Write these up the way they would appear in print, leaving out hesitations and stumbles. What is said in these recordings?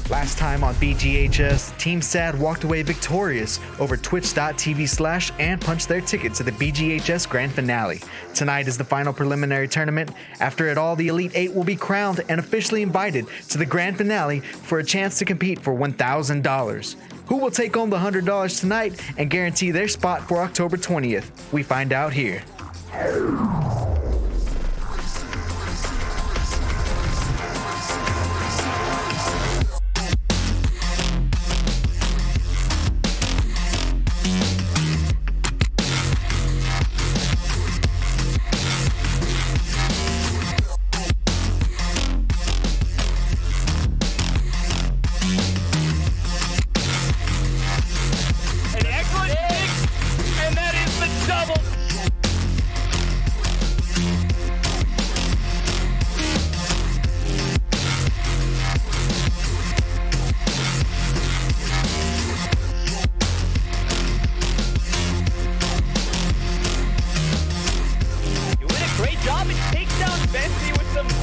Last time on BGHS, Team Sad walked away victorious over twitch.tv/ and punched their ticket to the BGHS Grand Finale. Tonight is the final preliminary tournament. After it all, the Elite 8 will be crowned and officially invited to the Grand Finale for a chance to compete for $1,000. Who will take home the $100 tonight and guarantee their spot for October 20th? We find out here.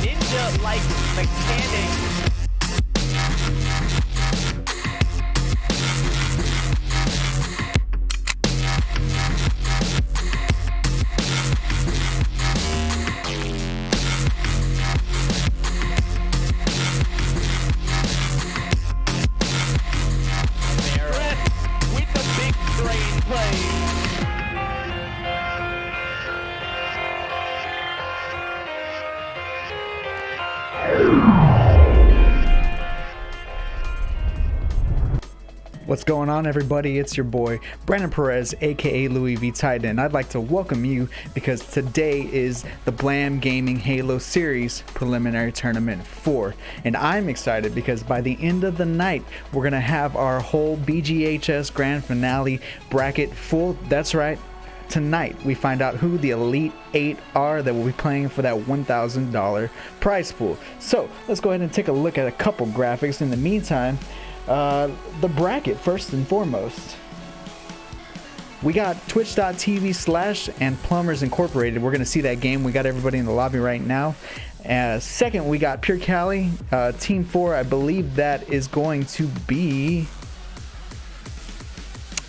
Ninja-like mechanics. With the big brain play. What's going on, everybody? It's your boy Brandon Perez, aka Louis V Titan. I'd like to welcome you because today is the Blam Gaming Halo Series Preliminary Tournament 4, and I'm excited because by the end of the night we're gonna have our whole BGHS Grand Finale bracket full. That's right. Tonight we find out who the Elite 8 are that will be playing for that $1,000 prize pool. So let's go ahead and take a look at a couple graphics. In the meantime, the bracket first and foremost. We got twitch.tv/ and Plumbers Incorporated. We're going to see that game. We got everybody in the lobby right now. Second, we got Pure Cali. Team 4, I believe that is going to be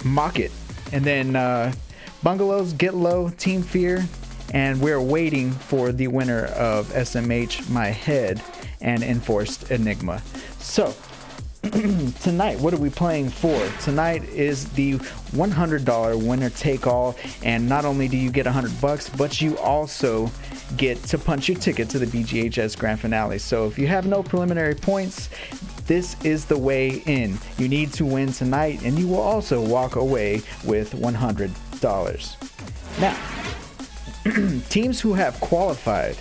Mock It. And then Bungalows, Get Low, Team Fear. And we're waiting for the winner of SMH, My Head, and Enforced Enigma. So, tonight, what are we playing for? Tonight is the $100 winner take all, and not only do you get $100, but you also get to punch your ticket to the BGHS Grand Finale. So if you have no preliminary points, this is the way in. You need to win tonight, and you will also walk away with $100. Now, teams who have qualified,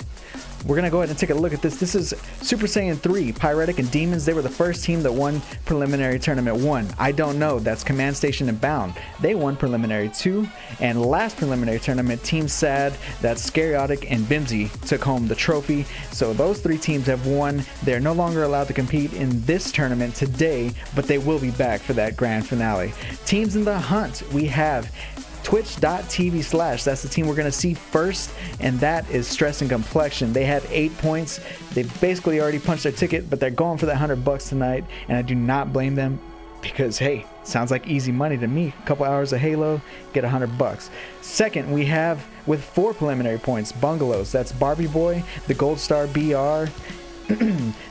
we're going to go ahead and take a look at this. This is Super Saiyan 3, Pyretic and Demons. They were the first team that won Preliminary Tournament 1. I Don't Know, that's Command Station and Bound. They won Preliminary 2. And last Preliminary Tournament, Team Sad, that's Scariotic and Bimsy, took home the trophy. So those 3 teams have won. They're no longer allowed to compete in this tournament today, but they will be back for that grand finale. Teams in the hunt, we have twitch.tv/, that's the team we're going to see first, and that is Stress and Complexion. They have 8 points. They basically already punched their ticket, but they're going for that $100 tonight, and I do not blame them because, hey, sounds like easy money to me. A couple hours of Halo, get $100. Second, we have, with 4 preliminary points, Bungalows. That's Barbie Boy, the Gold Star BR.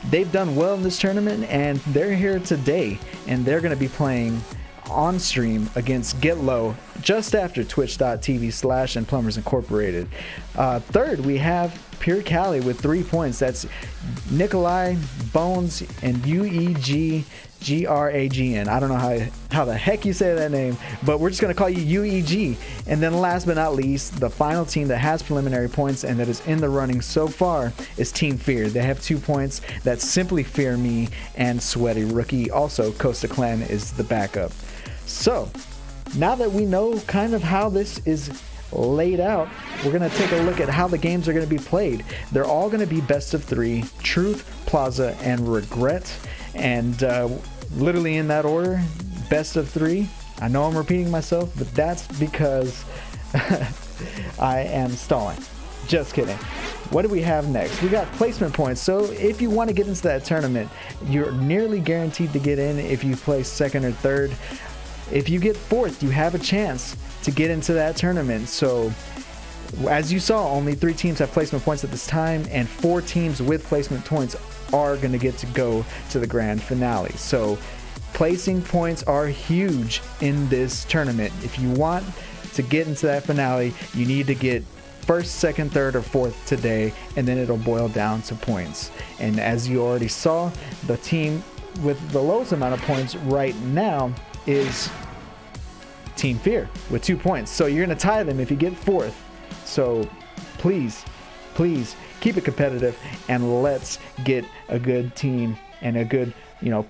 They've done well in this tournament, and they're here today, and they're going to be playing on stream against Get Low just after twitch.tv/ and Plumbers Incorporated. Third, we have Pure Cali with 3 points. That's Nikolai, Bones, and UEGGRAGN. I don't know how the heck you say that name, but we're just going to call you UEG. And then last but not least, the final team that has preliminary points and that is in the running so far is Team Fear. They have 2 points. That's Simply Fear Me and Sweaty Rookie. Also, Costa Clan is the backup. So, now that we know kind of how this is laid out, we're going to take a look at how the games are going to be played. They're all going to be best of 3, Truth, Plaza, and Regret. And literally in that order, best of 3. I know I'm repeating myself, but that's because I am stalling. Just kidding. What do we have next? We got placement points. So if you want to get into that tournament, you're nearly guaranteed to get in if you place second or third. If you get 4th, you have a chance to get into that tournament. So as you saw, only 3 teams have placement points at this time, and 4 teams with placement points are going to get to go to the grand finale. So placing points are huge in this tournament. If you want to get into that finale, you need to get 1st, 2nd, 3rd, or 4th today, and then it'll boil down to points. And as you already saw, the team with the lowest amount of points right now is Team Fear with 2 points. So you're going to tie them if you get 4th. So please keep it competitive, and let's get a good team and a good,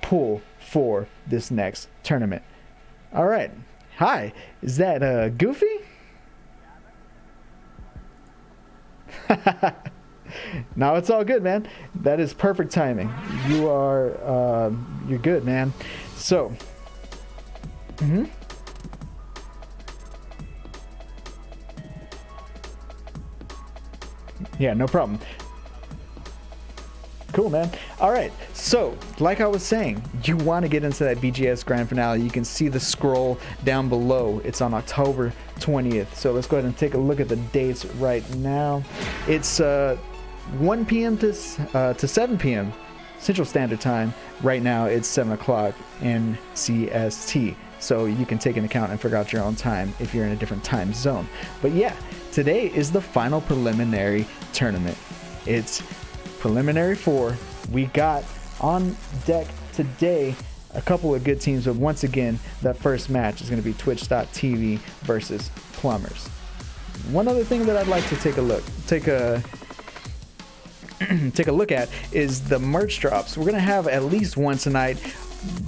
pool for this next tournament. All right. Hi, is that Goofy? No, it's all good, man. That is perfect timing. You're good, man. So, yeah, no problem. Cool, man. All right. So, like I was saying, you want to get into that BGS grand finale. You can see the scroll down below. It's on October 20th. So let's go ahead and take a look at the dates right now. It's 1 p.m. to 7 p.m. Central Standard Time. Right now, it's 7 o'clock in CST. So you can take into account and figure out your own time if you're in a different time zone. But yeah, today is the final preliminary tournament. It's preliminary 4. We got on deck today a couple of good teams, but once again, that first match is going to be twitch.tv versus Plumbers. One other thing that I'd like to take a look at is the merch drops. We're going to have at least one tonight.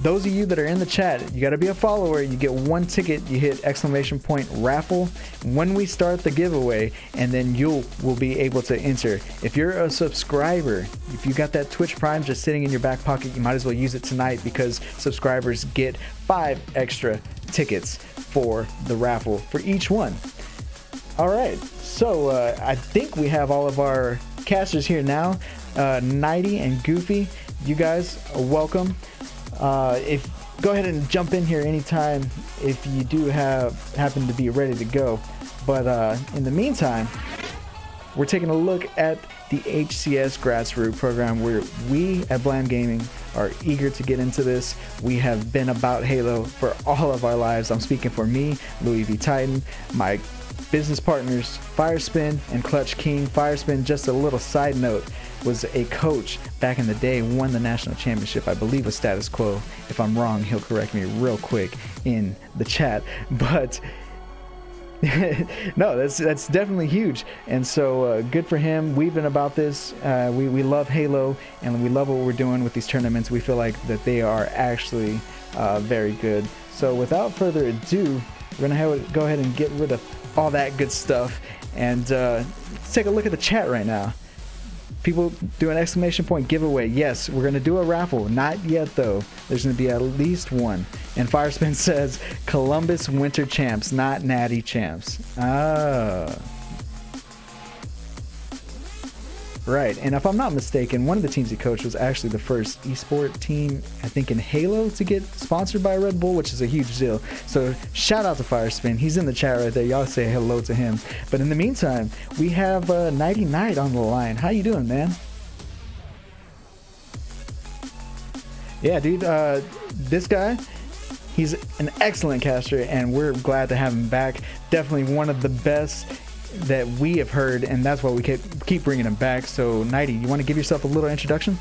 Those of you that are in the chat, you got to be a follower. You get 1 ticket. You hit ! raffle when we start the giveaway, and then you will be able to enter. If you're a subscriber, if you got that Twitch Prime just sitting in your back pocket, you might as well use it tonight, because subscribers get 5 extra tickets for the raffle for each one. All right, so I think we have all of our casters here now. Nighty and Goofy, you guys are welcome. If go ahead and jump in here anytime if you do happen to be ready to go. But in the meantime, we're taking a look at the HCS Grassroots program, where we at Blam Gaming are eager to get into this. We have been about Halo for all of our lives. I'm speaking for me, Louis V Titan, my business partners Firespin and Clutch King. Firespin, just a little side note, was a coach back in the day, won the national championship, I believe was Status Quo. If I'm wrong, he'll correct me real quick in the chat. But no, that's definitely huge. And so good for him. We've been about this. We love Halo, and we love what we're doing with these tournaments. We feel like that they are actually very good. So without further ado, we're going to go ahead and get rid of all that good stuff. And let's take a look at the chat right now. People do an exclamation point giveaway. Yes, we're going to do a raffle. Not yet, though. There's going to be at least one. And Firespin says Columbus Winter Champs, not Natty Champs. Ah. Right. And if I'm not mistaken, one of the teams he coached was actually the first esport team, I think, in Halo to get sponsored by Red Bull, which is a huge deal. So shout out to Firespin. He's in the chat right there. Y'all say hello to him. But in the meantime, we have Nighty Night on the line. How you doing, man? Yeah, dude. This guy, he's an excellent caster, and we're glad to have him back. Definitely one of the best that we have heard, and that's why we keep bringing him back. So Nighty, you want to give yourself a little introduction?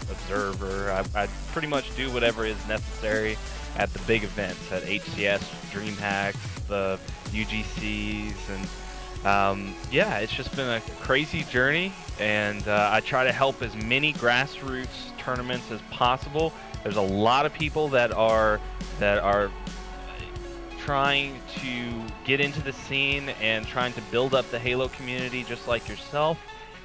Observer. I pretty much do whatever is necessary at the big events, at HCS, DreamHack, the UGCs, and yeah, it's just been a crazy journey, and I try to help as many grassroots tournaments as possible. There's a lot of people that are trying to get into the scene and trying to build up the Halo community just like yourself.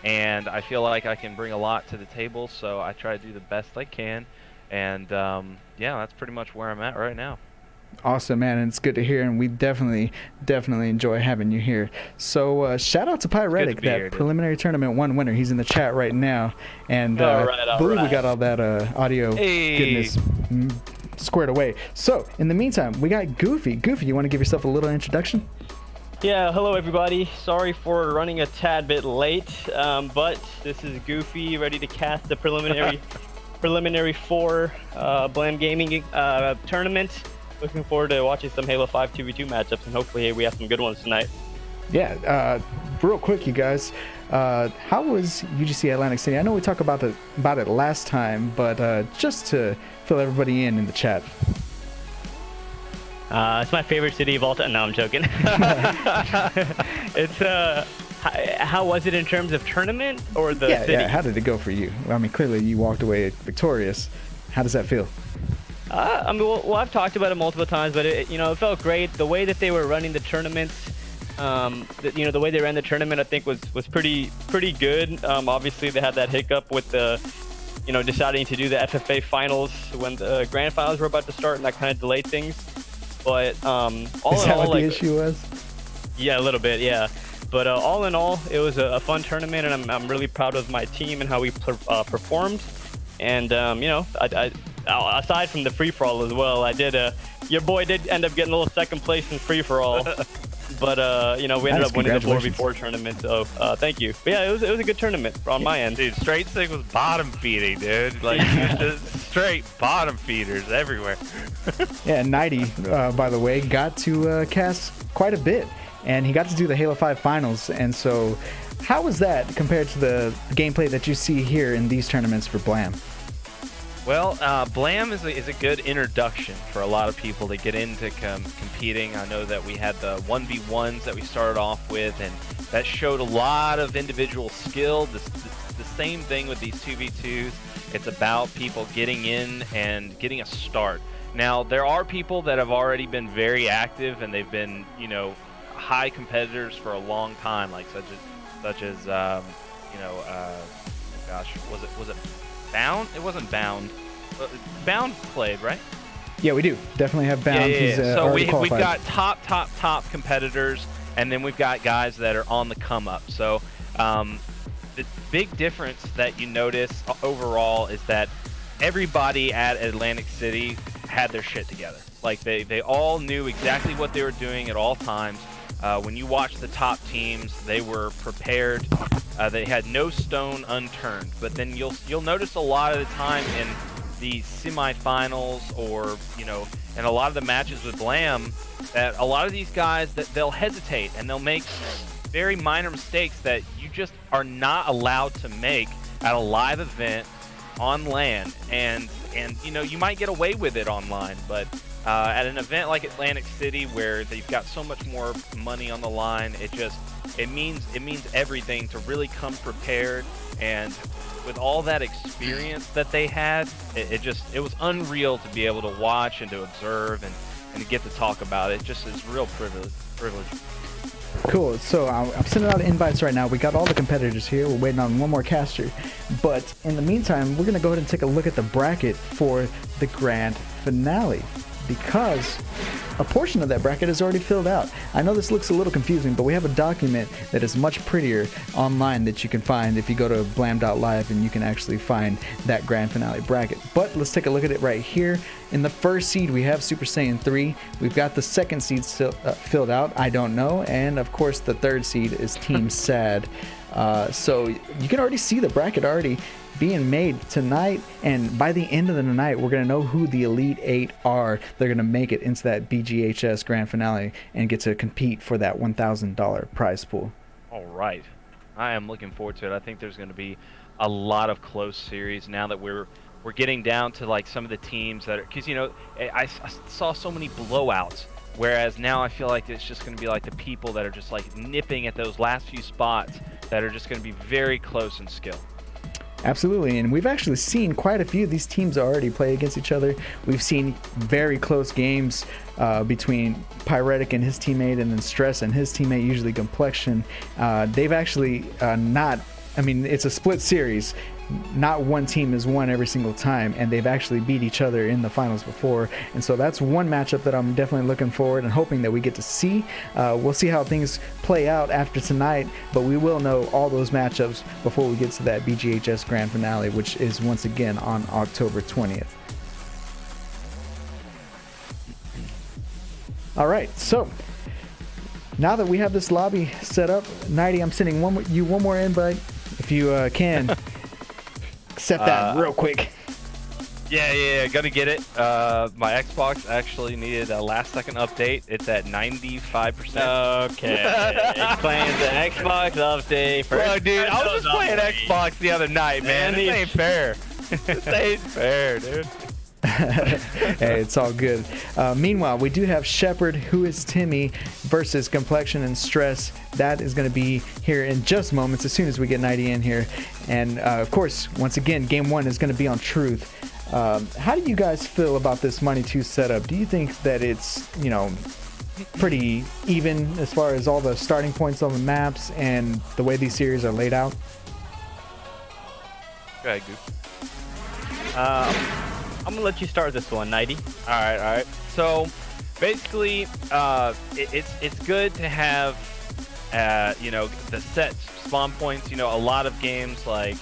And I feel like I can bring a lot to the table, so I try to do the best I can. And yeah, that's pretty much where I'm at right now. Awesome, man, and it's good to hear, and we definitely enjoy having you here. So shout out to Pyretic, that here, preliminary tournament 1 winner. He's in the chat right now, and I believe we got all that audio goodness squared away. So in the meantime, we got Goofy. Goofy, you want to give yourself a little introduction? Yeah, hello everybody. Sorry for running a tad bit late, but this is Goofy, ready to cast the preliminary 4 Blam Gaming tournament. Looking forward to watching some Halo 5 2v2 matchups, and hopefully we have some good ones tonight. Yeah, real quick, you guys. How was UGC Atlantic City? I know we talked about it last time, but just to fill everybody in the chat. It's my favorite city of all time. No, I'm joking. It's how was it in terms of tournament or the city? Yeah, how did it go for you? I mean, clearly you walked away victorious. How does that feel? I mean, well, I've talked about it multiple times, but it felt great. The way that they were running the tournaments, the way they ran the tournament, I think was pretty good. Obviously, they had that hiccup with the, deciding to do the FFA finals when the grand finals were about to start, and that kind of delayed things. But all in all, is that what the issue was? Yeah, a little bit, yeah. But all in all, it was a fun tournament, and I'm really proud of my team and how we performed. And aside from the free-for-all as well, your boy did end up getting a little second place in free-for-all. But we ended up winning the 4v4 tournament, so thank you. But yeah, it was a good tournament on my end. Dude, Straight Sig was bottom feeding, dude. Like just straight bottom feeders everywhere. Yeah, Nighty, by the way, got to cast quite a bit, and he got to do the Halo 5 finals. And so, how was that compared to the gameplay that you see here in these tournaments for Blam? Well, Blam is a good introduction for a lot of people to get into competing. I know that we had the 1v1s that we started off with, and that showed a lot of individual skill. The same thing with these 2v2s. It's about people getting in and getting a start. Now, there are people that have already been very active, and they've been, high competitors for a long time, like such as gosh, was it Bound? It wasn't Bound. Bound played, right? Yeah, we do. Definitely have Bound. Yeah. He's, so we've got top competitors, and then we've got guys that are on the come up. So the big difference that you notice overall is that everybody at Atlantic City had their shit together. Like they all knew exactly what they were doing at all times. When you watch the top teams, they were prepared. They had no stone unturned. But then you'll notice a lot of the time in the semifinals, or in a lot of the matches with Blam, that a lot of these guys, that they'll hesitate and they'll make very minor mistakes that you just are not allowed to make at a live event on LAN. And you might get away with it online, but at an event like Atlantic City, where they've got so much more money on the line, it means everything to really come prepared. And with all that experience that they had, it was unreal to be able to watch and to observe and to get to talk about it. Just is real privilege. Cool. So I'm sending out invites right now. We got all the competitors here. We're waiting on one more caster. But in the meantime, we're going to go ahead and take a look at the bracket for the grand finale, because a portion of that bracket is already filled out. I know this looks a little confusing, but we have a document that is much prettier online that you can find if you go to blam.live, and you can actually find that grand finale bracket. But let's take a look at it right here. In the first seed, we have Super Saiyan 3. We've got the second seed still filled out, I don't know. And of course, the third seed is Team Sad. So you can already see the bracket already being made tonight, and by the end of the night, we're going to know who the Elite 8 are. They're going to make it into that BGHS grand finale and get to compete for that $1,000 prize pool. All right. I am looking forward to it. I think there's going to be a lot of close series now that we're getting down to like some of the teams that are, because I saw so many blowouts, whereas now I feel like it's just going to be like the people that are just like nipping at those last few spots that are just going to be very close in skill. Absolutely, and we've actually seen quite a few of these teams already play against each other. We've seen very close games between Pyretic and his teammate, and then Stress and his teammate, usually Complexion. They've actually it's a split series. Not one team has won every single time, and they've actually beat each other in the finals before. And so that's one matchup that I'm definitely looking forward and hoping that we get to see. We'll see how things play out after tonight, but we will know all those matchups before we get to that BGHS grand finale, which is once again on October 20th. All right, so now that we have this lobby set up, Nighty, I'm sending you one more invite if you can. Accept that real quick. Yeah, gonna get it. My Xbox actually needed a last-second update. It's at 95%. Okay. Claims an Xbox update. Bro, dude, I was just playing Xbox the other night, man. This ain't fair. This ain't fair, dude. Hey, it's all good. Meanwhile, we do have Shepard, who is Timmy, versus Complexion and Stress. That is going to be here in just moments as soon as we get 90 in here. And of course, once again, game one is going to be on Truth. How do you guys feel about this Money 2 setup? Do you think that it's, pretty even as far as all the starting points on the maps and the way these series are laid out? Go ahead, Goop. I'm gonna let you start this one, 90. All right. So basically, it's good to have the set spawn points. A lot of games, like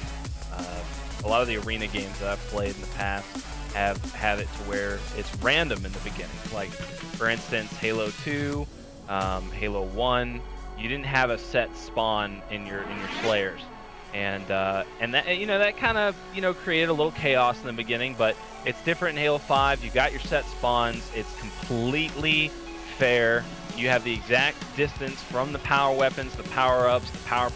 a lot of the arena games that I've played in the past have it to where it's random in the beginning. Like for instance, Halo 2, Halo 1, you didn't have a set spawn in your Slayers. And that that kind of created a little chaos in the beginning, but it's different in Halo 5. You got your set spawns. It's completely fair. You have the exact distance from the power weapons, the power-ups, the power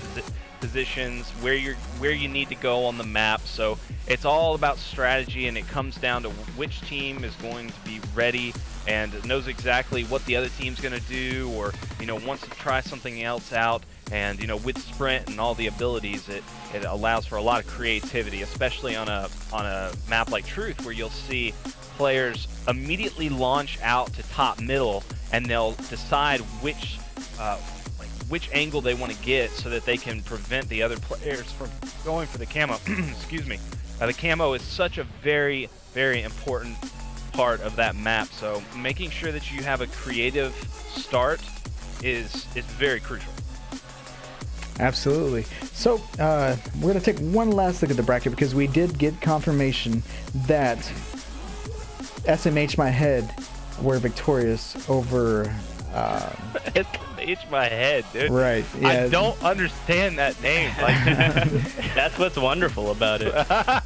positions, where you need to go on the map. So it's all about strategy, and it comes down to which team is going to be ready and knows exactly what the other team's going to do, or wants to try something else out. And with sprint and all the abilities, it allows for a lot of creativity, especially on a map like Truth, where you'll see players immediately launch out to top middle, and they'll decide which angle they want to get so that they can prevent the other players from going for the camo. Excuse me. The camo is such a very, very important part of that map, so making sure that you have a creative start is very crucial. Absolutely. So we're going to take one last look at the bracket, because we did get confirmation that SMH My Head were victorious over. It's gonna itch my head, dude. Right. Yeah. I don't understand that name. Like, That's what's wonderful about it.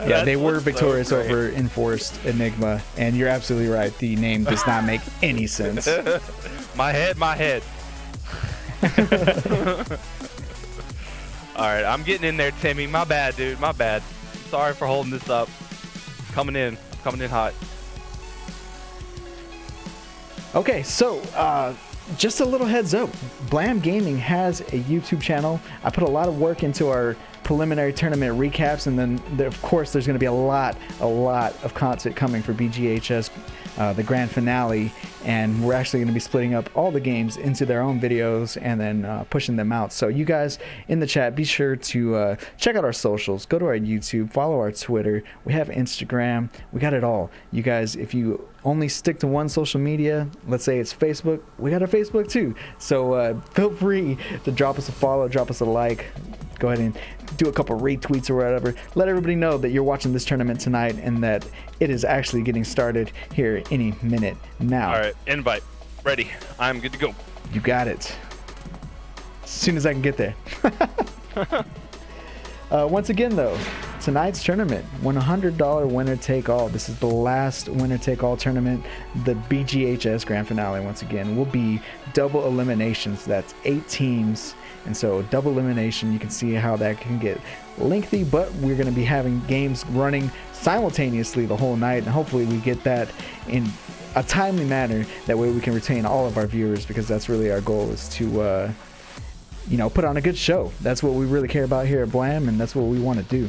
Yeah, they were what's so victorious great. over Enforced Enigma, and you're absolutely right. The name does not make any sense. My head. All right, I'm getting in there, Timmy. My bad, dude. My bad. Sorry for holding this up. Coming in hot. Okay, so just a little heads up. Blam Gaming has a YouTube channel. I put a lot of work into our preliminary tournament recaps, and then of course there's going to be a lot of content coming for BGHS, the grand finale, and we're actually going to be splitting up all the games into their own videos and then pushing them out. So you guys in the chat, be sure to check out our socials, go to our YouTube, follow our Twitter, we have Instagram, we got it all. You guys, if you only stick to one social media, let's say it's Facebook, we got a Facebook too. So feel free to drop us a follow, drop us a like, go ahead and do a couple retweets or whatever. Let everybody know that you're watching this tournament tonight and that it is actually getting started here any minute now. All right, invite. Ready. I'm good to go. You got it. As soon as I can get there. Once again, though, tonight's tournament, $100 winner take all. This is the last winner take all tournament. The BGHS grand finale, once again, will be double eliminations. That's 8 teams. And so double elimination, you can see how that can get lengthy, but we're going to be having games running simultaneously the whole night. And hopefully we get that in a timely manner. That way we can retain all of our viewers, because that's really our goal, is to, put on a good show. That's what we really care about here at Blam, and that's what we want to do.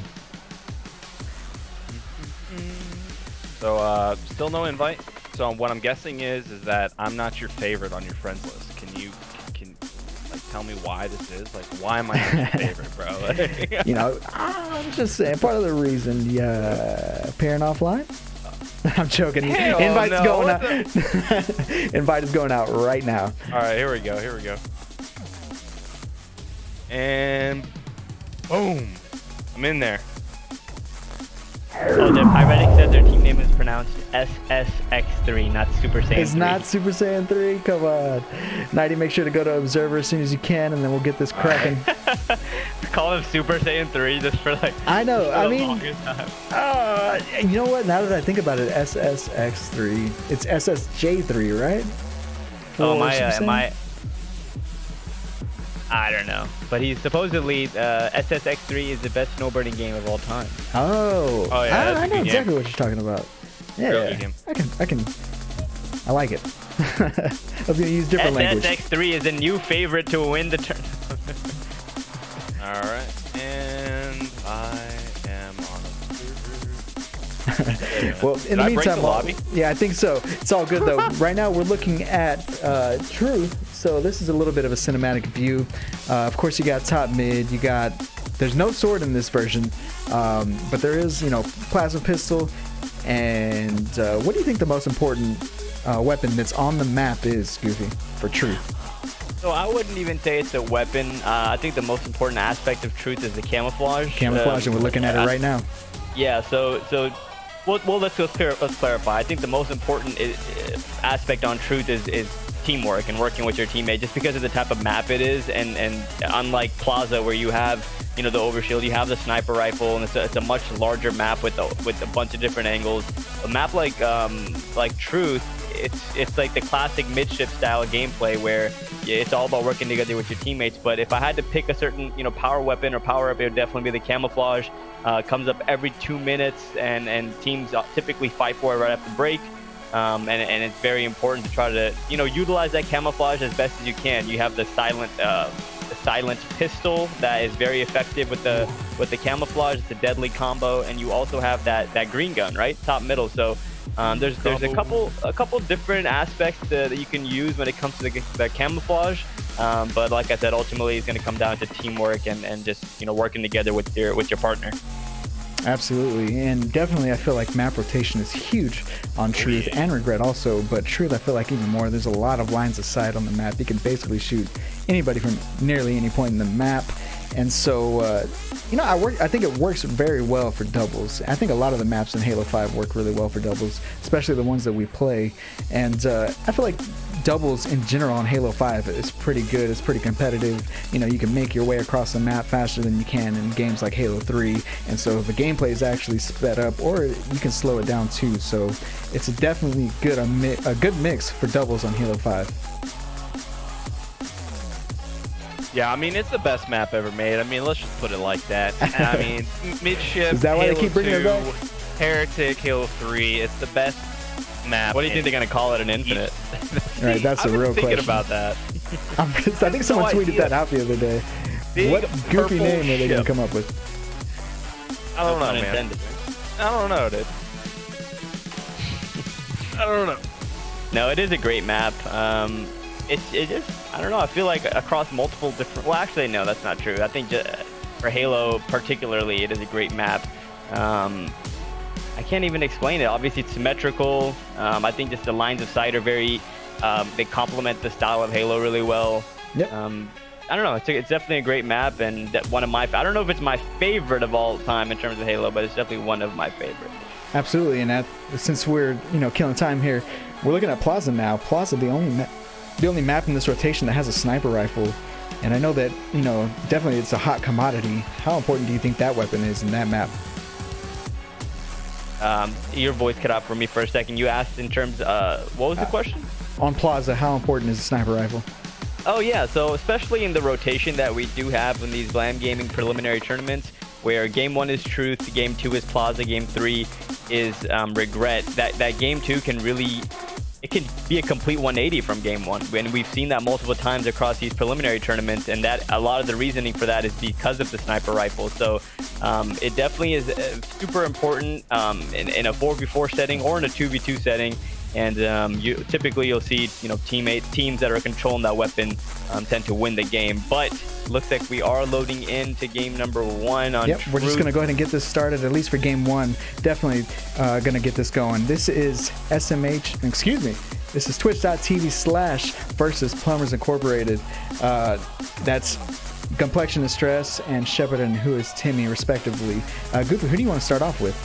So still no invite. So what I'm guessing is that I'm not your favorite on your friends list. Can tell me why this is? Like, why am I not your favorite, bro? I'm just saying, part of the reason you pairing offline. I'm joking. Hell Invite's no. going out. Invite is going out right now. All right, here we go. And boom, I'm in there. Oh, the Pyretic said their team name is pronounced SSX3, not Super Saiyan 3. It's not Super Saiyan 3. Come on. Nighty, make sure to go to Observer as soon as you can, and then we'll get this cracking. Call him Super Saiyan 3 just for like. I know. I mean, longest time. you know what? Now that I think about it, SSX3. It's SSJ3, right? Oh, For Super Saiyan? I don't know, but he's supposedly SSX3 is the best snowboarding game of all time. Oh, Oh, yeah, that's I a know good exactly game. what you're talking about. Real Yeah, good game. I like it. I was gonna use different language. SSX3 is a new favorite to win the tournament. All right, and I am on Well, in Did the I break meantime, the lobby? yeah, I think so. It's all good though. Right now, we're looking at Truth. So this is a little bit of a cinematic view. Of course, you got top mid. There's no sword in this version, but there is, plasma pistol. And what do you think the most important weapon that's on the map is, Goofy, for Truth? So I wouldn't even say it's a weapon. I think the most important aspect of Truth is the camouflage. Camouflage, and we're looking at it right now. Yeah. So let's clarify. I think the most important aspect on Truth is teamwork and working with your teammate, just because of the type of map it is, and unlike Plaza, where you have the overshield, you have the sniper rifle, and it's a much larger map with a bunch of different angles. A map like Truth, it's like the classic midship style gameplay where it's all about working together with your teammates. But if I had to pick a certain power weapon or power up, it would definitely be the camouflage. Comes up every 2 minutes, and teams typically fight for it right after break. And it's very important to try to utilize that camouflage as best as you can. You have the silent pistol that is very effective with the camouflage. It's a deadly combo, and you also have that green gun, right, top middle. So there's a couple different aspects that you can use when it comes to the camouflage. But like I said, ultimately it's going to come down to teamwork and just working together with your partner. Absolutely, and definitely I feel like map rotation is huge on Truth, and Regret also, but Truth I feel like even more. There's a lot of lines of sight on the map. You can basically shoot anybody from nearly any point in the map, And so, I think it works very well for doubles. I think a lot of the maps in Halo 5 work really well for doubles, especially the ones that we play. And I feel like doubles in general on Halo 5 is pretty good. It's pretty competitive. You can make your way across the map faster than you can in games like Halo 3. And so the gameplay is actually sped up, or you can slow it down too. So it's definitely a good mix for doubles on Halo 5. Yeah, I mean, it's the best map ever made. I mean, let's just put it like that. I mean, midship, Is that why Halo they keep bringing 2, it back? Heretic, Halo 3. It's the best map. What do you think they're gonna call it? An Infinite? Right, that's a real thinking question. about that. I think someone tweeted idea. that out the other day. Big What goofy purple name are they going ship. to come up with? I don't know, man. Unintended. I don't know, dude. I don't know. No, it is a great map. It just, I don't know, I feel like across multiple different, well actually no, that's not true. I think for Halo particularly, it is a great map. I can't even explain it. Obviously it's symmetrical. I think just the lines of sight are very, they complement the style of Halo really well. Yep. I don't know, it's definitely a great map, and one of my, I don't know if it's my favorite of all time in terms of Halo, but it's definitely one of my favorites. Absolutely, and since we're killing time here, we're looking at Plaza now. Plaza, the only map in this rotation that has a sniper rifle, and I know that definitely it's a hot commodity. How important do you think that weapon is in that map? Your voice cut out for me for a second. You asked in terms, what was the question? On Plaza, how important is a sniper rifle? Oh yeah, so especially in the rotation that we do have in these Blam Gaming preliminary tournaments, where game 1 is Truth, game 2 is Plaza, game 3 is Regret. That game 2 can really, it can be a complete 180 from game 1, and we've seen that multiple times across these preliminary tournaments, and that a lot of the reasoning for that is because of the sniper rifle. So it definitely is super important in a 4v4 setting or in a 2v2 setting. And typically you'll see teams that are controlling that weapon tend to win the game. But looks like we are loading into game number 1 on Yep, we're just going to go ahead and get this started, at least for game 1. Definitely going to get this going. This is this is twitch.tv/versus Plumbers Incorporated. That's Complexion and Stress and Shepard and Who is Timmy, respectively. Goofy, who do you want to start off with?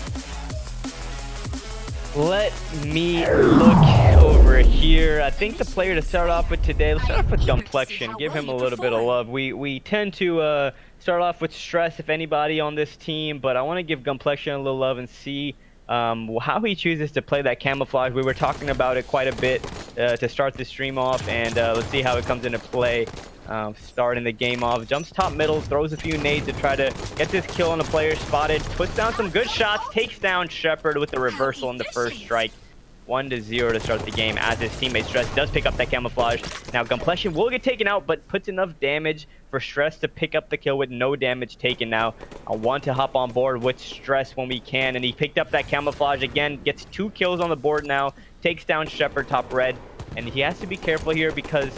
Let me look over here. I think the player to start off with today, let's start off with Complexion. Give him a little bit of love. We tend to start off with Stress, if anybody on this team, but I want to give Complexion a little love and see how he chooses to play that camouflage. We were talking about it quite a bit to start the stream off, and let's see how it comes into play. Starting the game off, jumps top middle, throws a few nades to try to get this kill on the player spotted, puts down some good shots, takes down Shepard with the reversal in the first strike. 1-0 to start the game as his teammate Stress does pick up that camouflage. Now Complexion will get taken out, but puts enough damage for Stress to pick up the kill with no damage taken. Now I want to hop on board with Stress when we can, and he picked up that camouflage again, gets 2 kills on the board now, takes down Shepard top red, and he has to be careful here because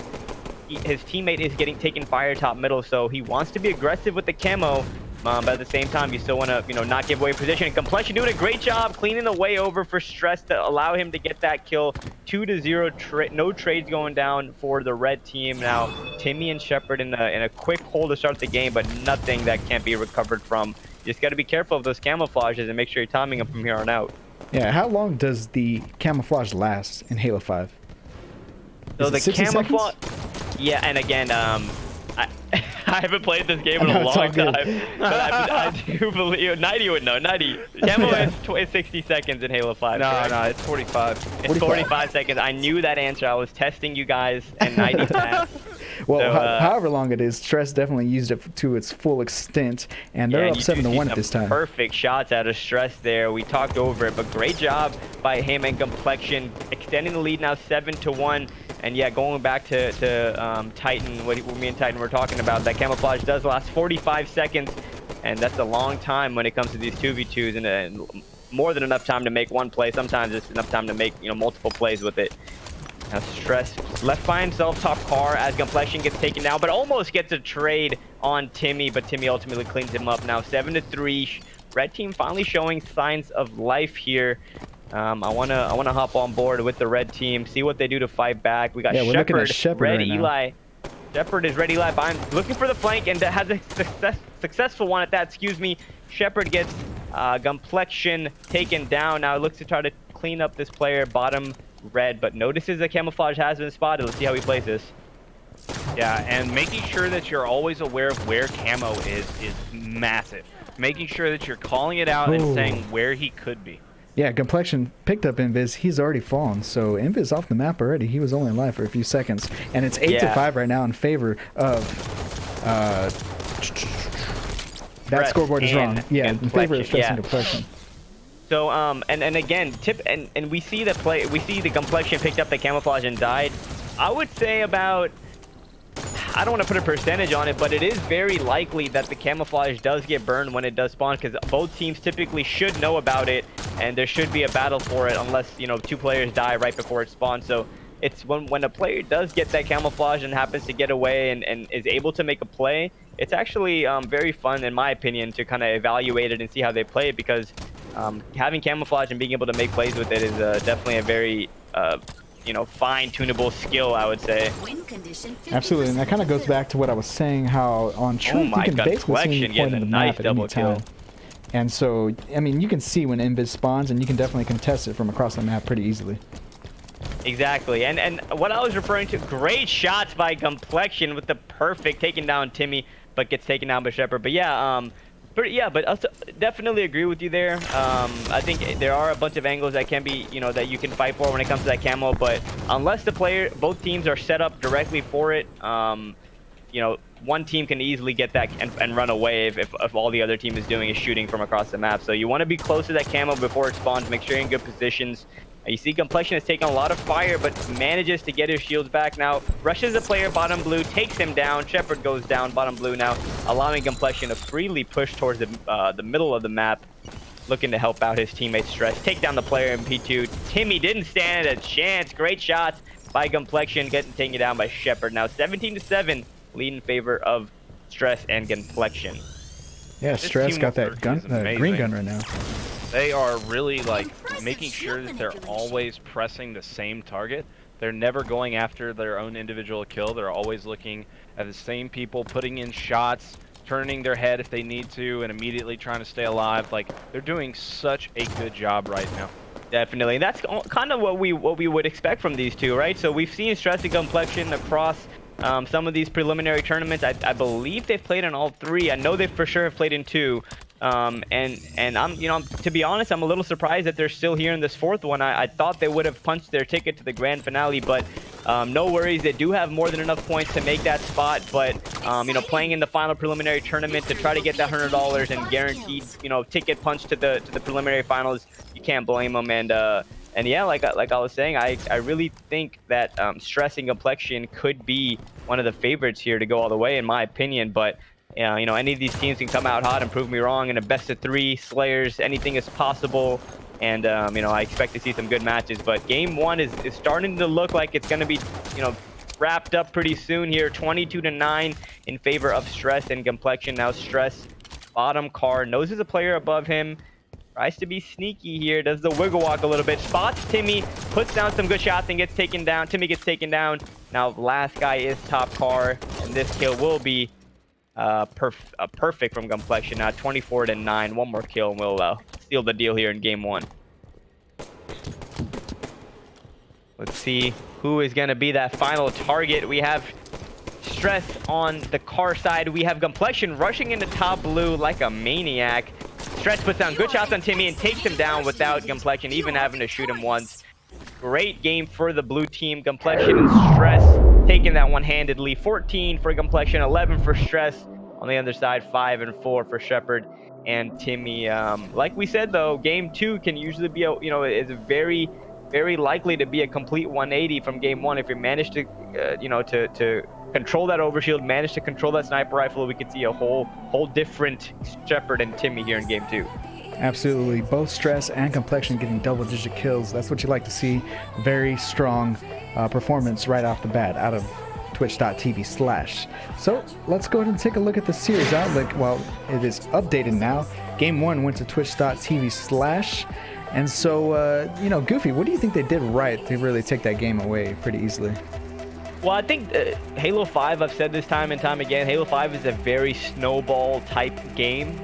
his teammate is getting taken fire top middle, so he wants to be aggressive with the camo, but at the same time you still want to not give away position. And Complexion doing a great job cleaning the way over for Stress to allow him to get that kill. 2-0, no trades going down for the red team. Now Timmy and Shepard in a quick hold to start the game, but nothing that can't be recovered from. You just got to be careful of those camouflages and make sure you're timing them from here on out. Yeah, how long does the camouflage last in Halo 5? So the 60 camouflage, seconds? yeah, and again, I haven't played this game in a long time, but I do believe 90 would know. 90 camo is 60 seconds in Halo 5. No, it's 45. It's 45 seconds. I knew that answer. I was testing you guys, and 90 passed. Well, So, however long it is, Stress definitely used it to its full extent, and they're Yeah, up you do 7-1 see at some this time. Perfect shots out of Stress there. We talked over it, but great job by him and Complexion, extending the lead now 7-1. And yeah, going back to Titan, what me and Titan were talking about, that camouflage does last 45 seconds, and that's a long time when it comes to these 2v2s, and more than enough time to make one play. Sometimes it's enough time to make multiple plays with it. Now Stress left by himself top car as Complexion gets taken down, but almost gets a trade on Timmy, but Timmy ultimately cleans him up. Now 7-3. Red team finally showing signs of life here. I wanna hop on board with the red team, see what they do to fight back. We got Yeah, we're looking at Shepard, Shepard Red right now. Eli. Shepard is ready live. I'm looking for the flank and has a successful one at that. Excuse me. Shepard gets Complexion taken down. Now it looks to try to clean up this player, bottom red, but notices the camouflage has been spotted. Let's see how he plays this. Yeah, and making sure that you're always aware of where camo is massive. Making sure that you're calling it out and saying where he could be. Yeah, Complexion picked up Invis. He's already fallen, so Invis off the map already. He was only alive for a few seconds, and it's 8-5 right now in favor of. That scoreboard is wrong. Yeah, in favor of Stress and Complexion. So and again, and we see the play. We see the Complexion picked up the camouflage and died. I would say about. I don't want to put a percentage on it, but it is very likely that the camouflage does get burned when it does spawn, because both teams typically should know about it, and there should be a battle for it unless, you know, 2 players die right before it spawns. So it's when a player does get that camouflage and happens to get away and is able to make a play, it's actually very fun, in my opinion, to kind of evaluate it and see how they play it, because having camouflage and being able to make plays with it is definitely a very you know, fine-tunable skill, I would say. Absolutely, and that kind of goes back to what I was saying, how on Truth you can basically see any point in the map at any time. And so, I mean, you can see when Invis spawns, and you can definitely contest it from across the map pretty easily. Exactly, and what I was referring to, great shots by Complexion with the perfect taking down Timmy, but gets taken down by Shepard. But yeah, but I definitely agree with you there. I think there are a bunch of angles that can be, you know, that you can fight for when it comes to that camo, but unless both teams are set up directly for it, you know, one team can easily get that and run away if all the other team is doing is shooting from across the map. So you want to be close to that camo before it spawns, make sure you're in good positions. You see Complexion has taken a lot of fire, but manages to get his shields back now. Rushes the player bottom blue, takes him down. Shepard goes down bottom blue now, allowing Complexion to freely push towards the middle of the map, looking to help out his teammate Stress. Take down the player in P2. Timmy didn't stand a chance. Great shots by Complexion, getting taken down by Shepard. Now 17-7, lead in favor of Stress and Complexion. Yeah, Stress got that gun, green gun right now. They are really like making sure that they're always pressing the same target. They're never going after their own individual kill. They're always looking at the same people, putting in shots, turning their head if they need to, and immediately trying to stay alive. Like, they're doing such a good job right now. Definitely. That's kind of what we would expect from these two, right? So we've seen Stress and Complexion across some of these preliminary tournaments. I believe they've played in all 3. I know they for sure have played in 2. And I'm, you know, to be honest, I'm a little surprised that they're still here in this 4th one. I thought they would have punched their ticket to the grand finale, but no worries. They do have more than enough points to make that spot. But you know, playing in the final preliminary tournament to try to get that $100 and guaranteed, you know, ticket punch to the preliminary finals, you can't blame them. And yeah, like I was saying, I really think that Stress and Complexion could be one of the favorites here to go all the way, in my opinion. But you know, any of these teams can come out hot and prove me wrong in a best-of-3 Slayers. Anything is possible, and you know, I expect to see some good matches. But game 1 is starting to look like it's going to be, you know, wrapped up pretty soon here. 22-9 in favor of Stress and Complexion. Now Stress, bottom car, knows there's a player above him. Tries to be sneaky here, does the wiggle walk a little bit, spots Timmy, puts down some good shots and gets taken down. Timmy gets taken down. Now last guy is top car, and this kill will be perfect from Complexion. Now 24-9, one more kill and we'll seal the deal here in game 1. Let's see who is going to be that final target. We have Stress on the car side. We have Complexion rushing into top blue like a maniac. Stress puts down good shots on Timmy and takes him down without Complexion even having to shoot him once. Great game for the blue team. Complexion and Stress taking that one-handedly. 14 for Complexion, 11 for Stress. On the other side, 5 and 4 for Shepard and Timmy. Like we said, though, game 2 can usually be a, you know, is very, very likely to be a complete 180 from game 1 if you manage to, you know, to control that overshield, manage to control that sniper rifle. We could see a whole different Shepard and Timmy here in game 2. Absolutely. Both Stress and Complexion getting double-digit kills. That's what you like to see. Very strong performance right off the bat out of twitch.tv/. So let's go ahead and take a look at the series outlook. Well, it is updated now. Game 1 went to twitch.tv/. And so, you know, Goofy, what do you think they did right to really take that game away pretty easily? Well, I think Halo 5, I've said this time and time again, Halo 5 is a very snowball type game,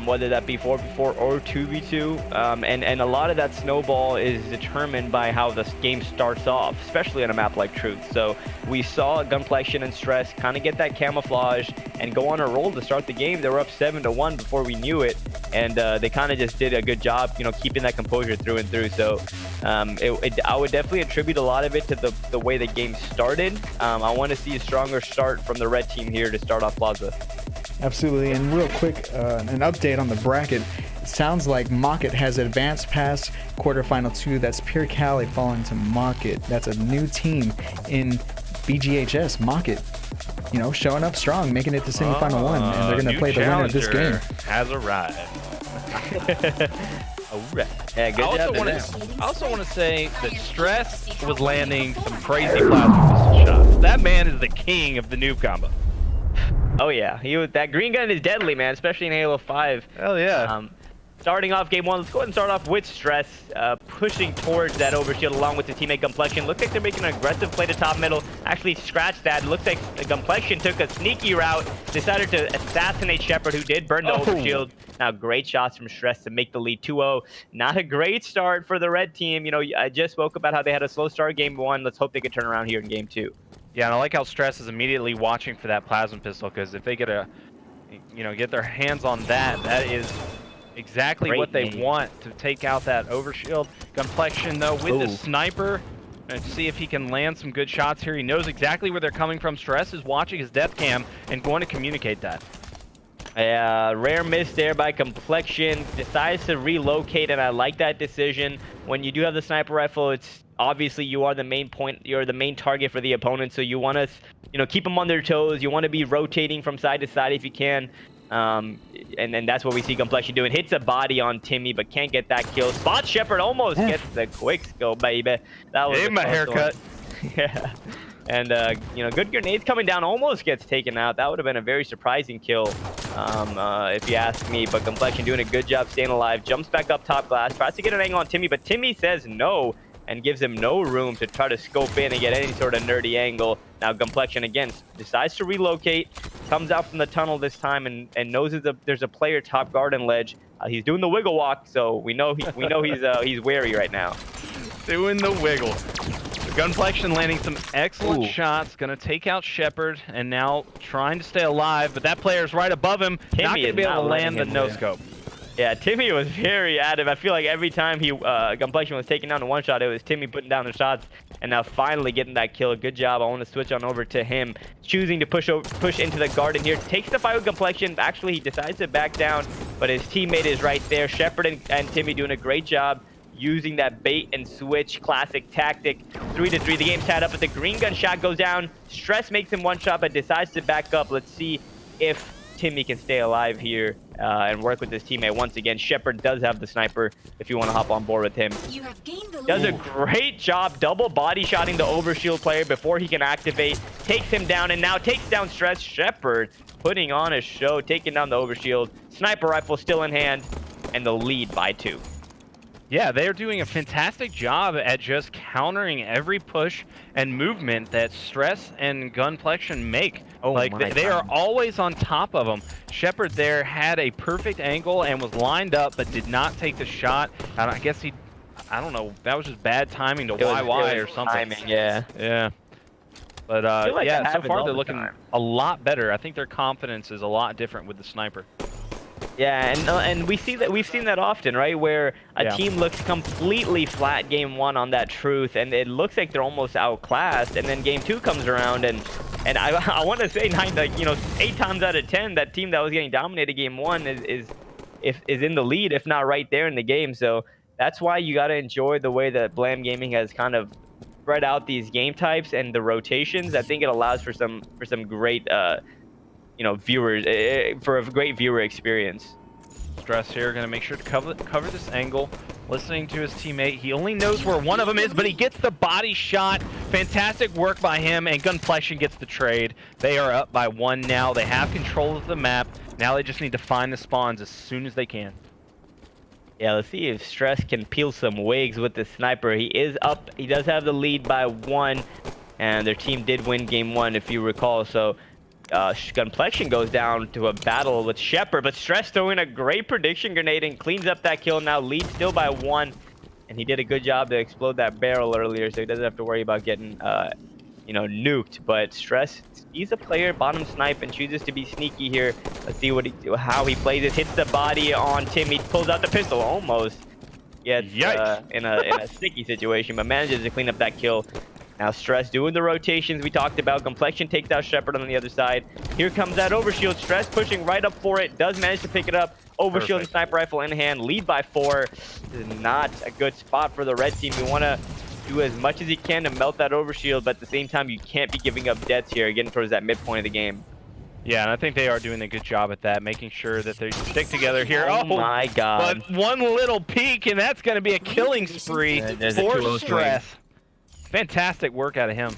whether that be 4v4 or 2v2. And a lot of that snowball is determined by how the game starts off, especially on a map like Truth. So we saw Gunplexion and Stress kind of get that camouflage and go on a roll to start the game. They were up 7-1 before we knew it. And they kind of just did a good job, you know, keeping that composure through and through. So I would definitely attribute a lot of it to the way the game started. I want to see a stronger start from the red team here to start off Plaza. Absolutely. And real quick, an update on the bracket. It sounds like Mocket has advanced past quarterfinal 2. That's Pure Cali falling to Mocket. That's a new team in BGHS. Mocket, you know, showing up strong, making it to semifinal 1, and they're going to play the winner of this game. Has arrived. All right. Yeah, good job. I also want to say that Stress was landing some crazy plasma pistol shots. That man is the king of the noob combo. Oh yeah, that green gun is deadly, man, especially in Halo 5. Hell yeah. Starting off game 1, let's go ahead and start off with Stress, pushing towards that overshield along with his teammate Gunplexion. Looks like they're making an aggressive play to top middle. Actually scratched that. Looks like Gunplexion took a sneaky route, decided to assassinate Shepard, who did burn the overshield. Now great shots from Stress to make the lead 2-0. Not a great start for the red team. You know, I just spoke about how they had a slow start game 1. Let's hope they can turn around here in game 2. Yeah, and I like how Stress is immediately watching for that plasma pistol, because if they get get their hands on that, that is exactly what they want to take out that overshield. Gunplexion though with the sniper, and see if he can land some good shots here. He knows exactly where they're coming from. Stress is watching his depth cam and going to communicate that. Rare miss there by Complexion. Decides to relocate, and I like that decision. When you do have the sniper rifle, it's obviously you are the main point. You're the main target for the opponent, so you want to, keep them on their toes. You want to be rotating from side to side if you can. And then that's what we see Complexion doing. Hits a body on Timmy, but can't get that kill. Spot Shepard almost gets the quick skill, baby. That was my haircut. Yeah. And, good grenades coming down, almost gets taken out. That would have been a very surprising kill, if you ask me. But Complexion doing a good job staying alive. Jumps back up top glass, tries to get an angle on Timmy, but Timmy says no and gives him no room to try to scope in and get any sort of nerdy angle. Now Complexion, again, decides to relocate, comes out from the tunnel this time and knows there's a player top garden ledge. He's doing the wiggle walk, so we know he's wary right now. Doing the wiggle. Gunplexion landing some excellent shots, gonna take out Shepard, and now trying to stay alive, but that player's right above him, not gonna be able to land the no-scope. Yeah, Timmy was very active. I feel like every time Gunplexion was taking down the one shot, it was Timmy putting down the shots, and now finally getting that kill. Good job. I want to switch on over to him, choosing to push into the garden here. Takes the fight with Gunplexion. Actually, he decides to back down, but his teammate is right there. Shepard and Timmy doing a great job using that bait and switch classic tactic. 3-3, the game's tied up, but the green gun shot goes down. Stress makes him one shot, but decides to back up. Let's see if Timmy can stay alive here and work with his teammate once again. Shepard does have the sniper if you want to hop on board with him. Does a great job double body shotting the overshield player before he can activate. Takes him down and now takes down Stress. Shepard putting on a show, taking down the overshield. Sniper rifle still in hand, and the lead by 2. Yeah, they're doing a fantastic job at just countering every push and movement that Stress and Gunplexion make. They are always on top of them. Shepard there had a perfect angle and was lined up, but did not take the shot. And I guess I don't know, that was just bad timing to YY or something. Timing, yeah. Yeah. But yeah, so far they're looking a lot better. I think their confidence is a lot different with the sniper. Yeah, and we've seen that often, right? Where a team looks completely flat game 1 on that truth, and it looks like they're almost outclassed, and then game 2 comes around, and I want to say 8 times out of 10, that team that was getting dominated game 1 is in the lead, if not right there in the game. So that's why you got to enjoy the way that Blam Gaming has kind of spread out these game types and the rotations. I think it allows for some great viewers, for a great viewer experience. Stress here, gonna make sure to cover this angle, listening to his teammate. He only knows where one of them is, but he gets the body shot. Fantastic work by him, and Gunplexion gets the trade. They are up by 1 now. They have control of the map. Now they just need to find the spawns as soon as they can. Yeah, let's see if Stress can peel some wigs with the sniper. He is up. He does have the lead by 1. and their team did win game 1, if you recall. So Gunplexion goes down to a battle with Shepard, but Stress throwing a great prediction grenade and cleans up that kill. Now leads still by 1, and he did a good job to explode that barrel earlier, so he doesn't have to worry about getting you know, nuked. But Stress, he's a player bottom snipe and chooses to be sneaky here. Let's see how he plays it. Hits the body on Timmy, pulls out the pistol, almost gets in a sticky situation, but manages to clean up that kill. Now Stress doing the rotations we talked about. Complexion takes out Shepard on the other side. Here comes that overshield. Stress pushing right up for it. Does manage to pick it up. Overshield and sniper rifle in hand. Lead by 4. This is not a good spot for the red team. You want to do as much as you can to melt that overshield, but at the same time, you can't be giving up deaths here, getting towards that midpoint of the game. Yeah, and I think they are doing a good job at that, making sure that they stick together here. Oh my God. But one little peek, and that's going to be a killing spree for Stress. Fantastic work out of him.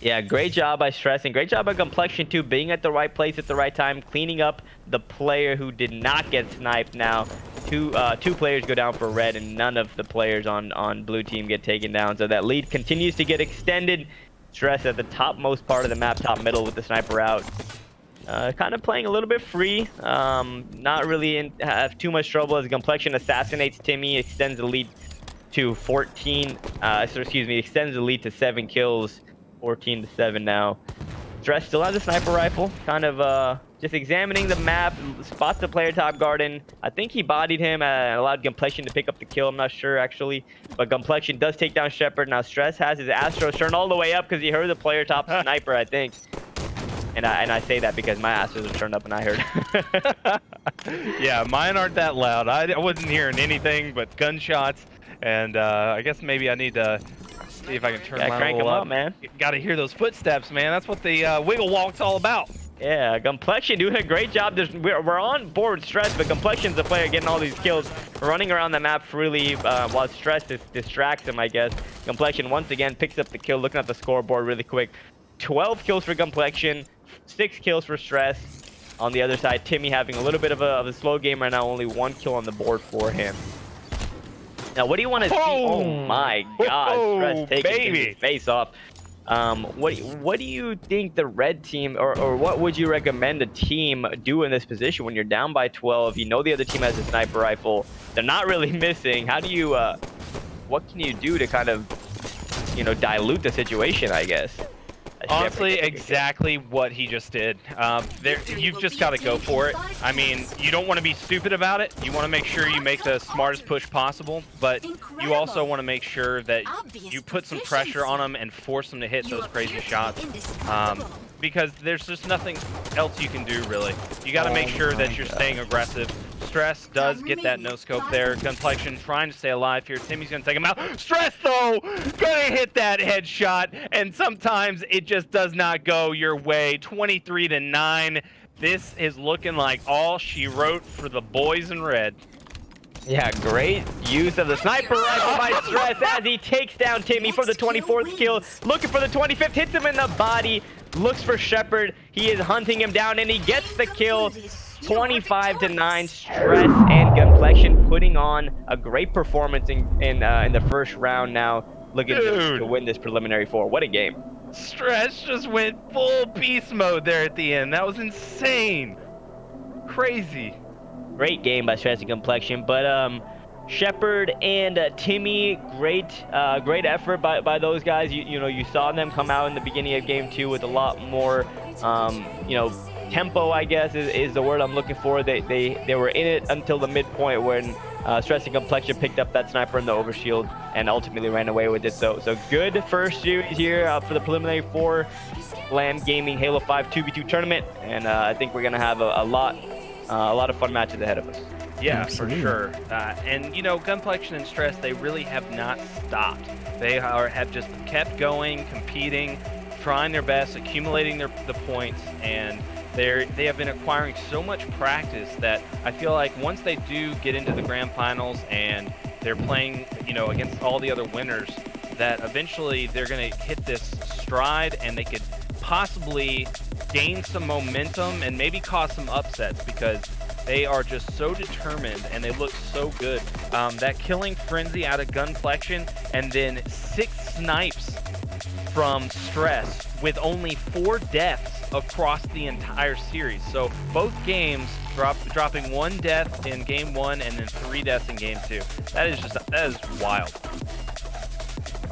Yeah, great job by Stress, and great job by Complexion too, being at the right place at the right time, cleaning up the player who did not get sniped. Now, two players go down for red, and none of the players on blue team get taken down. So that lead continues to get extended. Stress at the topmost part of the map, top middle with the sniper out. Kind of playing a little bit free. Not really have too much trouble as Complexion assassinates Timmy, extends the lead to 14. Extends the lead to 7 kills. 14-7 now. Stress still has a sniper rifle, kind of just examining the map, spots the player top garden. I think he bodied him and allowed Complexion to pick up the kill. I'm not sure actually, but Complexion does take down Shepard. Now Stress has his Astros turned all the way up because he heard the player top sniper, I think. And I say that because my Astros are turned up and I heard. Yeah, mine aren't that loud. I wasn't hearing anything but gunshots, and I guess maybe I need to see if I can turn mine crank a little them up, up, man. Got to hear those footsteps, man. That's what the wiggle walk's all about. Yeah, Complexion doing a great job. We're on board Stress, but Complexion's the player getting all these kills, running around the map freely while Stress distracts him, I guess. Complexion once again picks up the kill, looking at the scoreboard really quick. 12 kills for Complexion, 6 kills for Stress. On the other side, Timmy having a little bit of a slow game right now, only 1 kill on the board for him. Now, what do you want to see? Oh my God, Stress taking his face off. What do you think the red team, or what would you recommend a team do in this position when you're down by 12? You know the other team has a sniper rifle. They're not really missing. How do you, what can you do to kind of, you know, dilute the situation, I guess? Honestly, exactly what he just did. You've just got to go for it. I mean, you don't want to be stupid about it. You want to make sure you make the smartest push possible, but you also want to make sure that you put some pressure on them and force them to hit those crazy shots. Because there's just nothing else you can do, really. You got to make sure that you're staying aggressive. Stress does get that no-scope there. Gunplexion trying to stay alive here. Timmy's going to take him out. Stress, though, going to hit that headshot, and sometimes it just does not go your way. 23-9. This is looking like all she wrote for the boys in red. Yeah, great use of the sniper rifle by Stress as he takes down Timmy for the 24th kill. Looking for the 25th, hits him in the body. Looks for Shepard. He is hunting him down, and he gets the kill. 25-9. Stress and Gunplexion putting on a great performance in the first round now. Looking to win this preliminary 4. What a game. Stress just went full beast mode there at the end. That was insane. Crazy. Great game by Stress and Complexion, but Shepard and Timmy, great effort by those guys. You know, you saw them come out in the beginning of game 2 with a lot more, you know, tempo, I guess is the word I'm looking for. They were in it until the midpoint when Stress and Complexion picked up that sniper in the overshield and ultimately ran away with it. So good first series here for the preliminary 4 Blam Gaming Halo 5 2v2 tournament, and I think we're gonna have a lot of fun matches ahead of us. Yeah, Absolutely. for sure. And you know, Gunplexion and Stress, they really have not stopped. They have just kept going, competing, trying their best, accumulating the points, and they have been acquiring so much practice that I feel like once they do get into the grand finals and they're playing, you know, against all the other winners, that eventually they're going to hit this stride and they could possibly gain some momentum and maybe cause some upsets because they are just so determined and they look so good. That killing frenzy out of Gunplexion and then 6 snipes from Stress with only 4 deaths across the entire series. So both games dropping 1 death in game 1 and then 3 deaths in game 2. That is wild.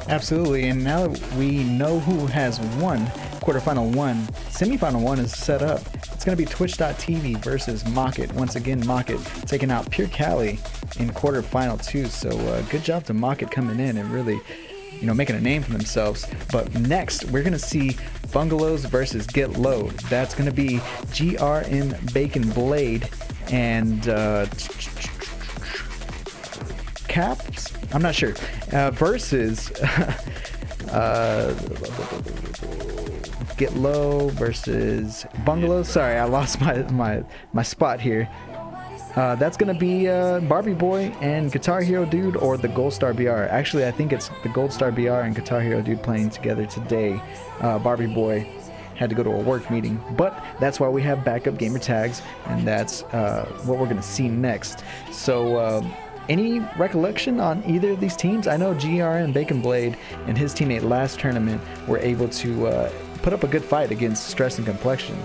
Absolutely, and now that we know who has won quarterfinal 1, semifinal 1 is set up. It's going to be Twitch.tv versus Mocket. Once again, Mocket taking out Pure Cali in quarterfinal 2. So good job to Mocket coming in and really, making a name for themselves. But next, we're going to see Bungalows versus Get Low. That's going to be GRM Bacon Blade and Caps. I'm not sure. Versus Get Low versus Bungalows. Sorry, I lost my spot here. That's gonna be Barbie Boy and Guitar Hero Dude, or the Gold Star BR. Actually, I think it's the Gold Star BR and Guitar Hero Dude playing together today. Barbie Boy had to go to a work meeting, but that's why we have backup gamer tags, and that's what we're gonna see next. So any recollection on either of these teams? I know GRN Bacon Blade and his teammate last tournament were able to put up a good fight against Stress and Complexion.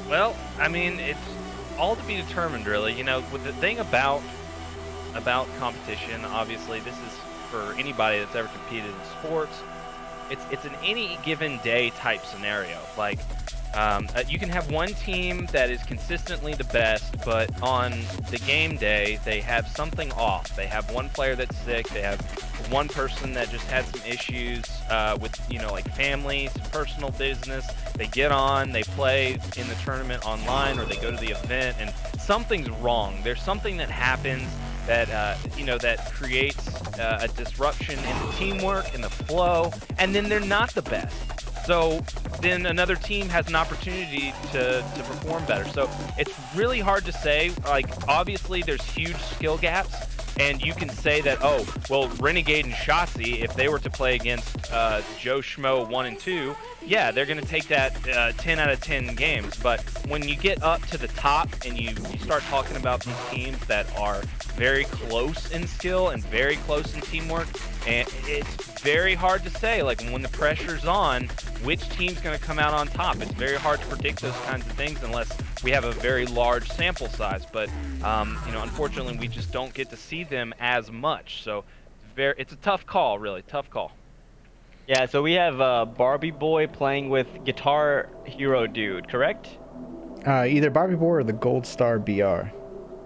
Well, I mean, it's all to be determined, really. With the thing about competition, obviously, this is for anybody that's ever competed in sports. It's an any given day type scenario. Like, you can have one team that is consistently the best, but on the game day, they have something off. They have one player that's sick. They have one person that just had some issues with, like family, some personal business. They get on, they play in the tournament online, or they go to the event, and something's wrong. There's something that happens that, that creates a disruption in the teamwork, in the flow, and then they're not the best. So then another team has an opportunity to perform better. So it's really hard to say. Like, obviously there's huge skill gaps, and you can say that, oh, well, Renegade and Shotzi, if they were to play against Joe Schmo 1 and 2, yeah, they're going to take that 10 out of 10 games. But when you get up to the top and you start talking about these teams that are very close in skill and very close in teamwork, and it's very hard to say, like, when the pressure's on, which team's going to come out on top. It's very hard to predict those kinds of things unless we have a very large sample size. But unfortunately, we just don't get to see them as much. So it's a tough call, really tough call. Yeah, so we have Barbie Boy playing with Guitar Hero Dude, correct? Either Barbie Boy or the Gold Star BR.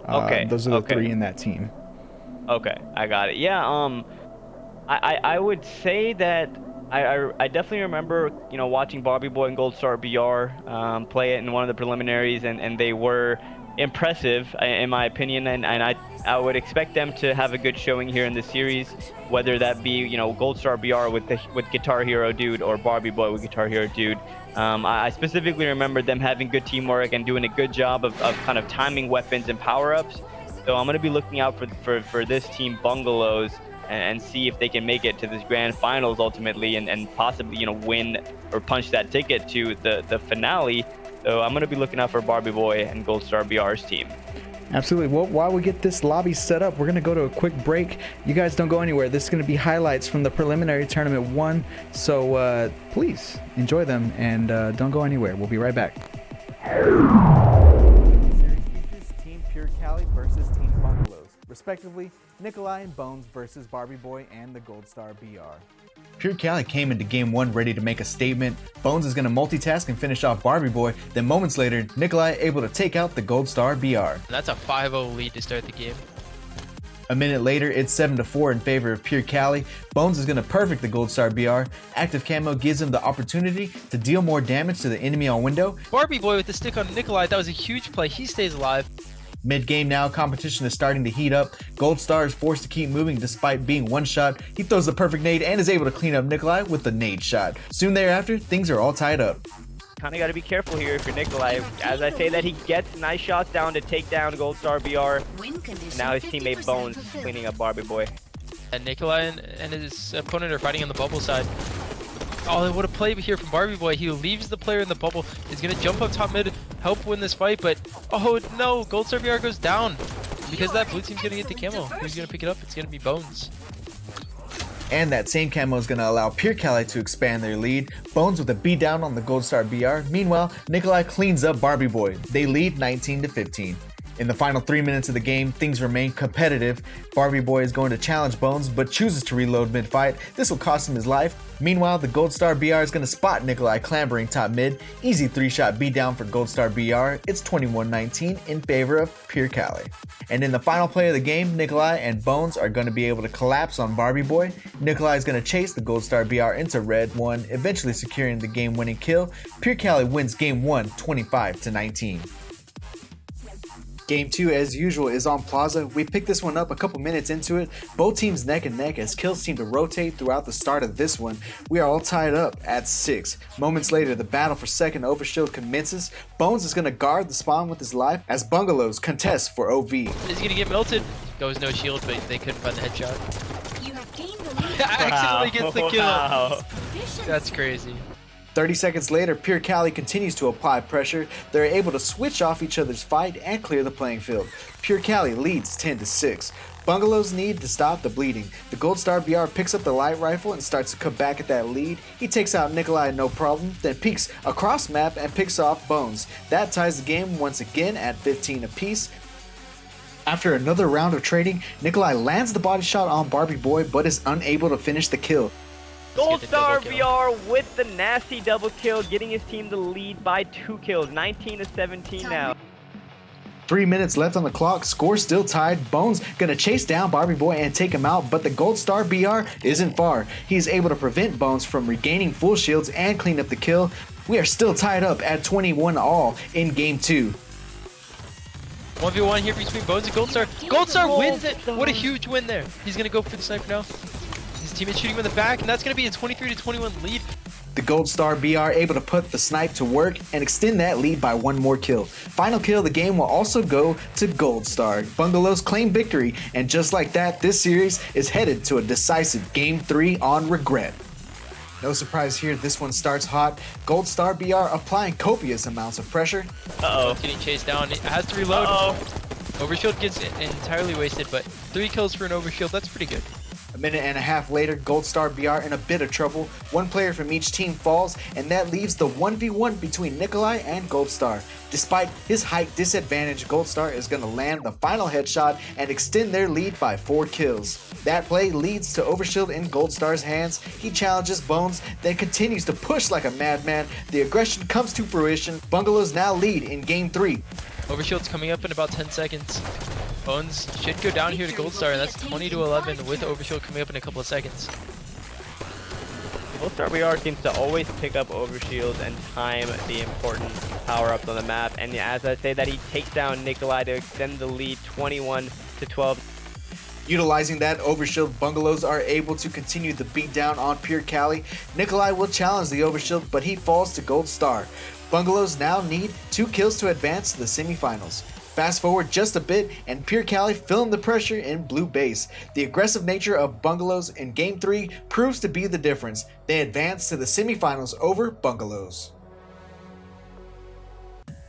Okay. Those are the 3 in that team. Okay, I got it. Yeah, I would say that I definitely remember, watching Barbie Boy and Gold Star BR play it in one of the preliminaries, and they were impressive, in my opinion, and I would expect them to have a good showing here in the series, whether that be, Gold Star BR with Guitar Hero Dude or Barbie Boy with Guitar Hero Dude. I specifically remember them having good teamwork and doing a good job of kind of timing weapons and power-ups. So I'm going to be looking out for this team, Bungalows, and see if they can make it to this grand finals ultimately, and possibly, win or punch that ticket to the finale. So I'm going to be looking out for Barbie Boy and Gold Star BR's team. Absolutely. Well, while we get this lobby set up, we're going to go to a quick break. You guys don't go anywhere. This is going to be highlights from the preliminary tournament 1. So please enjoy them, and don't go anywhere. We'll be right back. Series features Team Pure Cali versus Team Bungalows, respectively. Nikolai and Bones versus Barbie Boy and the Gold Star BR. Pure Cali came into game 1 ready to make a statement. Bones is going to multitask and finish off Barbie Boy. Then moments later, Nikolai able to take out the Gold Star BR. That's a 5-0 lead to start the game. A minute later, it's 7-4 in favor of Pure Cali. Bones is going to perfect the Gold Star BR. Active Camo gives him the opportunity to deal more damage to the enemy on window. Barbie Boy with the stick on Nikolai, that was a huge play. He stays alive. Mid-game now, competition is starting to heat up. Gold Star is forced to keep moving despite being one shot. He throws the perfect nade and is able to clean up Nikolai with the nade shot. Soon thereafter, things are all tied up. Kind of got to be careful here if you're Nikolai. As I say that, he gets nice shots down to take down Gold Star BR. Now his teammate Bones cleaning up Barbie Boy. And Nikolai and his opponent are fighting on the bubble side. Oh, what a play here from Barbie Boy. He leaves the player in the bubble. He's going to jump up top mid, help win this fight, but oh no, Gold Star BR goes down. Because that blue team's going to get the camo. Who's going to pick it up? It's going to be Bones. And that same camo is going to allow Pure Cali to expand their lead. Bones with a beat down on the Gold Star BR. Meanwhile, Nikolai cleans up Barbie Boy. They lead 19-15. In the final 3 minutes of the game, things remain competitive. Barbie Boy is going to challenge Bones, but chooses to reload mid-fight. This will cost him his life. Meanwhile, the Gold Star BR is going to spot Nikolai clambering top mid. Easy 3-shot beatdown for Gold Star BR. It's 21-19 in favor of Pure Cali. And in the final play of the game, Nikolai and Bones are going to be able to collapse on Barbie Boy. Nikolai is going to chase the Gold Star BR into red 1, eventually securing the game-winning kill. Pure Cali wins game 1, 25-19. Game 2, as usual, is on Plaza. We picked this one up a couple minutes into it. Both teams neck and neck as kills seem to rotate throughout the start of this one. We are all tied up at 6. Moments later, the battle for second overshield commences. Bones is going to guard the spawn with his life as Bungalows contest for OV. He's going to get melted. Goes no shield, but they couldn't find the headshot. You have gained the lead. Accidentally gets the kill. Wow. That's crazy. 30 seconds later, Pure Cali continues to apply pressure. They're able to switch off each other's fight and clear the playing field. Pure Cali leads 10-6. Bungalows need to stop the bleeding. The Gold Star BR picks up the light rifle and starts to cut back at that lead. He takes out Nikolai no problem, then peeks across map and picks off Bones. That ties the game once again at 15 apiece. After another round of trading, Nikolai lands the body shot on Barbie Boy but is unable to finish the kill. Gold Get the Star double kill. VR with the nasty double kill, getting his team the lead by 2 kills, 19-17 now. 3 minutes left on the clock, score still tied. Bones gonna chase down Barbie Boy and take him out, but the Gold Star BR isn't far. He's able to prevent Bones from regaining full shields and clean up the kill. We are still tied up at 21 all in game 2. 1v1 here between Bones and Gold Star. Gold Star wins it. What a huge win there. He's going to go for the sniper now. His teammate's shooting him in the back, and that's going to be a 23-21 lead. The Gold Star BR able to put the snipe to work and extend that lead by one more kill. Final kill of the game will also go to Gold Star. Bungalows claim victory, and just like that, this series is headed to a decisive Game 3 on regret. No surprise here, this one starts hot. Gold Star BR applying copious amounts of pressure. Uh-oh. Getting chased down. It has to reload. Overshield gets entirely wasted, but 3 kills for an overshield, that's pretty good. A minute and a half later, Gold Star BR in a bit of trouble. One player from each team falls, and that leaves the 1v1 between Nikolai and Gold Star. Despite his height disadvantage, Gold Star is going to land the final headshot and extend their lead by 4 kills. That play leads to Overshield in Gold Star's hands. He challenges Bones, then continues to push like a madman. The aggression comes to fruition. Bungalows now lead in Game 3. Overshield's coming up in about 10 seconds. Bones should go down here to Gold Star, and that's 20-11 with Overshield coming up in a couple of seconds. Gold Star VR seems to always pick up overshields and time the important power-ups on the map. And as I say that, he takes down Nikolai to extend the lead 21-12. Utilizing that Overshield, Bungalows are able to continue the beatdown on Pure Cali. Nikolai will challenge the Overshield, but he falls to Gold Star. Bungalows now need 2 kills to advance to the semifinals. Fast forward just a bit, and Pure Cali feeling the pressure in blue base. The aggressive nature of Bungalows in Game 3 proves to be the difference. They advance to the semifinals over Bungalows.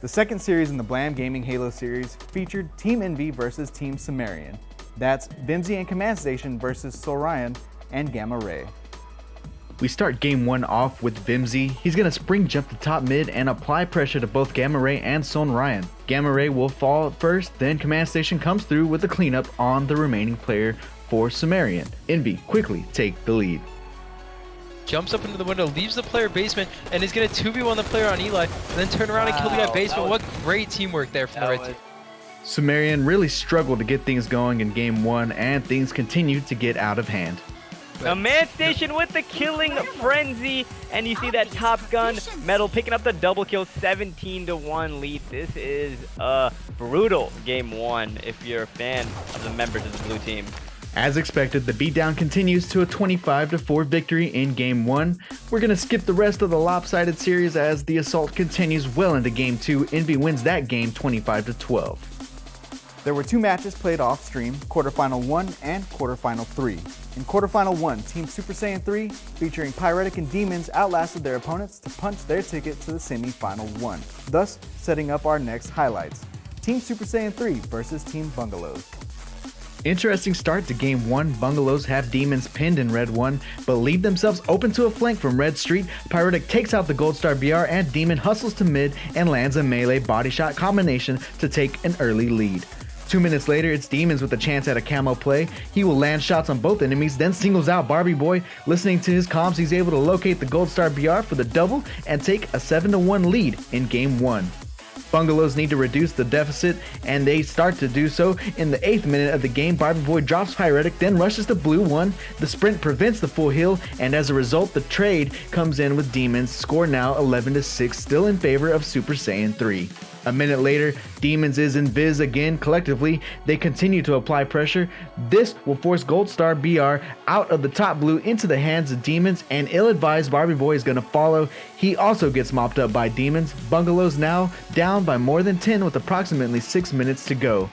The second series in the Blam Gaming Halo series featured Team Envy versus Team Sumerian. That's Vimsy and Command Station versus Solryan and Gamma Ray. We start game 1 off with Vimsy. He's going to spring jump to top mid and apply pressure to both Gamma Ray and Son Ryan. Gamma Ray will fall first, then Command Station comes through with a cleanup on the remaining player for Sumerian. Envy quickly take the lead. Jumps up into the window, leaves the player basement, and is going to 2v1 the player on Eli, and then turn around and kill the guy basement. What great teamwork there from the red team. Sumerian really struggled to get things going in game 1, and things continued to get out of hand. Command Station with the killing frenzy, and you see that Top Gun Metal picking up the double kill, 17-1 lead. This is a brutal game 1 if you're a fan of the members of the blue team. As expected, the beatdown continues to a 25-4 victory in game 1. We're going to skip the rest of the lopsided series as the assault continues well into game 2. Envy wins that game 25-12. There were 2 matches played off stream, quarterfinal 1 and quarterfinal 3. In quarterfinal 1, Team Super Saiyan 3, featuring Pyretic and Demons, outlasted their opponents to punch their ticket to the semi-final 1, thus setting up our next highlights. Team Super Saiyan 3 versus Team Bungalows. Interesting start to game 1. Bungalows have Demons pinned in Red 1, but leave themselves open to a flank from Red Street. Pyretic takes out the Gold Star BR, and Demon hustles to mid and lands a melee body shot combination to take an early lead. 2 minutes later, it's Demons with a chance at a camo play. He will land shots on both enemies, then singles out Barbie Boy. Listening to his comms, he's able to locate the Gold Star BR for the double and take a 7-1 lead in game 1. Bungalows need to reduce the deficit, and they start to do so. In the 8th minute of the game, Barbie Boy drops Pyretic, then rushes to blue 1. The sprint prevents the full heal, and as a result, the trade comes in with Demons. Score now 11-6, still in favor of Super Saiyan 3. A minute later, Demons is in Viz again. Collectively, they continue to apply pressure. This will force Gold Star BR out of the top blue into the hands of Demons, and ill-advised Barbie Boy is going to follow. He also gets mopped up by Demons. Bungalows now down by more than 10 with approximately 6 minutes to go.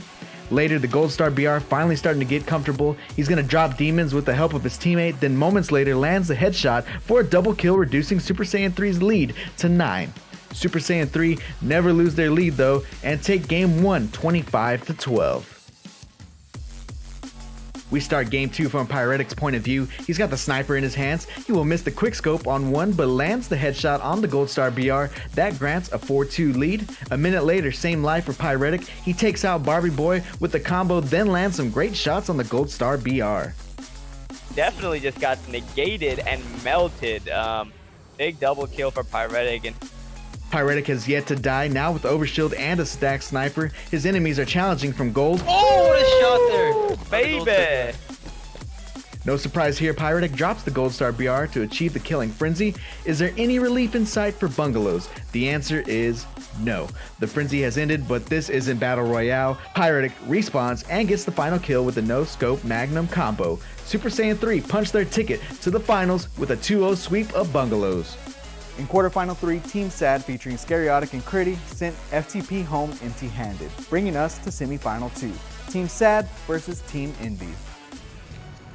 Later, the Gold Star BR finally starting to get comfortable. He's going to drop Demons with the help of his teammate, then moments later lands the headshot for a double kill, reducing Super Saiyan 3's lead to 9. Super Saiyan 3 never lose their lead though and take game 1 25-12. We start game 2 from Pyretic's point of view. He's got the sniper in his hands. He will miss the quick scope on one but lands the headshot on the Gold Star BR. That grants a 4-2 lead. A minute later, same life for Pyretic. He takes out Barbie Boy with the combo, then lands some great shots on the Gold Star BR. Definitely just got negated and melted. Big double kill for Pyretic, and Pyretic has yet to die, now with overshield and a stacked sniper. His enemies are challenging from gold. Oh, what a shot there! baby. No surprise here, Pyretic drops the Gold Star BR to achieve the killing frenzy. Is there any relief in sight for Bungalows? The answer is no. The frenzy has ended, but this isn't Battle Royale. Pyretic respawns and gets the final kill with a no-scope Magnum combo. Super Saiyan 3 punch their ticket to the finals with a 2-0 sweep of Bungalows. In quarterfinal 3, Team SAD featuring Scariotic and Critty sent FTP home empty-handed, bringing us to semifinal 2. Team SAD versus Team Envy.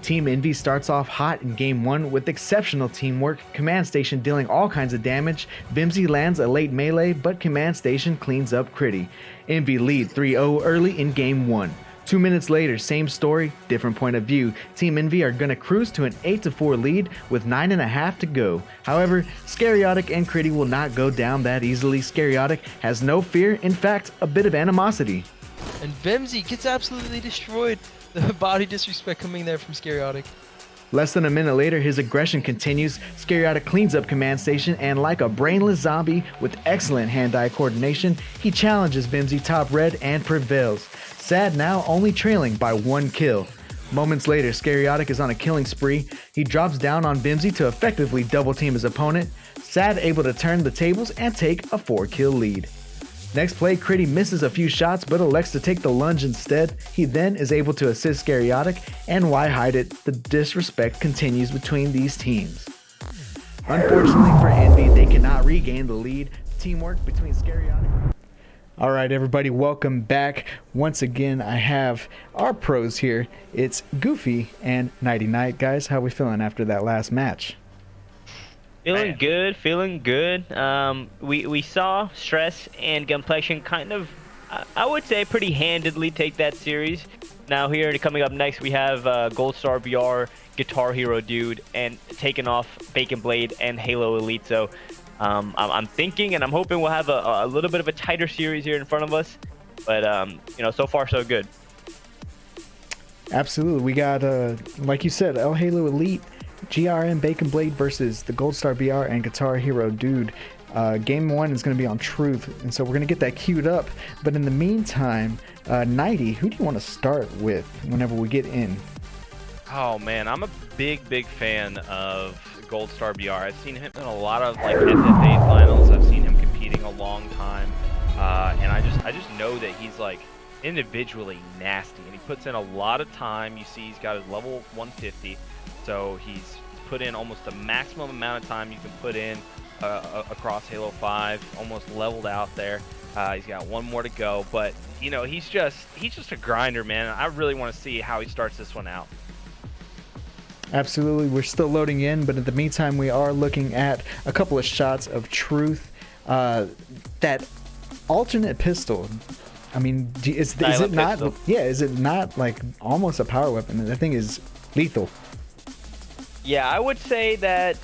Team Envy starts off hot in game 1 with exceptional teamwork, Command Station dealing all kinds of damage. Vimsy lands a late melee, but Command Station cleans up Critty. Envy lead 3-0 early in game 1. 2 minutes later, same story, different point of view. Team Envy are gonna cruise to an 8-4 lead with 9.5 to go. However, Scariotic and Critty will not go down that easily. Scariotic has no fear, in fact, a bit of animosity. And Vimsy gets absolutely destroyed. The body disrespect coming there from Scariotic. Less than a minute later, his aggression continues. Scariotic cleans up Command Station, and like a brainless zombie with excellent hand-eye coordination, he challenges Vimsy top red and prevails. SAD now only trailing by 1 kill. Moments later, Scariotic is on a killing spree. He drops down on Vimsy to effectively double team his opponent. SAD able to turn the tables and take a 4-kill lead. Next play, Critty misses a few shots but elects to take the lunge instead. He then is able to assist Scariotic, and why hide it, the disrespect continues between these teams. Unfortunately for Envy, they cannot regain the lead. Teamwork between Scariotic. All right, everybody, welcome back. Once again, I have our pros here. It's Goofy and Nighty Night. Guys, how we feeling after that last match? Feeling good, feeling good. We saw Stress and Gunplexion kind of, I would say, pretty handedly take that series. Now here, coming up next, we have Gold Star BR, Guitar Hero Dude, and taking off Bacon Blade and Halo Elite. So I'm thinking and I'm hoping we'll have a little bit of a tighter series here in front of us. But, you know, so far so good. Absolutely. We got, like you said, El Halo Elite, GRM Bacon Blade versus the Gold Star BR and Guitar Hero Dude. Game 1 is going to be on Truth, and so we're going to get that queued up. But in the meantime, Nighty, who do you want to start with whenever we get in? Oh man, I'm a big fan of Gold Star BR. I've seen him in a lot of like FFA finals. I've seen him competing a long time, and I just know that he's like individually nasty, and he puts in a lot of time. You see, he's got his level 150. So he's put in almost the maximum amount of time you can put in across Halo 5, almost leveled out there. He's got 1 more to go, but you know, he's just a grinder, man. I really want to see how he starts this one out. Absolutely, we're still loading in, but in the meantime, we are looking at a couple of shots of Truth. That alternate pistol I mean, is it Silent not? pistol. Yeah, is it not like almost a power weapon? That thing is lethal. Yeah, I would say that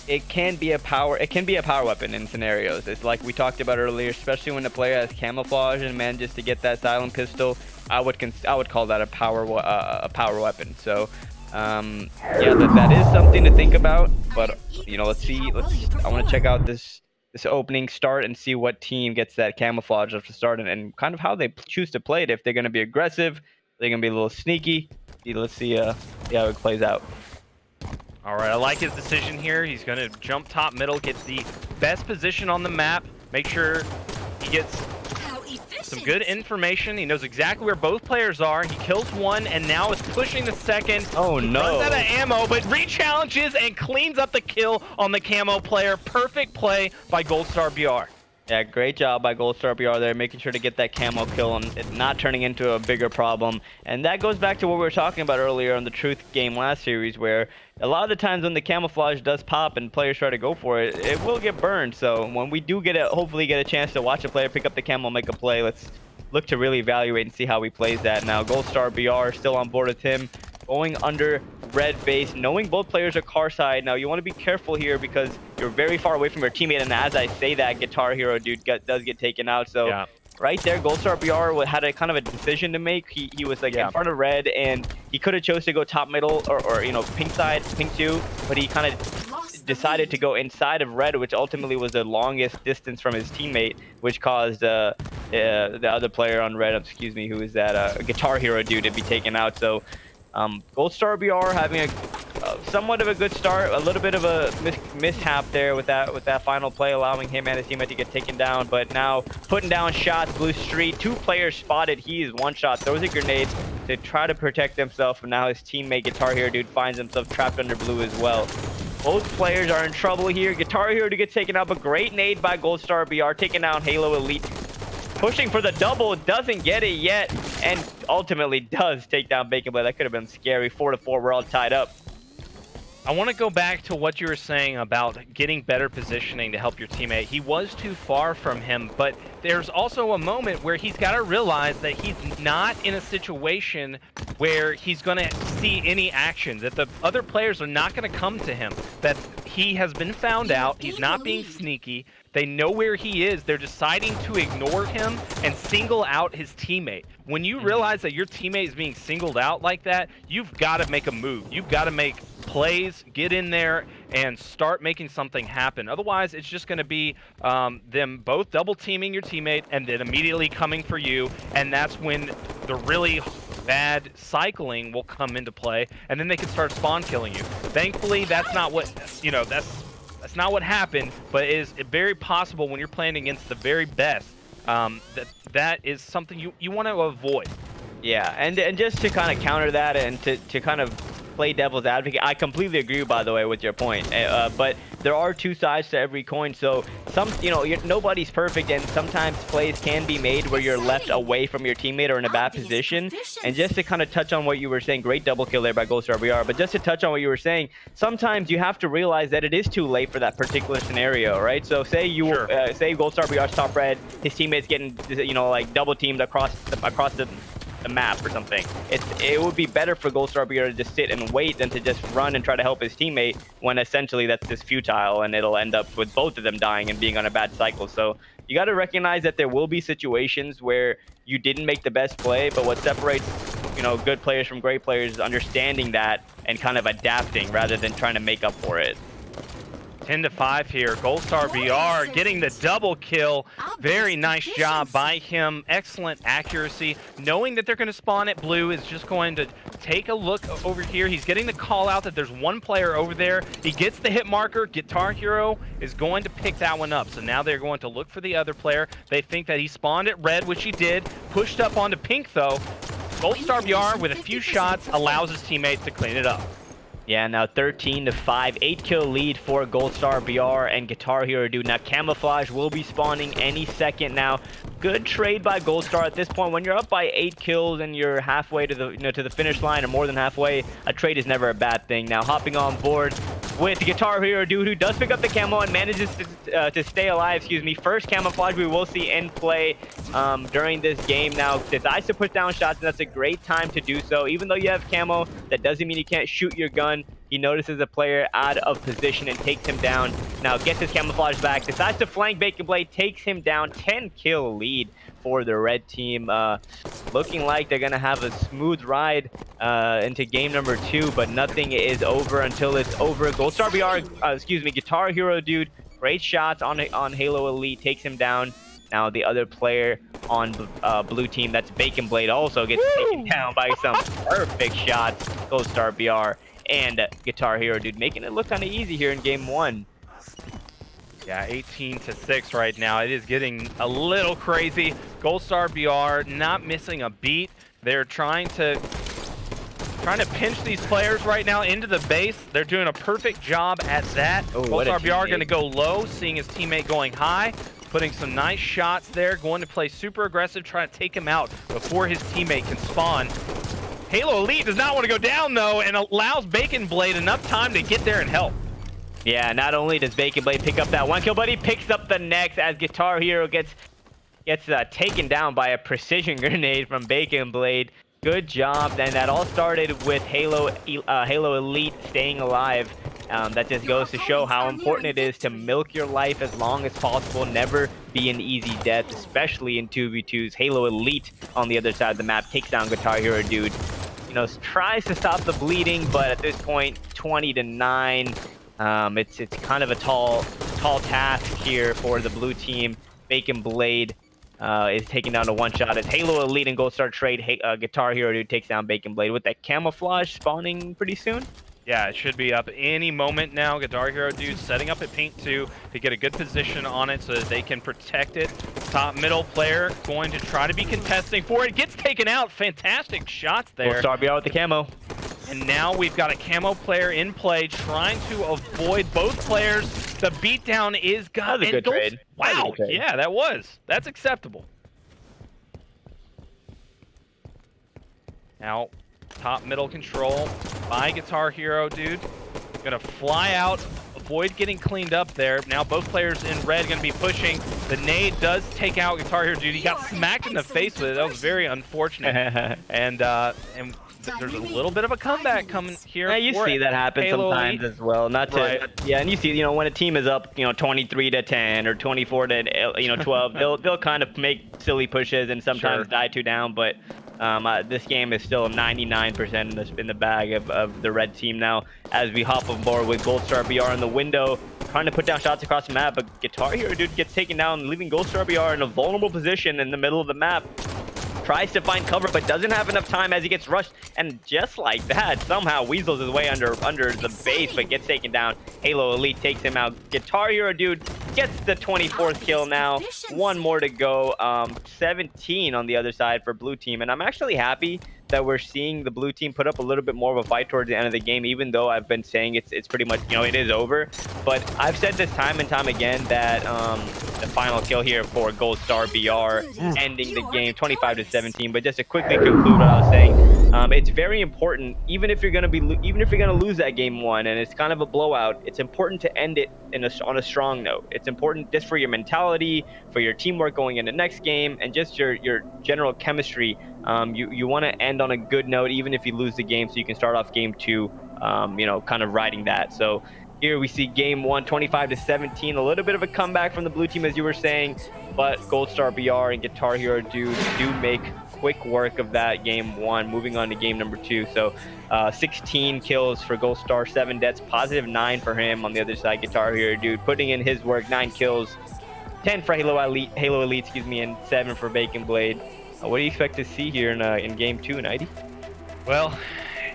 it can be a power weapon in scenarios. It's like we talked about earlier, especially when the player has camouflage and manages to get that silent pistol. I would call that a power weapon. So yeah, that is something to think about. But you know, let's see. I want to check out this opening start and see what team gets that camouflage at the start, and kind of how they choose to play it. If they're going to be aggressive, they're going to be a little sneaky. Let's see how it plays out. All right, I like his decision here. He's going to jump top middle, get the best position on the map, make sure he gets some good information. He knows exactly where both players are. He kills one and now is pushing the second. Oh no. Runs out of ammo, but re-challenges and cleans up the kill on the camo player. Perfect play by Gold Star BR. Yeah, great job by Gold Star BR there, making sure to get that camo kill and it not turning into a bigger problem. And that goes back to what we were talking about earlier on the Truth game last series, where a lot of the times when the camouflage does pop and players try to go for it, it will get burned. So when we do hopefully get a chance to watch a player pick up the camo, make a play, let's look to really evaluate and see how he plays that. Now, Gold Star BR still on board with him, going under red base, knowing both players are car side. Now, you want to be careful here because you're very far away from your teammate, and as I say that, Guitar Hero dude does get taken out. So yeah. Right there, Gold Star BR had a kind of a decision to make. He was like in front of red, and he could have chose to go top middle or you know, pink side, pink 2, but he kind of decided to go inside of red, which ultimately was the longest distance from his teammate, which caused the other player on red, excuse me, who is that Guitar Hero dude, to be taken out. So Gold Star BR having a somewhat of a good start, a little bit of a mishap there with that final play, allowing him and his teammate to get taken down. But now putting down shots, Blue Street, 2 players spotted. He is one shot, throws a grenade to try to protect himself, and now his teammate Guitar Hero dude finds himself trapped under blue as well. Both players are in trouble here. Guitar Hero to get taken out, but great nade by Gold Star BR, taking down Halo Elite. Pushing for the double, doesn't get it yet, and ultimately does take down Bacon Blade. That could have been scary. 4-4, we're all tied up. I want to go back to what you were saying about getting better positioning to help your teammate. He was too far from him, but there's also a moment where he's got to realize that he's not in a situation where he's going to see any action, that the other players are not going to come to him, that he has been found out, he's not being sneaky, they know where he is, they're deciding to ignore him and single out his teammate. When you realize that your teammate is being singled out like that, you've got to make a move. You've got to make plays, get in there, and start making something happen. Otherwise, it's just going to be them both double teaming your teammate and then immediately coming for you, and that's when the really bad cycling will come into play, and then they can start spawn killing you. Thankfully, that's not what, you know, that's not what happened, but it is very possible when you're playing against the very best, that is something you want to avoid. Yeah, and just to kind of counter that and to kind of play devil's advocate, I completely agree, by the way, with your point. But there are 2 sides to every coin, so nobody's perfect, and sometimes plays can be made where you're left away from your teammate or in a bad position. And just to kind of touch on what you were saying, great double kill there by Gold Star BR, but just to touch on what you were saying, sometimes you have to realize that it is too late for that particular scenario, right? So say say Gold Star BR's top red, his teammate's getting, you know, like double teamed across the map or something. It would be better for Gold Star BR to just sit and wait than to just run and try to help his teammate, when essentially that's just futile, and it'll end up with both of them dying and being on a bad cycle. So you got to recognize that there will be situations where you didn't make the best play, but what separates, you know, good players from great players is understanding that and kind of adapting rather than trying to make up for it. 10-5 here. Gold Star BR getting the double kill. Very nice job by him. Excellent accuracy. Knowing that they're going to spawn at blue, is just going to take a look over here. He's getting the call out that there's one player over there. He gets the hit marker. Guitar Hero is going to pick that one up. So now they're going to look for the other player. They think that he spawned at red, which he did. Pushed up onto pink, though. Gold Star BR, with a few shots, allows his teammates to clean it up. Yeah, now 13-5, 8-kill lead for Gold Star BR and Guitar Hero dude. Now Camouflage will be spawning any second now. Good trade by Gold Star at this point. When you're up by 8 kills and you're halfway to the to the finish line, or more than halfway, a trade is never a bad thing. Now hopping on board, with Guitar Hero Dude, who does pick up the camo and manages to stay alive. First camouflage we will see in play during this game. Now decides to put down shots, and that's a great time to do so. Even though you have camo, that doesn't mean you can't shoot your gun. He notices a player out of position and takes him down. Now gets his camouflage back, decides to flank Bacon Blade, takes him down. 10-kill lead for the red team. Looking like they're gonna have a smooth ride into game number 2, but nothing is over until it's over. Goldstar BR, Guitar Hero Dude, great shots on Halo Elite, takes him down. Now the other player on blue team, that's Bacon Blade, also gets taken down by some perfect shots. Goldstar BR and Guitar Hero Dude making it look kind of easy here in game 1. Yeah, 18-6 right now. It is getting a little crazy. Goldstar BR not missing a beat. They're trying to pinch these players right now into the base. They're doing a perfect job at that. Oh, Goldstar BR going to go low, seeing his teammate going high, putting some nice shots there, going to play super aggressive, trying to take him out before his teammate can spawn. Halo Elite does not want to go down, though, and allows Bacon Blade enough time to get there and help. Yeah, not only does Bacon Blade pick up that 1 kill, but he picks up the next as Guitar Hero gets taken down by a precision grenade from Bacon Blade. Good job. Then that all started with Halo Elite staying alive. That just goes to show how important it is to milk your life as long as possible. Never be an easy death, especially in 2v2s. Halo Elite on the other side of the map takes down Guitar Hero Dude. You know, tries to stop the bleeding, but at this point, 20-9. It's kind of a tall task here for the blue team. Bacon Blade is taken down to 1 shot as Halo Elite and Goldstar trade. Guitar Hero Dude takes down Bacon Blade with that camouflage spawning pretty soon. Yeah, it should be up any moment now. Guitar Hero Dude setting up at Pink 2 to get a good position on it so that they can protect it. Top middle player going to try to be contesting for it. Gets taken out. Fantastic shots there. Goldstar BR with the camo. And now we've got a camo player in play trying to avoid both players. The beatdown is got. That was a good trade. Wow, yeah, that was. That's acceptable. Now, top middle control by Guitar Hero Dude. Gonna fly out, avoid getting cleaned up there. Now both players in red gonna be pushing. The nade does take out Guitar Hero Dude. He got smacked in the face with it. That was very unfortunate. and there's a little bit of a comeback coming here. Yeah, you see that happen Halo sometimes Elite. as well. Right. Yeah, and you see, when a team is up, 23-10 or 24-12, they'll kind of make silly pushes and sometimes die 2 down. But this game is still 99% in the bag of the red team now. As we hop on board with Goldstar BR in the window, trying to put down shots across the map, but Guitar Hero Dude gets taken down, leaving Goldstar BR in a vulnerable position in the middle of the map. Tries to find cover, but doesn't have enough time as he gets rushed. And just like that, somehow weasels his way under the base, but gets taken down. Halo Elite takes him out. Guitar Hero Dude gets the 24th kill now. 1 more to go. 17 on the other side for blue team. And I'm actually happy that we're seeing the blue team put up a little bit more of a fight towards the end of the game, even though I've been saying it's pretty much, it is over. But I've said this time and time again that the final kill here for Goldstar BR, ending the game 25-17. But just to quickly conclude what I was saying, it's very important, even if you're gonna lose that game 1 and it's kind of a blowout, it's important to end it on a strong note. It's important just for your mentality, for your teamwork going into next game, and just your general chemistry. You want to end on a good note, even if you lose the game, so you can start off game 2, kind of riding that. So here we see game 1, 25-17, a little bit of a comeback from the blue team, as you were saying, but Goldstar BR and Guitar Hero Dude do make quick work of that game 1, moving on to game number 2. So 16 kills for Goldstar, 7 deaths, positive 9 for him. On the other side, Guitar Hero Dude putting in his work, 9 kills, 10 for Halo Elite, and 7 for Bacon Blade. What do you expect to see here in game 2, Nighty? Well,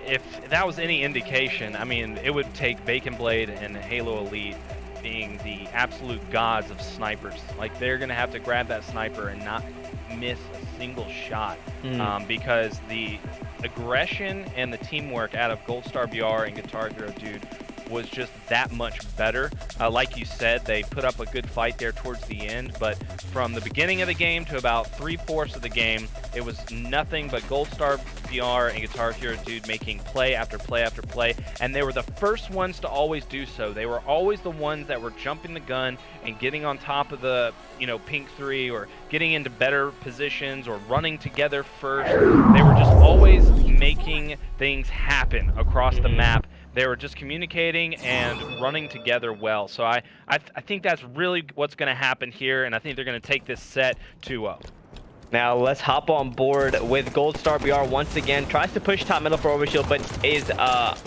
if that was any indication, I mean, it would take Bacon Blade and Halo Elite being the absolute gods of snipers. Like, they're going to have to grab that sniper and not miss a single shot, because the aggression and the teamwork out of Goldstar BR and Guitar Hero Dude was just that much better. Like you said, they put up a good fight there towards the end, but from the beginning of the game to about 3/4 of the game, it was nothing but Gold Star BR and Guitar Hero Dude making play after play after play, and they were the first ones to always do so. They were always the ones that were jumping the gun and getting on top of the, you know, pink 3 or getting into better positions or running together first. They were just always making things happen across the map. They were just communicating and running together well. So I think that's really what's going to happen here, and I think they're going to take this set 2-0. Now let's hop on board with Gold Star BR once again. Tries to push top middle for Overshield, but is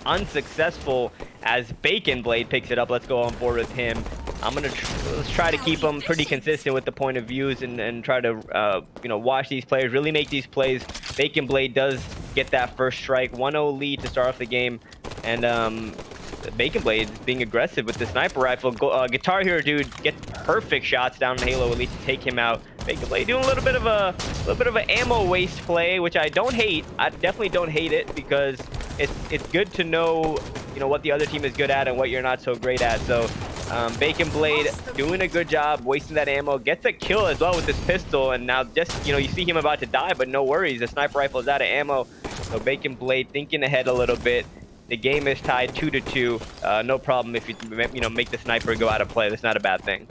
unsuccessful as Bacon Blade picks it up. Let's go on board with him. Let's try to keep him pretty consistent with the point of views and try to you know, watch these players, really make these plays. Bacon Blade does get that first strike, 1-0 lead to start off the game, and Bacon Blade being aggressive with the sniper rifle. Guitar Hero Dude gets perfect shots down in Halo Elite to take him out. Bacon Blade doing a little bit of an ammo waste play, which I don't hate. I definitely don't hate it, because it's good to know, you know, what the other team is good at and what you're not so great at. So Bacon Blade doing a good job wasting that ammo, gets a kill as well with this pistol, and now just, you know, you see him about to die, but no worries, the sniper rifle is out of ammo. So Bacon Blade thinking ahead a little bit. The game is tied 2-2. No problem if you know, make the sniper go out of play. That's not a bad thing.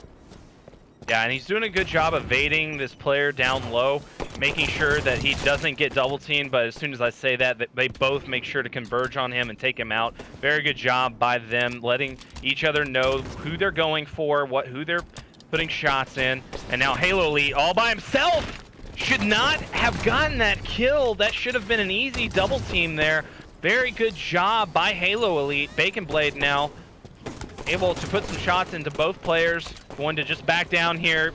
Yeah, and he's doing a good job evading this player down low, making sure that he doesn't get double teamed. But as soon as I say that, they both make sure to converge on him and take him out. Very good job by them, letting each other know who they're going for, who they're putting shots in. And now Halo Elite all by himself should not have gotten that kill. That should have been an easy double team there. Very good job by Halo Elite. Bacon Blade now able to put some shots into both players. Going to just back down here,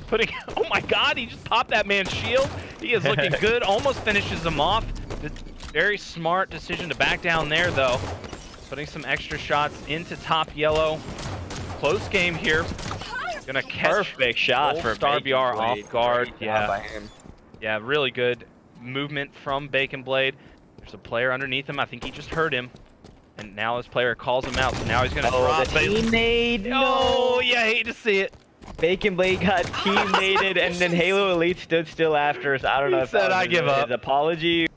oh my god, he just popped that man's shield. He is looking good, almost finishes him off. Very smart decision to back down there though. Putting some extra shots into top yellow. Close game here. Gonna catch perfect shot for Star Bacon BR Blade. off guard. Great job by him. Yeah, really good movement from Bacon Blade. There's a player underneath him. I think he just heard him. And now his player calls him out. So now he's going to drop. The teammate. Oh, yeah, I hate to see it. Bacon Blade got teammated, and then Halo Elite stood still after. So I don't know if said, that was I give up. his apology.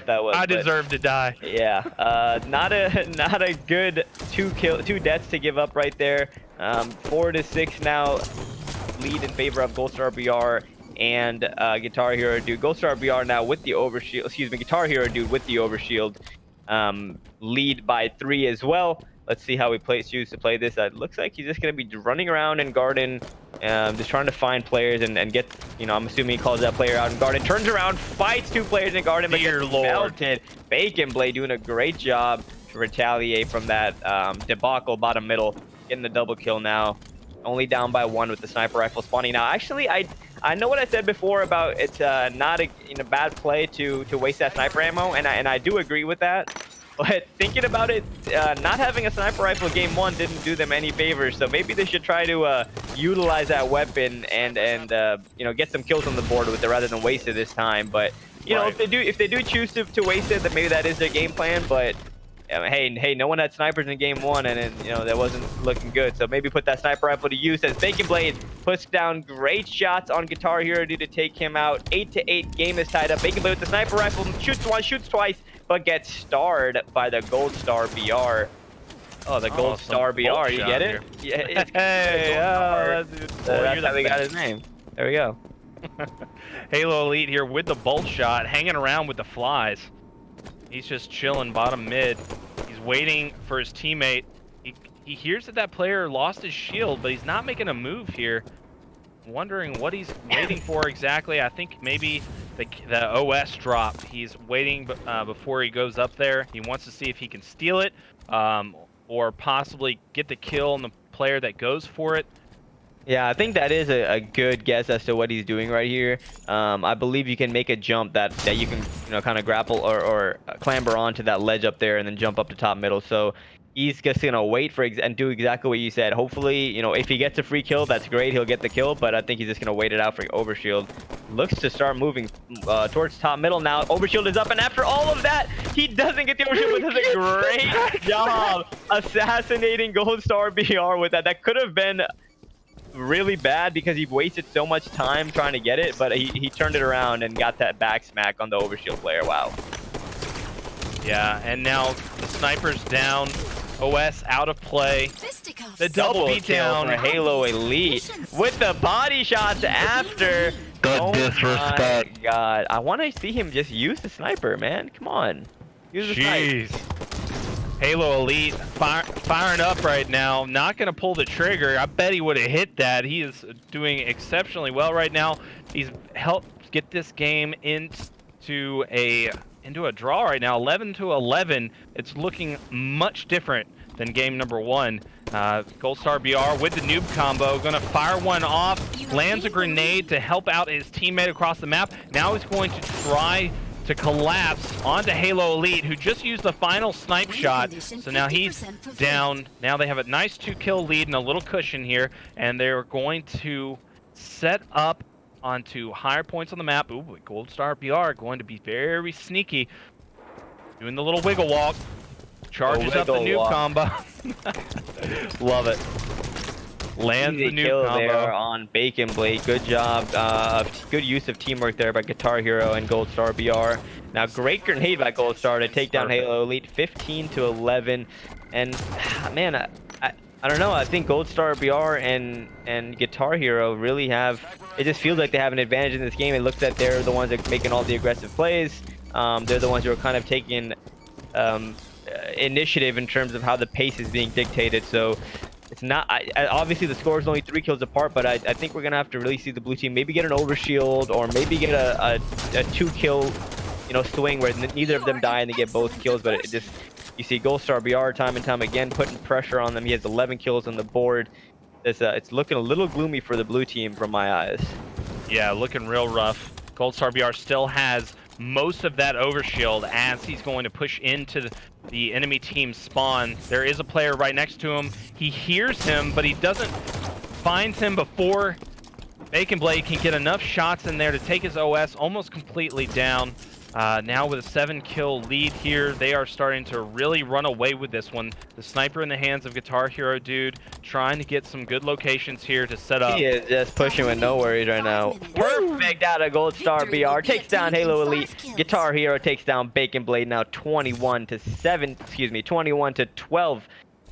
That was. I deserve to die. Yeah, not a good two deaths to give up right there. 4-6 now, lead in favor of Gold Star BR and Guitar Hero Dude. Gold Star BR now with the overshield. Excuse me, Guitar Hero Dude with the overshield. Lead by 3 as well. Let's see how he chooses to play this. It looks like he's just going to be running around in Garden, just trying to find players and get, you know, I'm assuming he calls that player out in Garden. Turns around, fights 2 players in Garden, but gets melted. Bacon Blade doing a great job to retaliate from that debacle bottom middle. Getting the double kill now. Only down by 1 with the sniper rifle spawning now. Actually, I know what I said before about it's not a bad play to waste that sniper ammo, and I do agree with that. But thinking about it, not having a sniper rifle game 1 didn't do them any favors. So maybe they should try to utilize that weapon and you know, get some kills on the board with it rather than waste it this time. But you know, if they do choose to waste it, then maybe that is their game plan. But hey, no one had snipers in game 1, and you know, that wasn't looking good. So maybe put that sniper rifle to use as Bacon Blade puts down great shots on Guitar Hero Dude to take him out. 8-8, game is tied up. Bacon Blade with the sniper rifle, shoots once, shoots twice, but gets starred by the Gold Star BR. Oh, the Gold Star BR, you get it? Yeah, hey, that's how we got his name. There we go. Halo Elite here with the bolt shot, hanging around with the flies. He's just chilling bottom mid. He's waiting for his teammate. He hears that player lost his shield, but he's not making a move here. Wondering what he's waiting for exactly. I think maybe the OS drop. He's waiting before he goes up there. He wants to see if he can steal it, or possibly get the kill on the player that goes for it. Yeah, I think that is a good guess as to what he's doing right here. I believe you can make a jump that you can, you know, kind of grapple or clamber onto that ledge up there and then jump up to top middle. So he's just gonna wait for and do exactly what you said. Hopefully, you know, if he gets a free kill, that's great. He'll get the kill, but I think he's just gonna wait it out for Overshield. Looks to start moving towards top middle now. Overshield is up, and after all of that, he doesn't get the Overshield, but does a great job assassinating Gold Star BR with that. That could have been really bad because he wasted so much time trying to get it, but he turned it around and got that back smack on the overshield player. Wow. Yeah, and now the sniper's down. OS out of play. The double beat down. For Halo Elite with the body shots after. The disrespect. My God, I want to see him just use the sniper, man. Come on, use the sniper. Jeez. Halo Elite firing up right now. Not going to pull the trigger. I bet he would have hit that. He is doing exceptionally well right now. He's helped get this game into a draw right now. 11-11. It's looking much different than game number 1. Gold Star BR with the noob combo, gonna fire one off, lands a grenade to help out his teammate across the map. Now he's going to try to collapse onto Halo Elite, who just used the final snipe shot. So now he's down. Now they have a nice 2-kill lead and a little cushion here, and they're going to set up onto higher points on the map. Ooh, Gold Star BR going to be very sneaky, doing the little wiggle walk, charges up the noob combo. Love it. Lands the noob kill combo there on Bacon Blade. Good job, good use of teamwork there by Guitar Hero and Gold Star BR. Now great grenade by Gold Star to take down Halo Elite, 15-11. And man, I don't know. I think Gold Star BR and Guitar Hero really have. It just feels like they have an advantage in this game. It looks like they're the ones that are making all the aggressive plays. They're the ones who are kind of taking initiative in terms of how the pace is being dictated. So it's not. Obviously, the score is only 3 kills apart, but I think we're gonna have to really see the blue team maybe get an overshield or maybe get a 2-kill, swing where neither of them die and they get both kills. But it just. You see Gold Star BR time and time again putting pressure on them. He has 11 kills on the board. It's looking a little gloomy for the blue team from my eyes. Yeah, looking real rough. Gold Star BR still has most of that overshield as he's going to push into the enemy team spawn. There is a player right next to him. He hears him, but he doesn't find him before Bacon Blade can get enough shots in there to take his OS almost completely down. Now with a 7-kill lead here, they are starting to really run away with this one. The sniper in the hands of Guitar Hero Dude, trying to get some good locations here to set up. He is just pushing with no worries right now. Perfect out of Gold Star BR. Takes down Halo Elite. Guitar Hero takes down Bacon Blade now 21-12.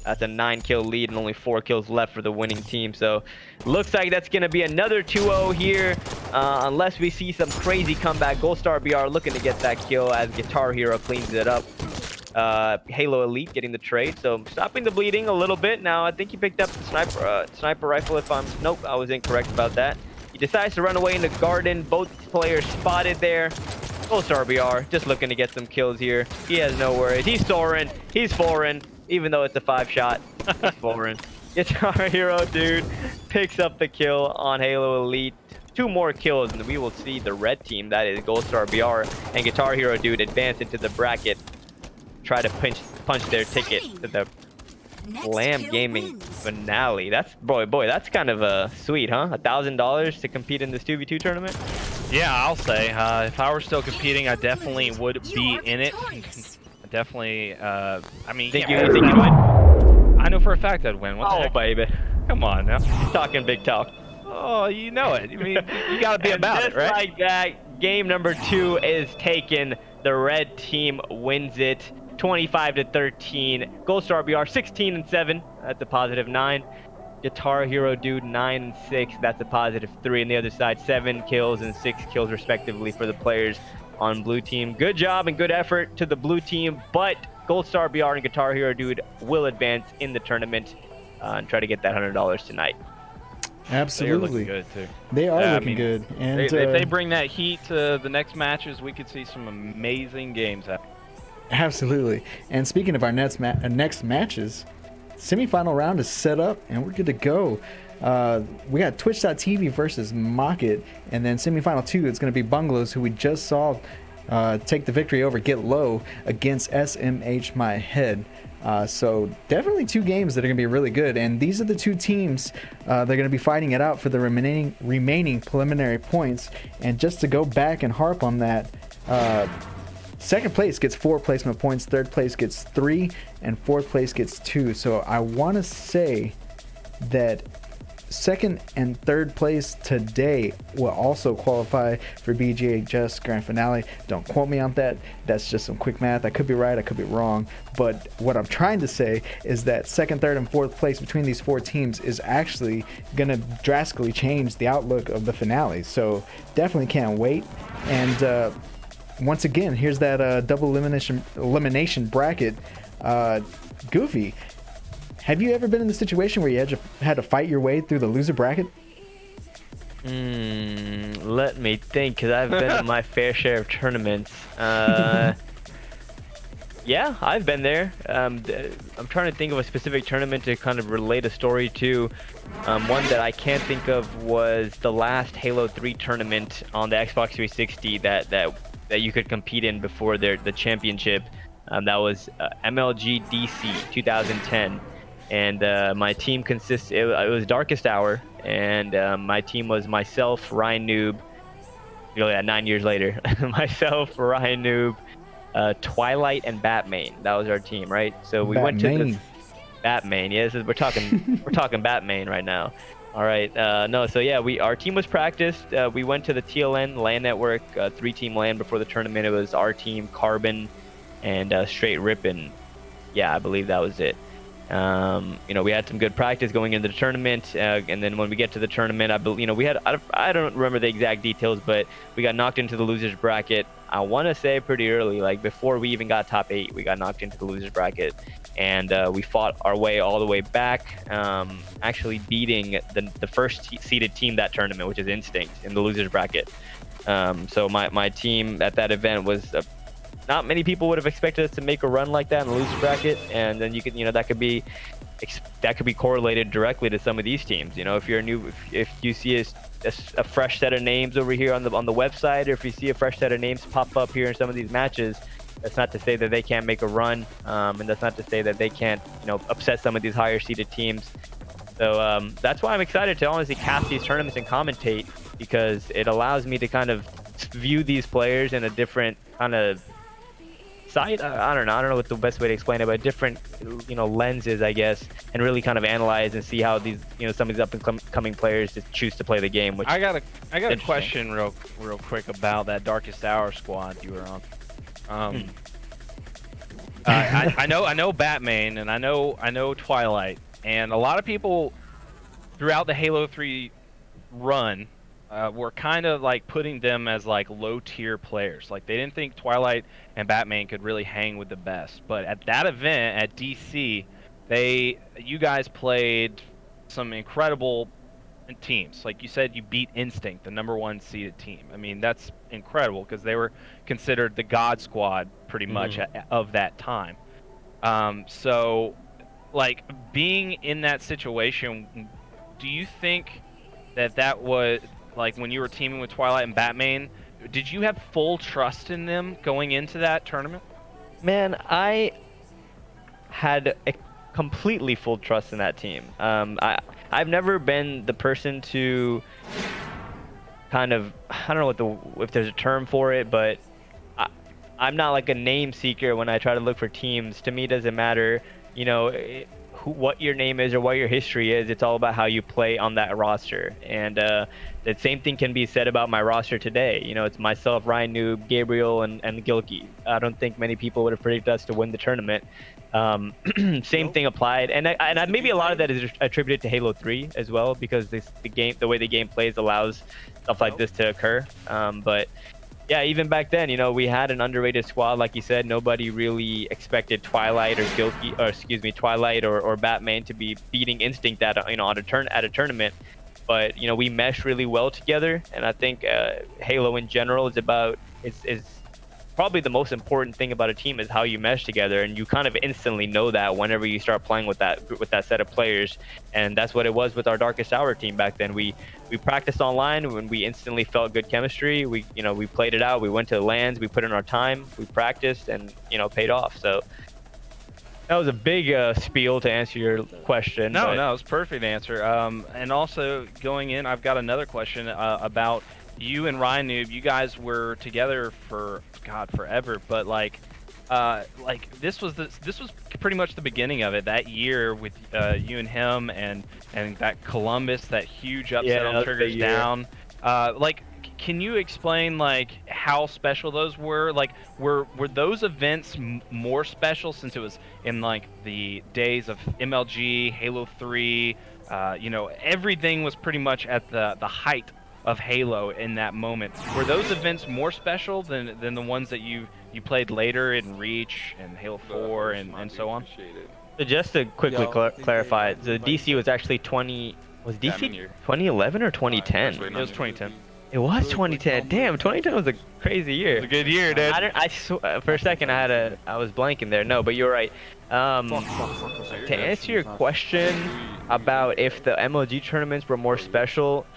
That's a 9-kill lead and only 4 kills left for the winning team. So looks like that's going to be another 2-0 here. Unless we see some crazy comeback. Gold Star BR looking to get that kill as Guitar Hero cleans it up. Halo Elite getting the trade. So stopping the bleeding a little bit. Now I think he picked up the sniper rifle if I'm... Nope, I was incorrect about that. He decides to run away in the garden. Both players spotted there. Gold Star BR just looking to get some kills here. He has no worries. He's soaring. He's foreign. Even though it's a 5-shot, he's foreign. Guitar Hero Dude picks up the kill on Halo Elite. 2 more kills, and we will see the red team, that is Gold Star BR and Guitar Hero Dude, advance into the bracket. Try to punch their ticket to the Blam Gaming finale. That's boy, that's kind of sweet, huh? $1,000 to compete in this 2v2 tournament. Yeah, I'll say. If I were still competing, I definitely would be in it. Definitely, I mean, Think you would win? I know for a fact I'd win. What the heck? Baby. Come on now. Talking big talk. Oh, you know it. I mean, you gotta be about it, right? Like that, game number 2 is taken. The red team wins it, 25-13. Gold Star BR 16-7. That's a +9. Guitar Hero Dude 9-6. That's a +3. And the other side, 7 kills and 6 kills respectively for the players on blue team. Good job and good effort to the blue team, but Gold Star BR and Guitar Hero Dude will advance in the tournament and try to get that $100 tonight. Absolutely. They're looking good too. They are looking good. And if they bring that heat to the next matches, we could see some amazing games happen. Absolutely. And speaking of our next matches, semifinal round is set up and we're good to go. We got Twitch.tv versus Mocket, and then semifinal 2 it's going to be Bungalows, who we just saw take the victory over Get Low against SMH My Head. So definitely 2 games that are going to be really good, and these are the 2 teams they're going to be fighting it out for the remaining preliminary points. And just to go back and harp on that, second place gets 4 placement points, third place gets 3, and fourth place gets 2. So I want to say that second and third place today will also qualify for BGHS Grand Finale. Don't quote me on that. That's just some quick math. I could be right, I could be wrong. But what I'm trying to say is that second, third, and fourth place between these 4 teams is actually going to drastically change the outlook of the finale. So definitely can't wait. And once again, here's that double elimination bracket. Goofy, have you ever been in the situation where you had to fight your way through the loser bracket? Let me think, because I've been in my fair share of tournaments. Yeah, I've been there. I'm trying to think of a specific tournament to kind of relate a story to. One that I can't think of was the last Halo 3 tournament on the Xbox 360 that you could compete in before the championship. That was MLG DC 2010. And my team consists, it was Darkest Hour, and my team was myself, Ryan Noob, really 9 years later, myself, Ryan Noob, Twilight, and Batman. That was our team, right? So we went to this Batman. Yes, we're talking Batman right now. All right. No, so yeah, our team was practiced. We went to the TLN LAN network, 3-team LAN before the tournament. It was our team, Carbon, and Straight Rippin'. Yeah, I believe that was it. We had some good practice going into the tournament, and then when we get to the tournament, I don't remember the exact details, but we got knocked into the losers bracket. I want to say pretty early, like before we even got top 8, we got knocked into the losers bracket, and we fought our way all the way back, actually beating the first seeded team that tournament, which is Instinct, in the losers bracket. So my team at that event was not many people would have expected us to make a run like that in the loser bracket, and then that could be correlated directly to some of these teams. If you're new, if you see a fresh set of names over here on the website, or if you see a fresh set of names pop up here in some of these matches, that's not to say that they can't make a run, and that's not to say that they can't upset some of these higher seeded teams. So that's why I'm excited to honestly cast these tournaments and commentate, because it allows me to kind of view these players in a different kind of side. I don't know what the best way to explain it, but different lenses, I guess, and really kind of analyze and see how these some of these up and coming players just choose to play the game. Which I got a question real quick about that Darkest Hour squad you were on. I know Batman, and I know Twilight, and a lot of people throughout the Halo 3 run were kind of like putting them as like low tier players. Like they didn't think Twilight and Batman could really hang with the best. But at that event at DC, you guys played some incredible teams. Like you said, you beat Instinct, the #1 seeded team. I mean, that's incredible, because they were considered the God Squad pretty much of that time. So like being in that situation, do you think that was like when you were teaming with Twilight and Batman, did you have full trust in them going into that tournament? Man, I had a completely full trust in that team. I've never been the person to kind of, I don't know if there's a term for it, but I'm not like a name seeker when I try to look for teams. To me, it doesn't matter, what your name is or what your history is. It's all about how you play on that roster. And the same thing can be said about my roster today. It's myself, Ryan Noob, Gabriel, and Gilkey. I don't think many people would have predicted us to win the tournament. Same thing applied, and maybe a lot of that is attributed to Halo 3 as well, because the way the game plays allows stuff like this to occur. But yeah, even back then, we had an underrated squad, like you said. Nobody really expected Twilight or Batman to be beating Instinct at a tournament. But we meshed really well together, and I think Halo in general is probably the most important thing about a team is how you mesh together, and you kind of instantly know that whenever you start playing with that set of players. And that's what it was with our Darkest Hour team back then. We practiced online, when we instantly felt good chemistry. We played it out. We went to the LANs, we put in our time, we practiced, and paid off. So that was a big spiel to answer your question. No, it was a perfect answer. And also going in, I've got another question about you and Ryan Noob. You guys were together for forever, but like this was pretty much the beginning of it. That year with you and him, and that Columbus, that huge upset Yeah, on that was Triggers the year. Down. Like, can you explain like how special those were? Like, were those events more special since it was in like the days of MLG, Halo 3? You know, everything was pretty much at the height of Halo in that moment. Were those events more special than the ones that you played later in Reach and Halo 4 and so on? So just to quickly clarify, the DC was actually 2011 or 2010? It was 2010. It was 2010. Damn, 2010 was a crazy year. It was a good year, dude. For a second I was blanking there. No, but you're right. To answer your question about if the MLG tournaments were more special,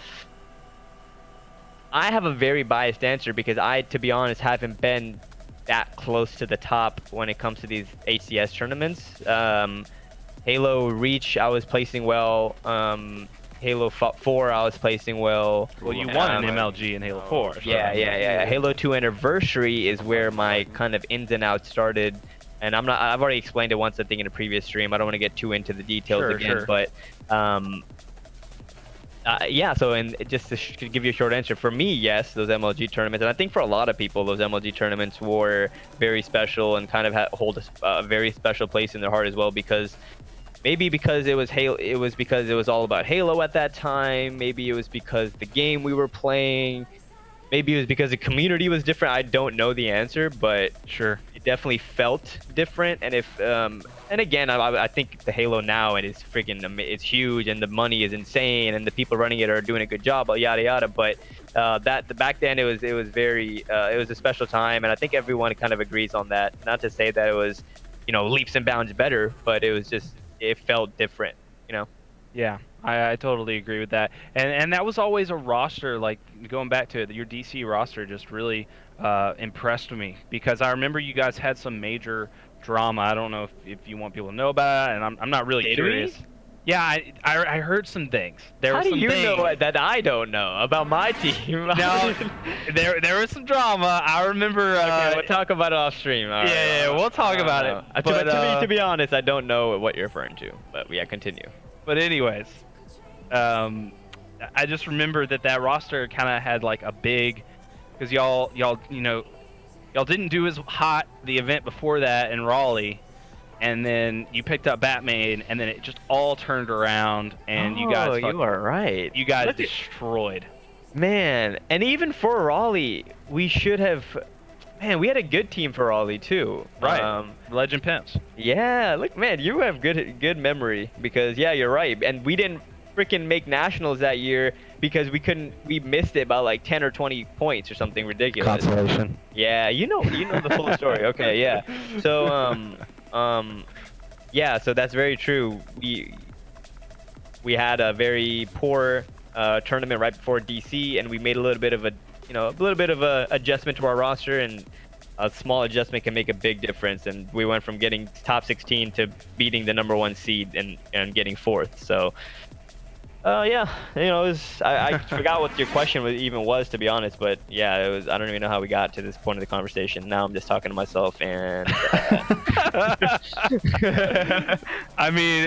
I have a very biased answer because I, to be honest, haven't been that close to the top when it comes to these ACS tournaments. Halo Reach, I was placing well. Halo 4, I was placing well. Well, you won an MLG in Halo 4. So. Yeah. Halo 2 Anniversary is where my kind of ins and outs started. And I've already explained it once, I think, in a previous stream. I don't want to get too into the details again, but yeah, so and just to give you a short answer, for me, yes, those MLG tournaments, and I think for a lot of people, those MLG tournaments were very special and kind of hold a very special place in their heart as well, because maybe because it was Halo, it was because it was all about Halo at that time. Maybe it was because the game we were playing. Maybe it was because the community was different. I don't know the answer, but sure, it definitely felt different. And if and again, I think the Halo now, it is freaking, it's huge, and the money is insane, and the people running it are doing a good job, yada yada. But back then it was very it was a special time, and I think everyone kind of agrees on that. Not to say that it was, you know, leaps and bounds better, but it was just, it felt different, you know. Yeah, I totally agree with that. And that was always a roster, like, going back to it, your DC roster just really impressed me, because I remember you guys had some major drama. I don't know if you want people to know about it, and I'm not really curious. Yeah, I heard some things. How do you know that I don't know about my team? No, there was some drama. I remember. Okay, we'll talk about it off stream. Yeah, we'll talk about it. But to be honest, I don't know what you're referring to. But yeah, continue. But anyways, I just remember that roster kind of had like a big, because y'all didn't do as hot the event before that in Raleigh, and then you picked up Batman, and then it just all turned around, and you guys. Oh, you are right. You guys destroyed. Man, and even for Raleigh, we should have. Man, we had a good team for Raleigh too. Right. Legend Pimps. Yeah, look, man, you have good memory, because yeah, you're right. And we didn't freaking make nationals that year because we missed it by like 10 or 20 points or something ridiculous. Consolation. Yeah, you know the full story. Okay, yeah. So yeah, so that's very true. We had a very poor tournament right before DC, and we made a little bit of a adjustment to our roster, and a small adjustment can make a big difference. And we went from getting top 16 to beating the #1 seed and getting 4th. So yeah, you know, it was, I forgot what your question even was, to be honest, but yeah, it was, I don't even know how we got to this point of the conversation. Now I'm just talking to myself, and I mean,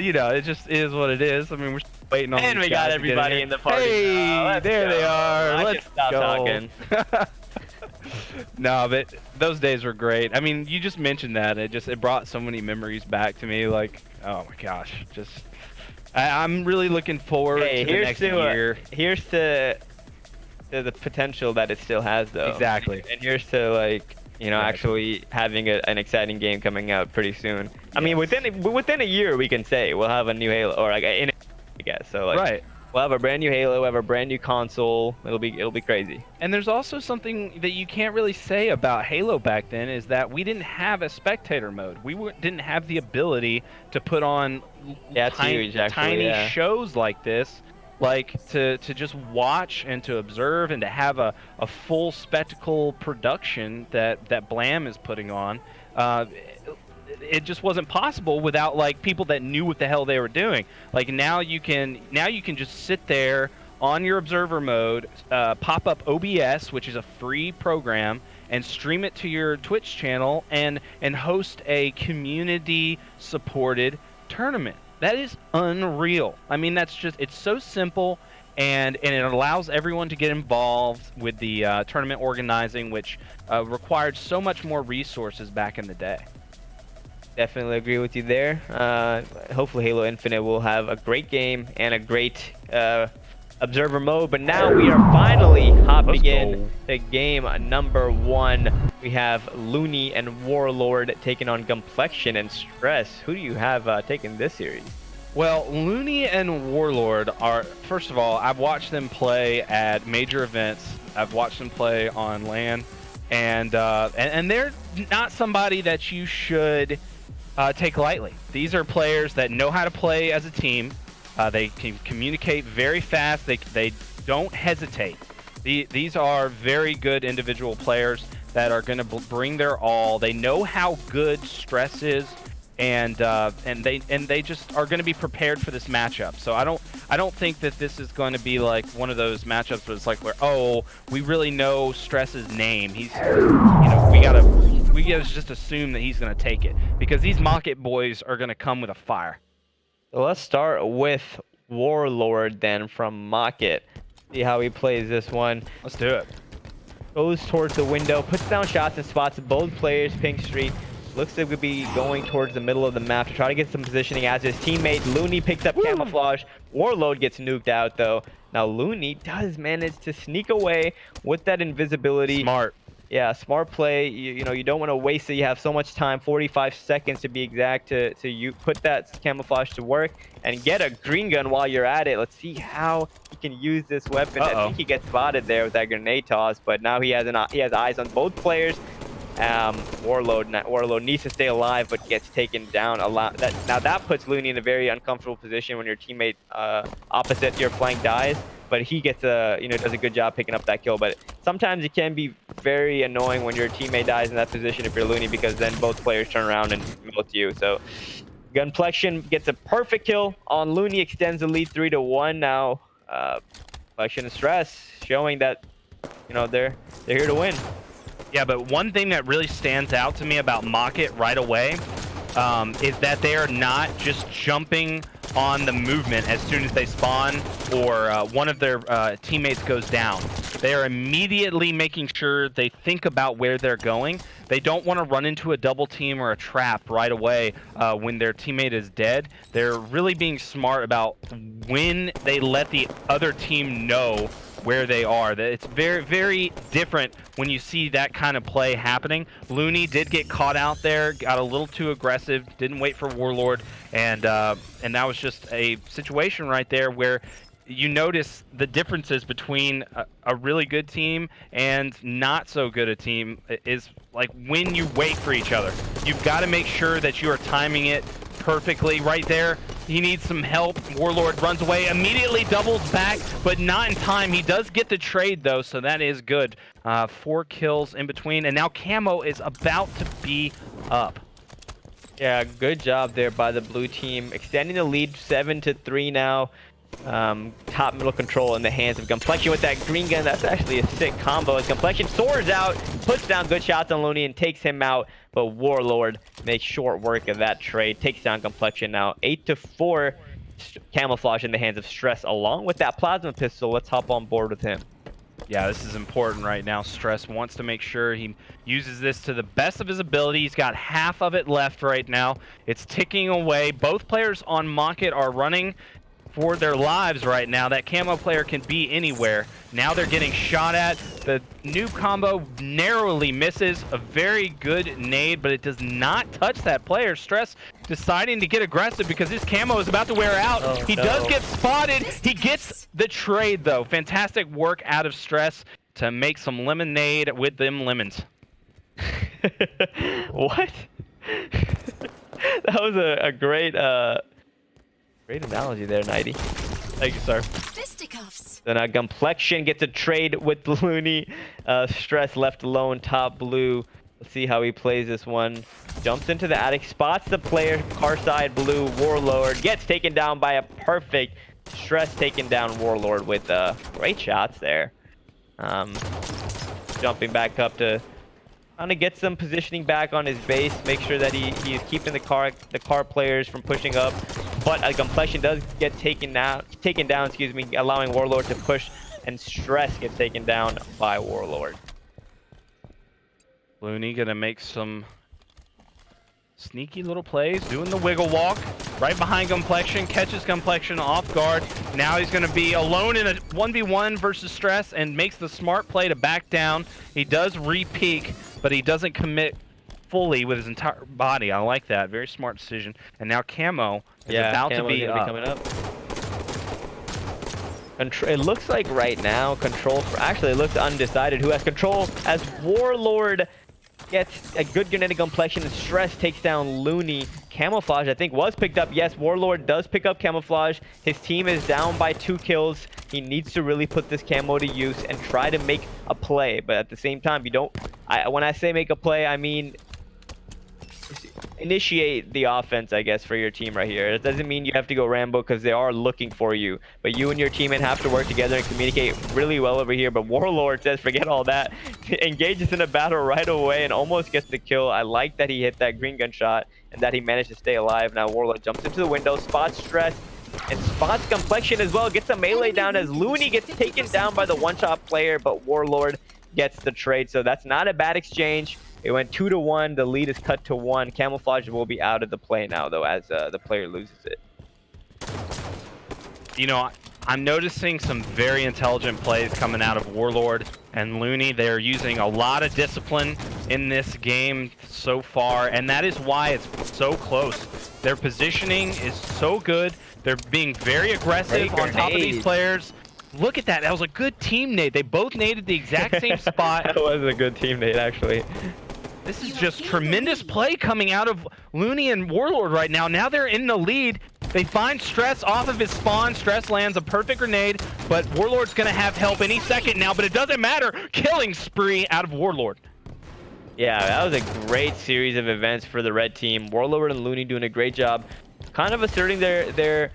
you know, it just is what it is. I mean, we're waiting on. And we got everybody in the party. Hey, there they are. I Let's can stop talking. No, but those days were great. I mean, you just mentioned that. It brought so many memories back to me. Like, oh my gosh, just. I'm really looking forward to the next year. Here's to the potential that it still has, though. Exactly. And here's to, like, you know, actually having an exciting game coming out pretty soon. Yes. I mean, within a year, we can say we'll have a new Halo, or like I guess. So like, right. We'll have a brand new Halo, we'll have a brand new console. It'll be crazy. And there's also something that you can't really say about Halo back then, is that we didn't have a spectator mode. We didn't have the ability to put on tiny shows like this, like to just watch and to observe and to have a full spectacle production that Blam is putting on. It just wasn't possible without like people that knew what the hell they were doing. Like now you can just sit there on your observer mode, pop up OBS, which is a free program, and stream it to your Twitch channel and host a community supported tournament. That is unreal. I mean, it's so simple, and it allows everyone to get involved with the tournament organizing, which required so much more resources back in the day. Definitely agree with you there. Hopefully Halo Infinite will have a great game and a great observer mode, but now we are finally hopping in to game number 1. We have Looney and Warlord taking on Complexion and Stress. Who do you have taking this series? Well, Looney and Warlord are, first of all, I've watched them play at major events. I've watched them play on LAN, and they're not somebody that you should take lightly. These are players that know how to play as a team. They can communicate very fast. They don't hesitate. These are very good individual players that are going to bring their all. They know how good Stress is, and they just are going to be prepared for this matchup. So I don't think that this is going to be like one of those matchups where it's like we really know Stress's name. He's we gotta just assume that he's going to take it, because these Mocket boys are going to come with a fire. So let's start with Warlord then from Mocket. See how he plays this one. Let's do it. Goes towards the window, puts down shots and spots both players, Pink Street. Looks like we'll be going towards the middle of the map to try to get some positioning as his teammate Looney picks up camouflage. Warlord gets nuked out though. Now Looney does manage to sneak away with that invisibility. Smart. Yeah, smart play. You know, you don't want to waste it. You have so much time, 45 seconds to be exact, to you put that camouflage to work and get a green gun while you're at it. Let's see how he can use this weapon. I think he gets spotted there with that grenade toss, but now he has eyes on both players. Warlord needs to stay alive, but gets taken down a lot. Now that puts Looney in a very uncomfortable position when your teammate opposite your flank dies. But he gets does a good job picking up that kill. But sometimes it can be very annoying when your teammate dies in that position if you're Looney, because then both players turn around and melt you. So Gunplexion gets a perfect kill on Looney, extends the lead 3-1 now. Complexion and Stress showing that they're here to win. Yeah, but one thing that really stands out to me about Mocket right away is that they are not just jumping on the movement as soon as they spawn or one of their teammates goes down. They are immediately making sure they think about where they're going. They don't want to run into a double team or a trap right away when their teammate is dead. They're really being smart about when they let the other team know where they are. It's very, very different when you see that kind of play happening. Looney did get caught out there, got a little too aggressive, didn't wait for Warlord, and that was just a situation right there where you notice the differences between a really good team and not so good a team is like when you wait for each other. You've got to make sure that you are timing it perfectly right there. He needs some help. Warlord runs away, immediately doubles back, but not in time. He does get the trade though, so that is good. 4 kills in between, and now Camo is about to be up. Yeah, good job there by the blue team, extending the lead 7-3 now. Top middle control in the hands of Complexion with that green gun. That's actually a sick combo as Complexion soars out, puts down good shots on Looney and takes him out, but Warlord makes short work of that trade, takes down Complexion now. 8-4 camouflage in the hands of Stress along with that plasma pistol. Let's hop on board with him. Yeah, this is important right now. Stress wants to make sure he uses this to the best of his ability. He's got half of it left right now. It's ticking away. Both players on Mocket are running for their lives right now. That camo player can be anywhere. Now they're getting shot at. The new combo narrowly misses. A very good nade, but it does not touch that player. Stress deciding to get aggressive because his camo is about to wear out. He does get spotted. He gets the trade though. Fantastic work out of Stress to make some lemonade with them lemons. What? That was a great great analogy there, Nighty. Thank you, sir. Fisticuffs. So now Complexion gets a trade with Looney. Stress left alone, top blue. Let's see how he plays this one. Jumps into the attic, spots the player, car side blue, Warlord. Gets taken down by a perfect Stress, taken down Warlord with great shots there. Jumping back up to Trying to get some positioning back on his base, make sure that he's keeping the car players from pushing up. But Complexion does get taken down, excuse me, allowing Warlord to push, and Stress gets taken down by Warlord. Looney gonna make some sneaky little plays, doing the wiggle walk right behind Complexion, catches Complexion off guard. Now he's gonna be alone in a 1v1 versus Stress and makes the smart play to back down. He does re-peek, but he doesn't commit fully with his entire body. I like that. Very smart decision. And now Camo is about to be coming up. It looks like right now Control, actually it looks undecided who has Control, as Warlord gets a good Kinetic Complexion and Stress takes down Looney. Camouflage, I think, was picked up. Yes, Warlord does pick up Camouflage. His team is down by 2 kills. He needs to really put this camo to use and try to make a play. But at the same time, you don't... when I say make a play, I mean initiate the offense, I guess, for your team right here. It doesn't mean you have to go Rambo because they are looking for you. But you and your teammate have to work together and communicate really well over here. But Warlord says, forget all that. Engages in a battle right away and almost gets the kill. I like that he hit that green gun shot and that he managed to stay alive. Now Warlord jumps into the window, spots Stress, and spots Complexion as well. Gets a melee down as Looney gets taken down by the one-shot player, but Warlord gets the trade. So that's not a bad exchange. It went 2-1. The lead is cut to 1. Camouflage will be out of the play now, though, as the player loses it. You know, I'm noticing some very intelligent plays coming out of Warlord and Looney. They're using a lot of discipline in this game so far, and that is why it's so close. Their positioning is so good. They're being very aggressive on top of these players. Look at that. That was a good team nade. They both naded the exact same spot. That was a good team nade, actually. This is just tremendous play coming out of Looney and Warlord right now. Now they're in the lead. They find Stress off of his spawn. Stress lands a perfect grenade, but Warlord's going to have help any second now, but it doesn't matter. Killing spree out of Warlord. Yeah, that was a great series of events for the red team. Warlord and Looney doing a great job, kind of asserting their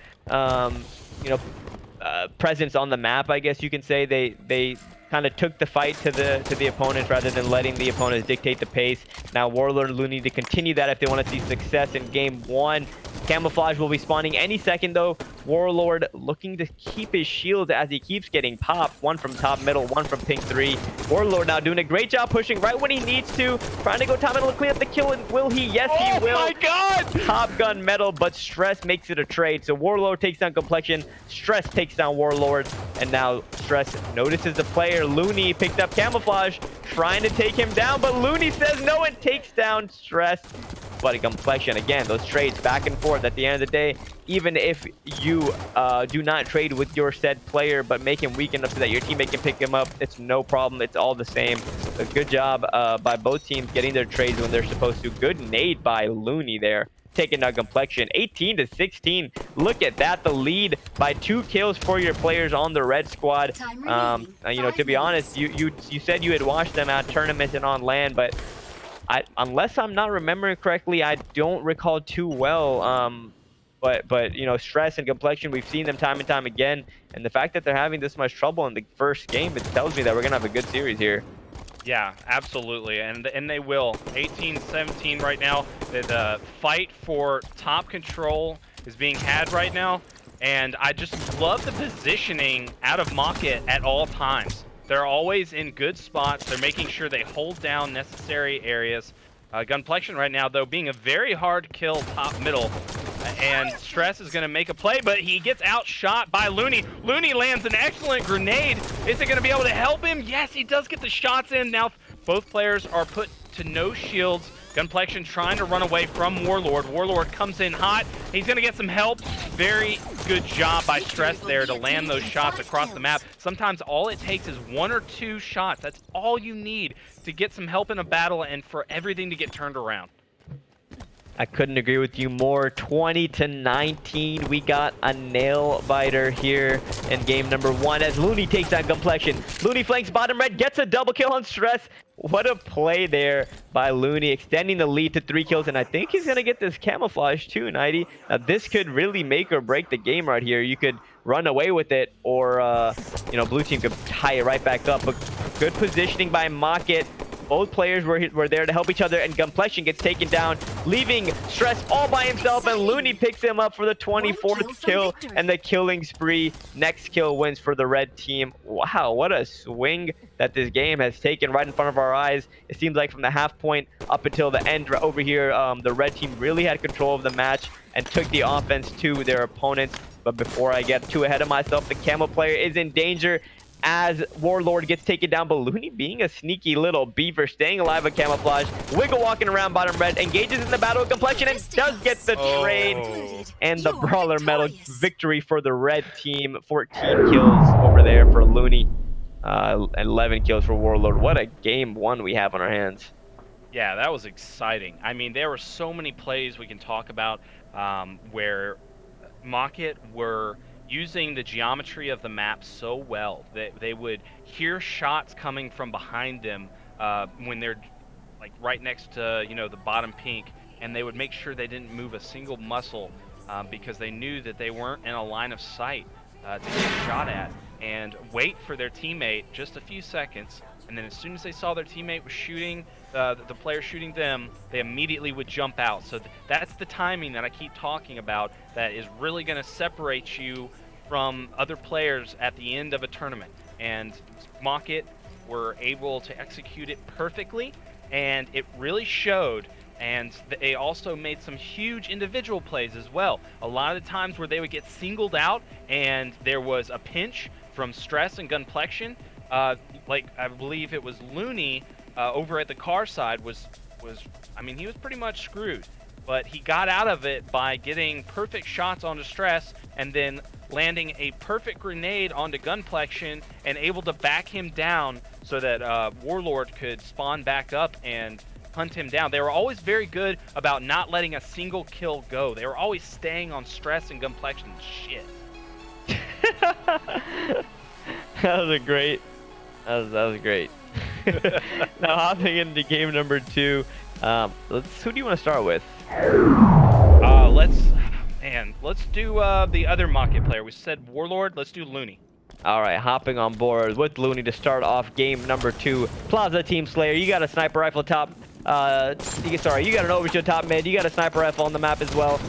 presence on the map, I guess you can say. They kind of took the fight to the opponents rather than letting the opponents dictate the pace. Now Warlord and Looney to continue that if they want to see success in game 1. Camouflage will be spawning any second, though. Warlord looking to keep his shield as he keeps getting popped. One from top middle, one from pink 3. Warlord now doing a great job pushing right when he needs to. Trying to go top middle and clean up the kill. And will he? Yes, he will. Oh my god! Top gun metal, but Stress makes it a trade. So Warlord takes down Complexion. Stress takes down Warlord. And now Stress notices the player. Looney picked up Camouflage, trying to take him down. But Looney says no and takes down Stress. But a Complexion, again, those trades back and forth. At the end of the day, even if you do not trade with your said player, but make him weak enough so that your teammate can pick him up, it's no problem. It's all the same. A good job by both teams getting their trades when they're supposed to. Good nade by Looney there, taking down Complexion. 18-16. Look at that. The lead by 2 kills for your players on the red squad. You know, to be honest, you said you had watched them at tournaments and on LAN, but unless I'm not remembering correctly, I don't recall too well. But you know, Stress and Complexion, we've seen them time and time again, and the fact that they're having this much trouble in the first game, it tells me that we're gonna have a good series here. Yeah, absolutely, and they will. 18-17 right now. The fight for top control is being had right now, and I just love the positioning out of Mocket at all times. They're always in good spots. They're making sure they hold down necessary areas. Gunplexion right now, though, being a very hard kill top middle. And Stress is going to make a play, but he gets outshot by Looney. Looney lands an excellent grenade. Is it going to be able to help him? Yes, he does get the shots in. Now both players are put to no shields. Gunplexion trying to run away from Warlord. Warlord comes in hot. He's going to get some help. Very good job by Stress there to land those shots across the map. Sometimes all it takes is 1 or 2 shots. That's all you need to get some help in a battle and for everything to get turned around. I couldn't agree with you more. 20-19. We got a nail biter here in game number 1 as Looney takes on Complexion. Looney flanks bottom red, gets a double kill on Stress. What a play there by Looney, extending the lead to 3 kills, and I think he's gonna get this camouflage too, 90. Now this could really make or break the game right here. You could run away with it, or you know, blue team could tie it right back up. But good positioning by Mocket. Both players were there to help each other, and Gunplexion gets taken down, leaving Stress all by himself, and Looney picks him up for the 24th kill and the killing spree. Next kill wins for the red team. Wow, what a swing that this game has taken right in front of our eyes. It seems like from the half point up until the end over here, the red team really had control of the match and took the offense to their opponents. But before I get too ahead of myself, the Camo player is in danger as Warlord gets taken down. But Looney, being a sneaky little beaver, staying alive with camouflage, wiggle walking around bottom red, engages in the battle of Complexion and does get the trade and the brawler medal. Victory for the red team. 14 kills over there for Looney, 11 kills for Warlord. What a game one we have on our hands. Yeah, that was exciting. I mean, there were so many plays we can talk about where Mocket were using the geometry of the map so well that they would hear shots coming from behind them when they're like right next to, you know, the bottom pink, and they would make sure they didn't move a single muscle because they knew that they weren't in a line of sight to get shot at, and wait for their teammate just a few seconds, and then as soon as they saw their teammate was shooting, the player shooting them, they immediately would jump out. So that's the timing that I keep talking about that is really going to separate you from other players at the end of a tournament. And Mocket were able to execute it perfectly, and it really showed. And they also made some huge individual plays as well. A lot of the times where they would get singled out and there was a pinch from Stress and Gunplexion, like I believe it was Looney over at the car side was I mean, he was pretty much screwed, but he got out of it by getting perfect shots onto Stress and then landing a perfect grenade onto Gunplexion and able to back him down so that Warlord could spawn back up and hunt him down. They were always very good about not letting a single kill go. They were always staying on Stress and Gunplexion's shit. That was great. That was great. Now hopping into game number 2, who do you want to start with? Let's do the other Mocket player. We said Warlord. Let's do Looney. All right, hopping on board with Looney to start off game number 2. Plaza Team Slayer, you got a sniper rifle top. You got an overshield top mid. You got a sniper rifle on the map as well.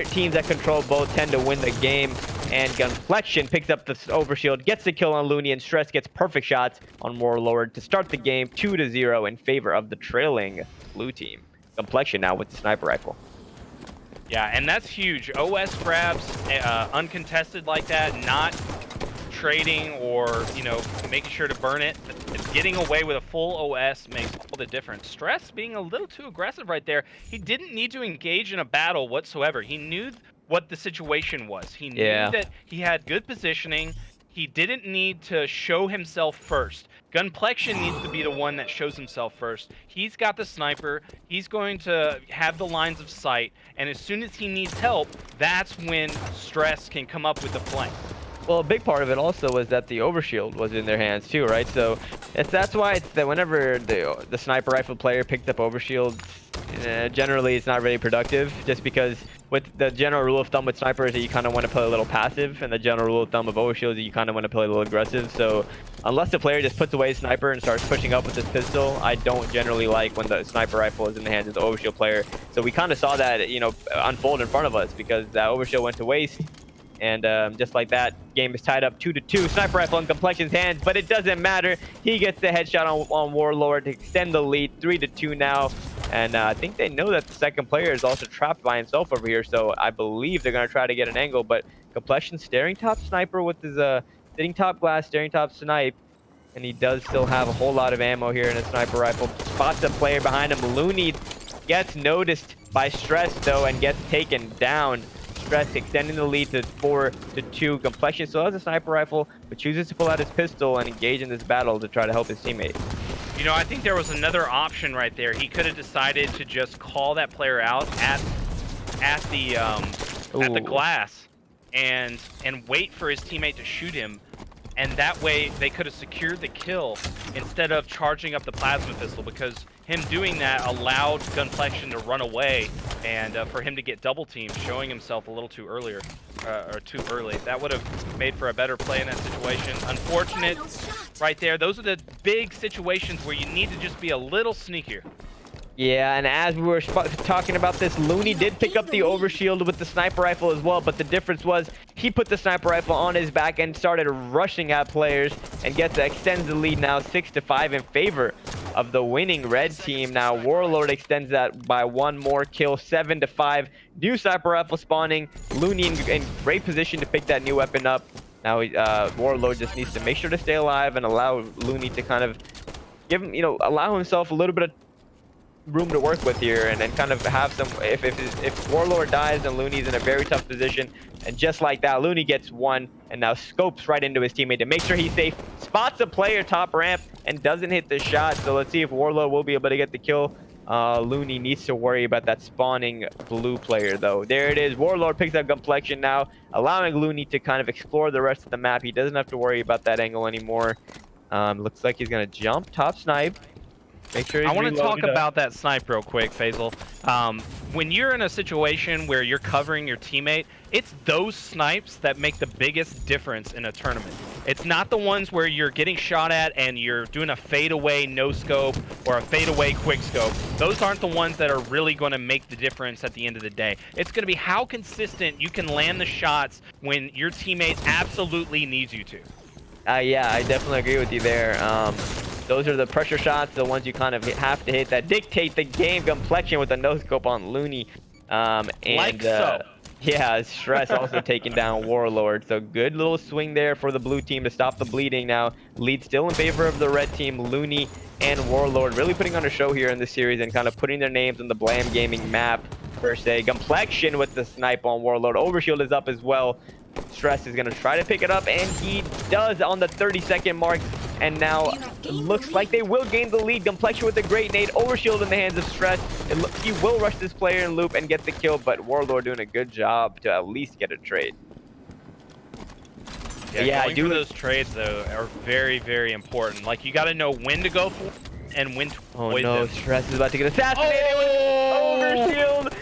Teams that control both tend to win the game. And Gunplexion picks up the overshield, gets the kill on Looney, and Stress gets perfect shots on Warlord to start the game 2-0 in favor of the trailing blue team. Gunplexion now with the sniper rifle. Yeah, and that's huge. OS grabs uncontested like that, not trading or, you know, making sure to burn it. Getting away with a full OS makes all the difference. Stress being a little too aggressive right there. He didn't need to engage in a battle whatsoever. He knew what the situation was. He knew that he had good positioning. He didn't need to show himself first. Gunplexion needs to be the one that shows himself first. He's got the sniper. He's going to have the lines of sight. And as soon as he needs help, that's when Stress can come up with the flank. Well, a big part of it also was that the overshield was in their hands too, right? So that's why it's that whenever the sniper rifle player picked up overshield, generally it's not really productive, just because with the general rule of thumb with snipers is that you kind of want to play a little passive, and the general rule of thumb of overshield is that you kind of want to play a little aggressive. So unless the player just puts away his sniper and starts pushing up with his pistol, I don't generally like when the sniper rifle is in the hands of the overshield player. So we kind of saw that, you know, unfold in front of us because that overshield went to waste. And just like that, game is tied up 2-2. Sniper rifle in Complexion's hands, but it doesn't matter. He gets the headshot on Warlord to extend the lead, 3-2 now. And I think they know that the second player is also trapped by himself over here, so I believe they're going to try to get an angle. But Complexion staring top sniper with his sitting top glass, staring top snipe. And he does still have a whole lot of ammo here in his sniper rifle. Spots the player behind him. Looney gets noticed by Stress, though, and gets taken down. Stress extending the lead to 4-2. Complexion still has a sniper rifle, but chooses to pull out his pistol and engage in this battle to try to help his teammate. You know, I think there was another option right there. He could have decided to just call that player out at the glass and wait for his teammate to shoot him, and that way they could have secured the kill instead of charging up the plasma pistol, because him doing that allowed Gunplexion to run away and for him to get double teamed, showing himself a little too early. That would have made for a better play in that situation. Unfortunate right there. Those are the big situations where you need to just be a little sneakier. Yeah, and as we were talking about this, Looney did pick up the overshield with the sniper rifle as well, but the difference was he put the sniper rifle on his back and started rushing at players and extends the lead now 6-5 in favor of the winning red team. Now Warlord extends that by one more kill, 7-5. New sniper rifle spawning. Looney in great position to pick that new weapon up. Now Warlord just needs to make sure to stay alive and allow Looney to kind of give him, allow himself a little bit of room to work with here, and then kind of have some. If Warlord dies, then Looney's in a very tough position, and just like that, Looney gets one and now scopes right into his teammate to make sure he's safe, spots a player top ramp and doesn't hit the shot. So let's see if Warlord will be able to get the kill. Looney needs to worry about that spawning blue player though. There it is. Warlord picks up Complexion now, allowing Looney to kind of explore the rest of the map. He doesn't have to worry about that angle anymore. Looks like he's gonna jump top snipe. Make sure I want to talk about that snipe real quick, Faisal. When you're in a situation where you're covering your teammate, it's those snipes that make the biggest difference in a tournament. It's not the ones where you're getting shot at and you're doing a fadeaway no scope or a fadeaway quick scope. Those aren't the ones that are really going to make the difference at the end of the day. It's going to be how consistent you can land the shots when your teammate absolutely needs you to. Yeah, I definitely agree with you there. Those are the pressure shots, the ones you kind of have to hit that dictate the game. Complexion with a no-scope on Looney. Yeah, Stress also taking down Warlord. So good little swing there for the blue team to stop the bleeding. Now, lead still in favor of the red team. Looney and Warlord really putting on a show here in this series and kind of putting their names on the Blam Gaming map, per se. Complexion with the snipe on Warlord. Overshield is up as well. Stress is going to try to pick it up, and he does on the 30-second mark. And now it looks like they will gain the lead. Complexion with a great nade. Overshield in the hands of Stress. He will rush this player in loop and get the kill, but Warlord doing a good job to at least get a trade. Yeah, I do. Those trades, though, are very, very important. Like, you got to know when to go for and when to avoid them. Stress is about to get assassinated with Overshield.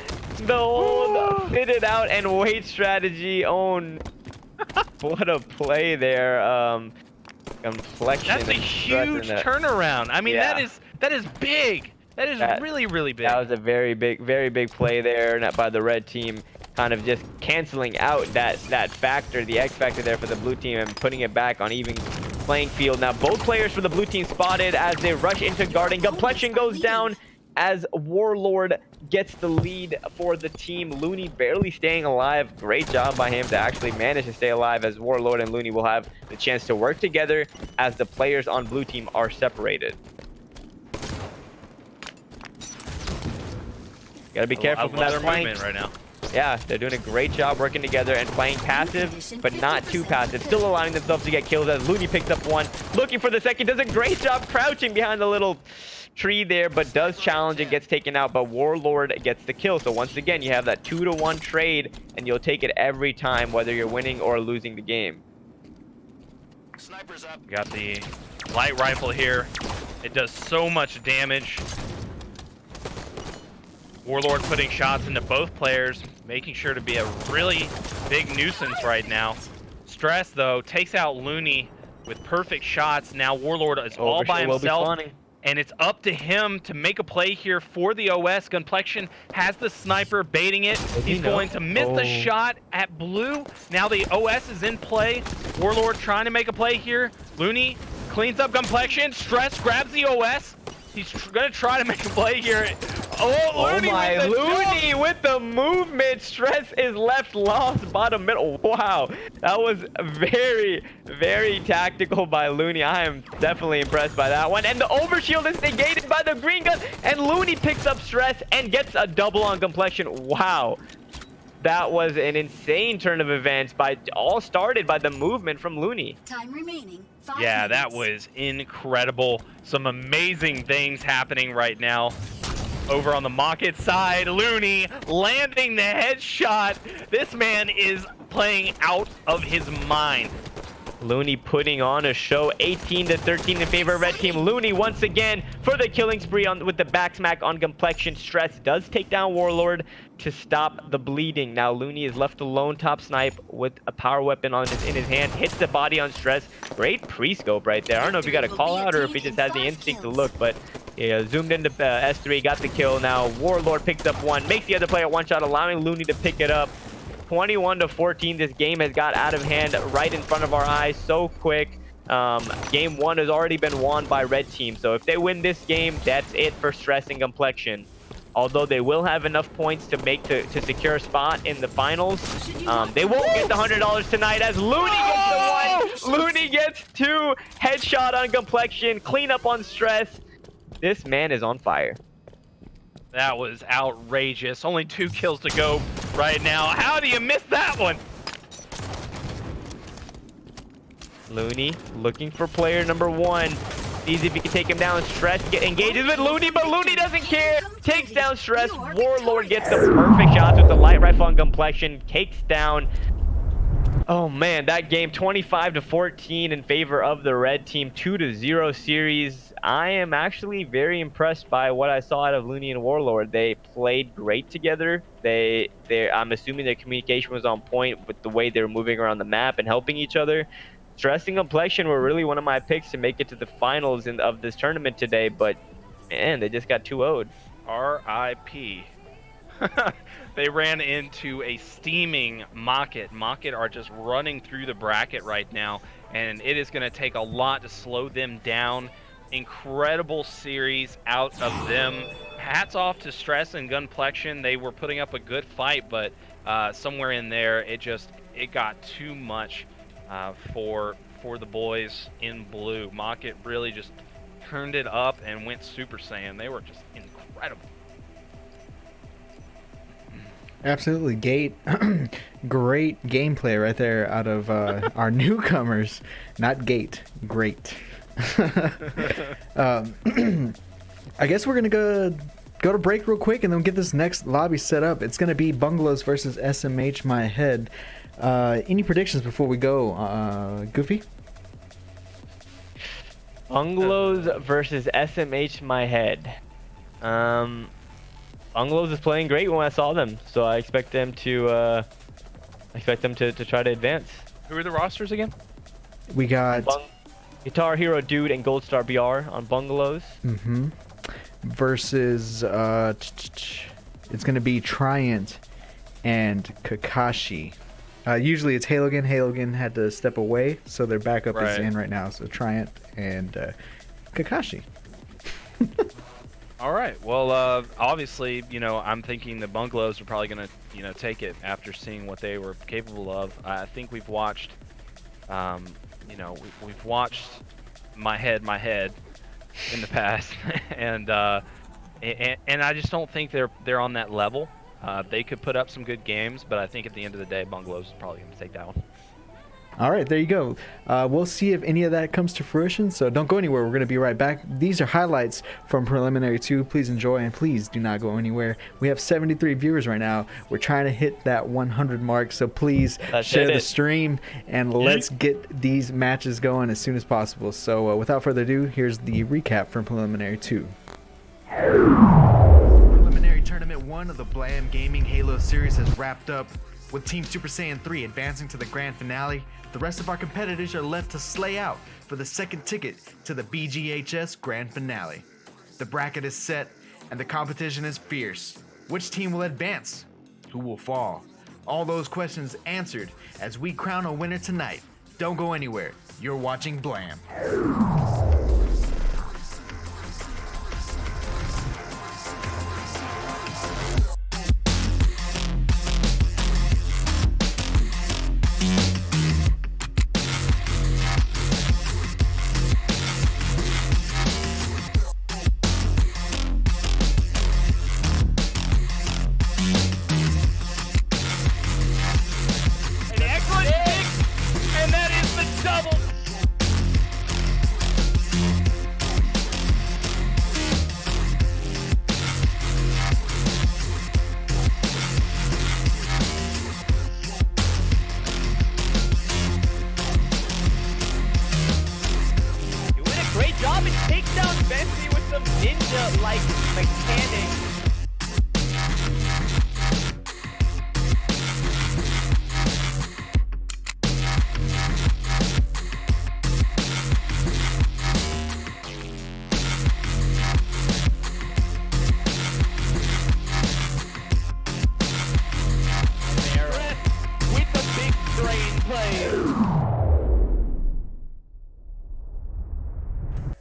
The old fit it out and wait strategy. What a play there. Complexion. That's a huge turnaround. I mean, that is big. That is really, really big. That was a very big play there by the red team, kind of just canceling out that factor, the X factor there for the blue team, and putting it back on even playing field. Now both players for the blue team spotted as they rush into guarding. Complexion goes down as Warlord gets the lead for the team. Looney barely staying alive. Great job by him to actually manage to stay alive, as Warlord and Looney will have the chance to work together as the players on blue team are separated. Gotta be careful from that movement right now. Yeah, they're doing a great job working together and playing passive, but not too passive. Still allowing themselves to get kills as Looney picks up one. Looking for the second. Does a great job crouching behind the little tree there, but does challenge and gets taken out. But Warlord gets the kill. So once again, you have that 2-to-1 trade, and you'll take it every time, whether you're winning or losing the game. Sniper's up. Got the light rifle here. It does so much damage. Warlord putting shots into both players, making sure to be a really big nuisance right now. Stress, though, takes out Looney with perfect shots. Now Warlord is all by himself, and it's up to him to make a play here for the OS. Complexion has the sniper baiting it. He's going to miss the shot at blue. Now the OS is in play. Warlord trying to make a play here. Looney cleans up Complexion. Stress grabs the OS. He's going to try to make a play here. Looney with the movement. Stress is left lost bottom middle. Wow, that was very, very tactical by Looney. I am definitely impressed by that one. And the overshield is negated by the green gun, and Looney picks up Stress and gets a double on Complexion. Wow, that was an insane turn of events, all started by the movement from Looney. Time remaining. 5 yeah, minutes. that was incredible. Some amazing things happening right now. Over on the Mocket side, Looney landing the headshot. This man is playing out of his mind. Looney putting on a show, 18-13 in favor of red team. Looney once again for the killing spree with the back smack on complexion. Stress does take down Warlord to stop the bleeding. Now Looney is left alone top snipe with a power weapon in his hand. Hits the body on Stress. Great pre-scope right there. I don't know if he got a call out or if he just has the instinct to look, but yeah, zoomed into S3, got the kill. Now Warlord picks up one, makes the other player one shot, allowing Looney to pick it up. 21-14, this game has got out of hand right in front of our eyes so quick. Game 1 has already been won by red team, so if they win this game, that's it for Stress and complexion. Although they will have enough points to secure a spot in the finals, they won't get the $100 tonight as Looney gets the one. Looney gets 2, headshot on complexion, cleanup on Stress. This man is on fire. That was outrageous. Only 2 kills to go right now. How do you miss that one? Looney looking for player number 1. Sees if he can take him down. Stress engages with Looney, but Looney doesn't care. Takes down Stress. Warlord gets the perfect shots with the light rifle on complexion. Takes down. Oh man, that game 25-14 in favor of the red team. 2-0 series. I am actually very impressed by what I saw out of Looney and Warlord. They played great together. I'm assuming their communication was on point with the way they were moving around the map and helping each other. Stress and complexion were really one of my picks to make it to the finals of this tournament today, but man, they just got 2-0'd. R.I.P. They ran into a steaming Mocket. Mocket are just running through the bracket right now, and it is going to take a lot to slow them down. Incredible series out of them. Hats off to Stress and Gunplexion. They were putting up a good fight, but somewhere in there, it got too much for the boys in blue. Mocket really just turned it up and went Super Saiyan. They were just incredible. Absolutely, Gate. Great gameplay right there out of our newcomers. Not Gate, great. I guess we're gonna go to break real quick and then get this next lobby set up. It's gonna be Bungalows versus SMH My Head. Any predictions before we go, Goofy? Bungalows versus SMH My Head. Bungalows is playing great when I saw them, so I expect them to try to advance. Who are the rosters again? We got Guitar Hero Dude and Gold Star BR on Bungalows. Versus it's gonna be Triant and Kakashi. Usually it's Halogen. Halogen had to step away, so their backup is in right now. So Triant and Kakashi. All right. Well, obviously, I'm thinking the Bungalows are probably going to, take it after seeing what they were capable of. I think we've watched, we've watched My Head in the past, and I just don't think they're on that level. They could put up some good games, but I think at the end of the day, Bungalows is probably going to take that one. All right, there you go. We'll see if any of that comes to fruition, so don't go anywhere. We're going to be right back. These are highlights from Preliminary 2. Please enjoy, and please do not go anywhere. We have 73 viewers right now. We're trying to hit that 100 mark, so please share the stream, and let's get these matches going as soon as possible. So without further ado, here's the recap from Preliminary 2. Preliminary Tournament 1 of the Blam Gaming Halo series has wrapped up, with Team Super Saiyan 3 advancing to the grand finale. The rest of our competitors are left to slay out for the second ticket to the BGHS grand finale. The bracket is set and the competition is fierce. Which team will advance? Who will fall? All those questions answered as we crown a winner tonight. Don't go anywhere. You're watching Blam.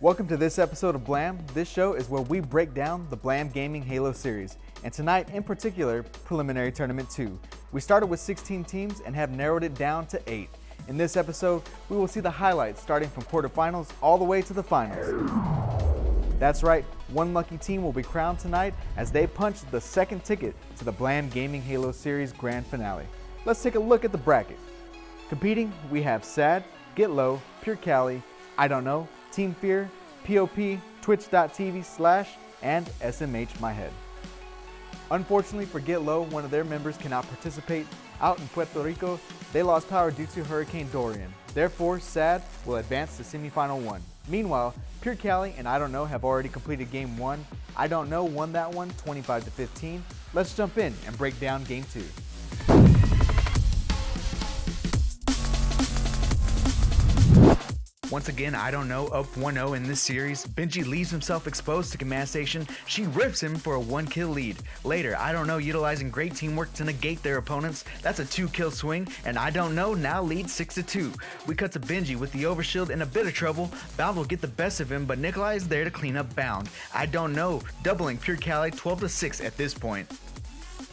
Welcome to this episode of Blam. This show is where we break down the Blam Gaming Halo series, and tonight in particular, Preliminary Tournament 2. We started with 16 teams and have narrowed it down to 8. In this episode, we will see the highlights starting from quarterfinals all the way to the finals. That's right, one lucky team will be crowned tonight as they punch the second ticket to the Blam Gaming Halo series grand finale. Let's take a look at the bracket. Competing, we have SAD, Get Low, Pure Cali, I Don't Know, Team Fear, POP, Twitch.tv/, and SMH My Head. Unfortunately for Get Low, one of their members cannot participate. Out in Puerto Rico, they lost power due to Hurricane Dorian. Therefore, SAD will advance to semifinal 1. Meanwhile, Pure Cali and I Don't Know have already completed game 1. I Don't Know won that one 25-15. Let's jump in and break down game 2. Once again, I Don't Know up 1-0 in this series. Benji leaves himself exposed to Command Station. She rips him for a 1-kill lead. Later, I Don't Know utilizing great teamwork to negate their opponents. That's a 2-kill swing, and I Don't Know now leads 6-2. We cut to Benji with the overshield in a bit of trouble. Bound will get the best of him, but Nikolai is there to clean up Bound. I Don't Know doubling Pure Cali 12-6 at this point.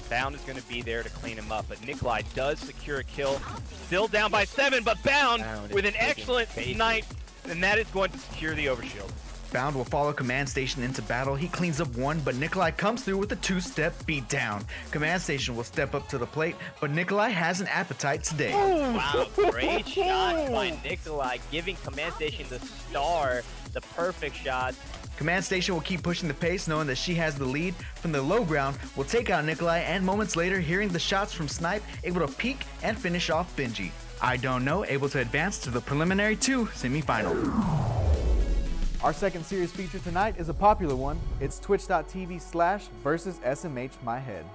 Bound is going to be there to clean him up, but Nikolai does secure a kill. Still down by 7, but Bound with an excellent snipe, and that is going to secure the overshield. Bound will follow Command Station into battle. He cleans up 1, but Nikolai comes through with a 2-step beatdown. Command Station will step up to the plate, but Nikolai has an appetite today. Wow, great shot by Nikolai, giving Command Station the star, the perfect shot. Command Station will keep pushing the pace, knowing that she has the lead. From the low ground, will take out Nikolai, and moments later, hearing the shots from Snipe, able to peek and finish off Benji. I Don't Know able to advance to the Preliminary 2 semifinal. Our second series feature tonight is a popular one. It's Twitch.tv/ versus SMH My Head.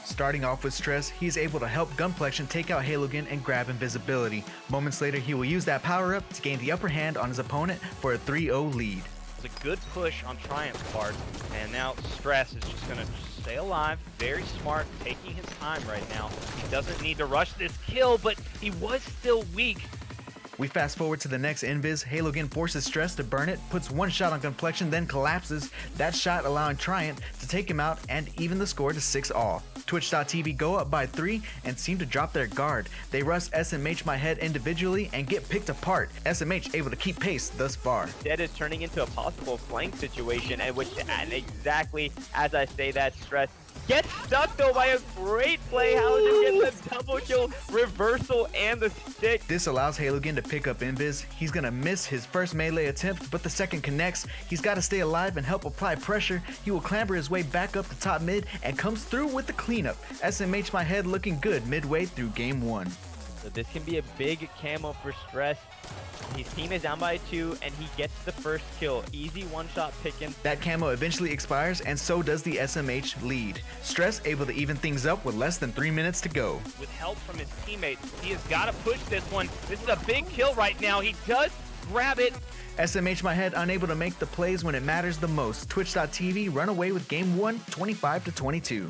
Starting off with Stress, he's able to help Gunplexion take out Halogen and grab invisibility. Moments later, he will use that power-up to gain the upper hand on his opponent for a 3-0 lead. It's a good push on Triumph's part, and now Stress is just going to stay alive. Very smart, taking his time right now. He doesn't need to rush this kill, but he was still weak. We fast forward to the next invis. Halogen forces Stress to burn it, puts one shot on Gunplexion, then collapses. That shot allowing Triumph to take him out and even the score to 6-all. Twitch.tv go up by 3 and seem to drop their guard. They rush SMH My Head individually and get picked apart. SMH able to keep pace thus far. Dead is turning into a possible flank situation, and exactly as I say that, Stress gets stuck though by a great play. Halogen gets the double kill, reversal, and the stick. This allows Halogen to pick up invis. He's gonna miss his first melee attempt, but the second connects. He's got to stay alive and help apply pressure. He will clamber his way back up to top mid and comes through with the cleanup. SMH My Head looking good midway through game 1. So this can be a big camo for Stress. His team is down by 2, and he gets the first kill. Easy one-shot picking. That camo eventually expires, and so does the SMH lead. Stress able to even things up with less than 3 minutes to go. With help from his teammates, he has got to push this one. This is a big kill right now. He does grab it. SMH My Head unable to make the plays when it matters the most. Twitch.tv run away with game 1, 25-22.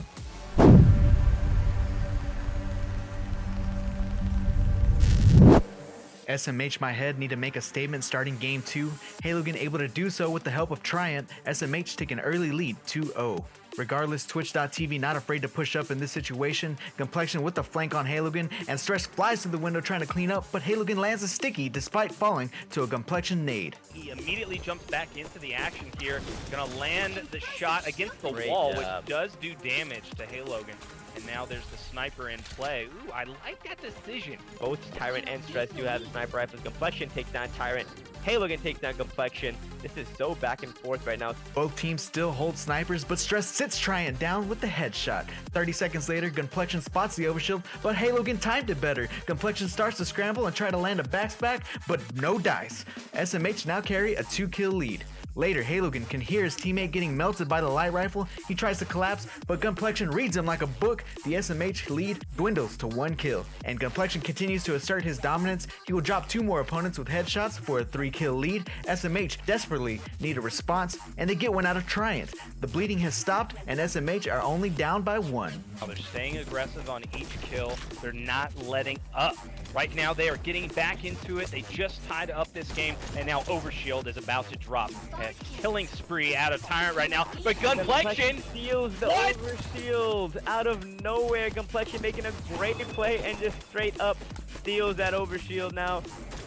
SMH My Head need to make a statement starting game 2. Halogen able to do so with the help of Triumph. SMH take an early lead 2-0. Regardless, Twitch.tv not afraid to push up in this situation. Gunplexion with the flank on Halogen, and Stress flies to the window trying to clean up, but Halogen lands a sticky despite falling to a Gunplexion nade. He immediately jumps back into the action here. Gonna land the shot against the wall, which does do damage to Halogen. And now there's the sniper in play. Ooh, I like that decision. Both Tyrant and Stress do have the sniper rifles. Gunplexion takes down Tyrant. Halogen takes down Gunplexion. This is so back and forth right now. Both teams still hold snipers, but Stress sits Triumph down with the headshot. 30 seconds later, Gunplexion spots the overshield, but Halogen timed it better. Gunplexion starts to scramble and try to land a backspack, but no dice. SMH now carry a 2-kill lead. Later, Halogen can hear his teammate getting melted by the light rifle. He tries to collapse, but Gunplexion reads him like a book. The SMH lead dwindles to 1 kill, and Gunplexion continues to assert his dominance. He will drop 2 more opponents with headshots for a 3-kill lead. SMH desperately need a response, and they get one out of Triant. The bleeding has stopped, and SMH are only down by 1. They're staying aggressive on each kill. They're not letting up. Right now, they are getting back into it. They just tied up this game, and now Overshield is about to drop. A killing spree out of Tyrant right now, but Gunplexion steals the Overshield out of nowhere. Gunplexion making a great play and just straight up steals that Overshield now,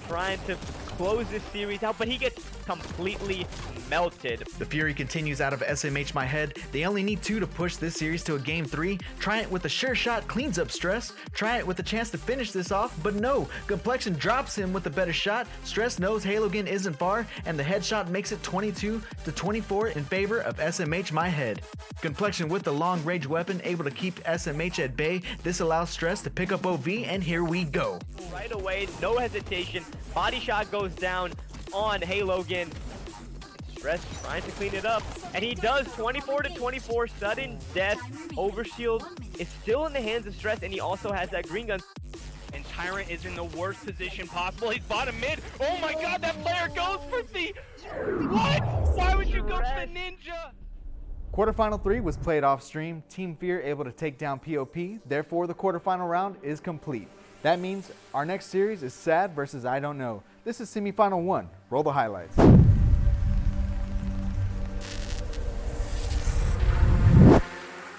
trying to close this series out, but he gets completely melted. The fury continues out of SMH My Head. They only need 2 to push this series to a game 3. Triant with a sure shot cleans up Stress. Triant with a chance to finish this off, but no. Gunplexion drops him with a better shot. Stress knows Halogen isn't far, and the headshot makes it 22-24 in favor of SMH My Head. Gunplexion with the long range weapon able to keep SMH at bay. This allows Stress to pick up OV, and here we go. Right away, no hesitation. Body shot goes down on Halogen. Stress trying to clean it up, and he does. 24-24 sudden death. Overshield is still in the hands of Stress, and he also has that green gun. And Tyrant is in the worst position possible. He's bottom mid. Oh my god, that player goes for the... What? Why would you go for the ninja? Quarterfinal 3 was played off stream. Team Fear able to take down POP. Therefore, the quarterfinal round is complete. That means our next series is Sad versus I Don't Know. This is semifinal 1. Roll the highlights.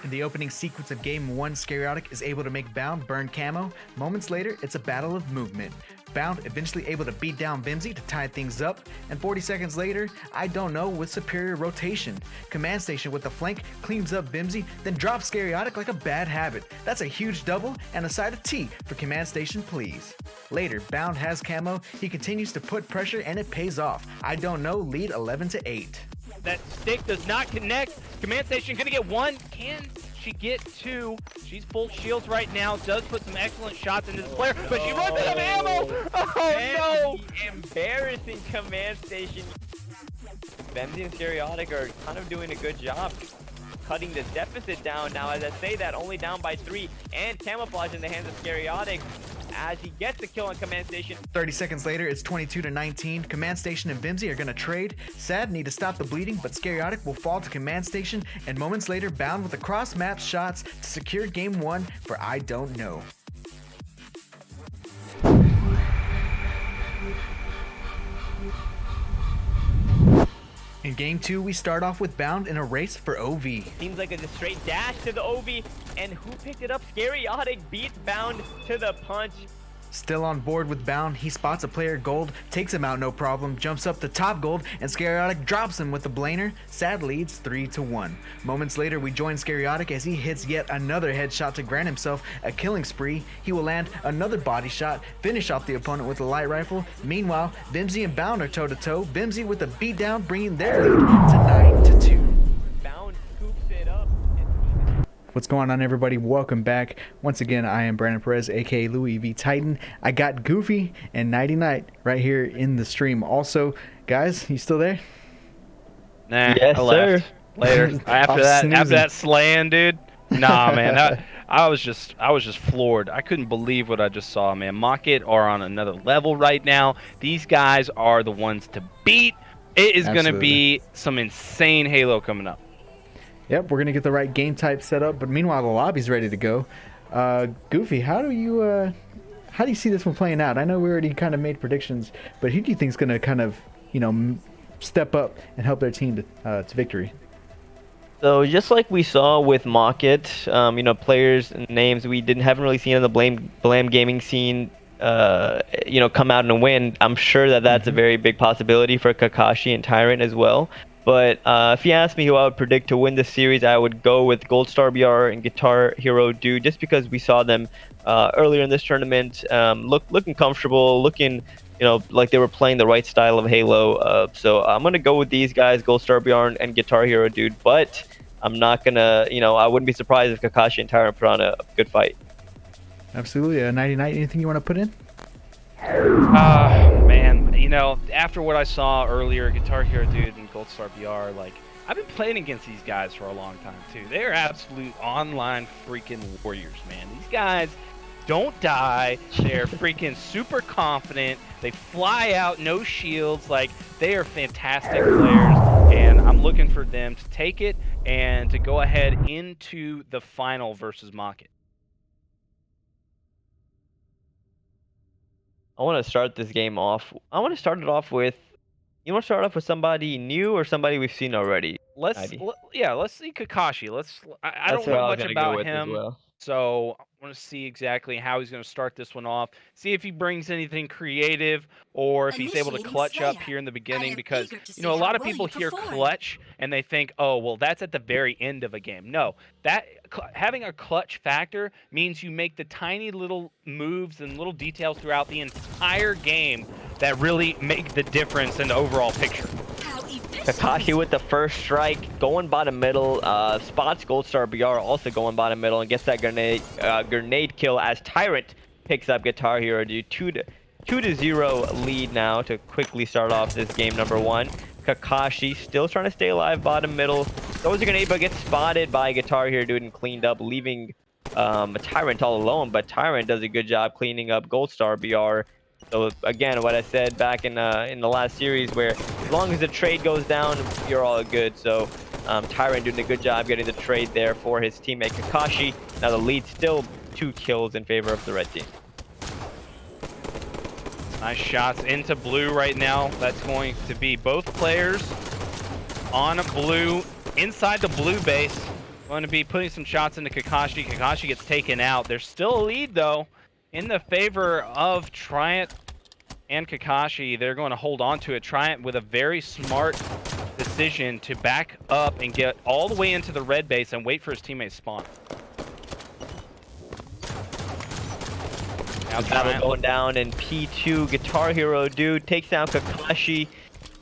In the opening sequence of Game 1, Scariotic is able to make Bound burn camo. Moments later, it's a battle of movement. Bound eventually able to beat down Vimsy to tie things up, and 40 seconds later, I Don't Know with superior rotation. Command Station with the flank cleans up Vimsy, then drops Scariotic like a bad habit. That's a huge double and a side of T for Command Station, please. Later, Bound has camo, he continues to put pressure and it pays off. I Don't Know lead 11-8. That stick does not connect. Command Station gonna get 1. Can she get 2? She's full shields right now. Does put some excellent shots into this player, but she runs out of ammo. Oh no! Embarrassing Command Station. Vimsy and Scariotic are kind of doing a good job cutting the deficit down now. As I say that, only down by 3, and camouflage in the hands of Scariotic as he gets the kill on Command Station. 30 seconds later, it's 22-19. Command Station and Vimsy are gonna trade. Sad need to stop the bleeding, but Scariotic will fall to Command Station, and moments later, Bound with the cross-map shots to secure Game 1 for I Don't Know. In Game 2, we start off with Bound in a race for OV. Seems like it's a straight dash to the OV, and who picked it up? Scariotic beats Bound to the punch. Still on board with Bound, he spots a player gold, takes him out no problem, jumps up to top gold, and Scariotic drops him with the blaner. Sad leads 3-1. Moments later, we join Scariotic as he hits yet another headshot to grant himself a killing spree. He will land another body shot, finish off the opponent with a light rifle. Meanwhile, Vimsy and Bound are toe-to-toe, Vimsy with a beatdown bringing their lead to 9-2. Bound scoops it up. What's going on, everybody? Welcome back. Once again, I am Brandon Perez, aka Louis V Titan. I got Goofy and Nighty Night right here in the stream. Also, guys, you still there? Nah, Yes, I left. sir. Later. after that slaying, dude. Nah, man. I was just floored. I couldn't believe what I just saw, man. Mocket are on another level right now. These guys are the ones to beat. It is going to be some insane Halo coming up. Yep, we're gonna get the right game type set up, but meanwhile the lobby's ready to go. Goofy, how do you see this one playing out? I know we already kind of made predictions, but who do you think is gonna kind of, step up and help their team to victory? So just like we saw with Mocket, players and names we haven't really seen in the Blam gaming scene, come out and win. I'm sure that's a very big possibility for Kakashi and Tyrant as well. But if you ask me who I would predict to win this series, I would go with Gold Star BR and Guitar Hero Dude, just because we saw them earlier in this tournament, looking comfortable, looking like they were playing the right style of Halo. So I'm gonna go with these guys, Gold Star BR and Guitar Hero Dude. But I'm not gonna, I wouldn't be surprised if Kakashi and Tyrant put on a good fight. Absolutely. Nighty Night, anything you want to put in? Man, you know, after what I saw earlier, Guitar Hero Dude and Gold Star BR, like, I've been playing against these guys for a long time, too. They're absolute online freaking warriors, man. These guys don't die. They're freaking super confident. They fly out, no shields. Like, they are fantastic players, and I'm looking for them to take it and to go ahead into the final versus Mocket. I want to start this game off. I want to start it off with. You want to start off with somebody new or somebody we've seen already? Let's Heidi? let's see Kakashi. I That's don't what know I was much gonna go about with as him, well. so I want to see exactly how he's going to start this one off. See if he brings anything creative or if he's able to clutch up here in the beginning, because you know a lot of people hear clutch and they think, oh well, that's at the very end of a game. No, that having a clutch factor means you make the tiny little moves and little details throughout the entire game that really make the difference in the overall picture. Kakashi with the first strike, going bottom middle. Spots Gold Star BR also going bottom middle and gets that grenade kill as Tyrant picks up Guitar Hero. Dude, 2-0 lead now to quickly start off this game number 1. Kakashi still trying to stay alive bottom middle. Those are grenade, but gets spotted by Guitar Hero Dude and cleaned up, leaving Tyrant all alone. But Tyrant does a good job cleaning up Gold Star BR. So again, what I said back in the last series, where as long as the trade goes down, you're all good. So Tyrant doing a good job getting the trade there for his teammate Kakashi. Now the lead still 2 kills in favor of the red team. Nice shots into blue right now. That's going to be both players on a blue, inside the blue base. Going to be putting some shots into Kakashi. Kakashi gets taken out. There's still a lead though in the favor of Triant and Kakashi. They're going to hold on to it. Triant with a very smart decision to back up and get all the way into the red base and wait for his teammates to spawn. Now Battle going down in P2. Guitar Hero Dude takes down Kakashi.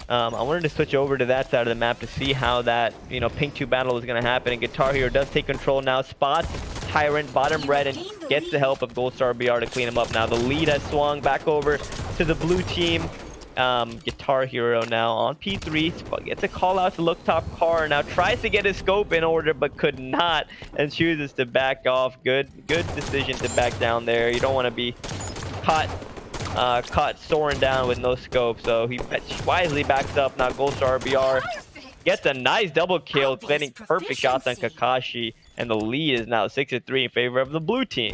I wanted to switch over to that side of the map to see how that, you know, pink 2 battle is going to happen. And Guitar Hero does take control now. Spots Tyrant bottom red and gets the help of Gold Star BR to clean him up. Now the lead has swung back over to the blue team. Guitar Hero now on P3. Gets a call out to look top car. Now tries to get his scope in order, but could not, and chooses to back off. Good decision to back down there. You don't want to be caught soaring down with no scope, so he wisely backs up. Now Gold Star BR gets a nice double kill, getting perfect shots on Kakashi, and the lead is now 6-3 in favor of the blue team.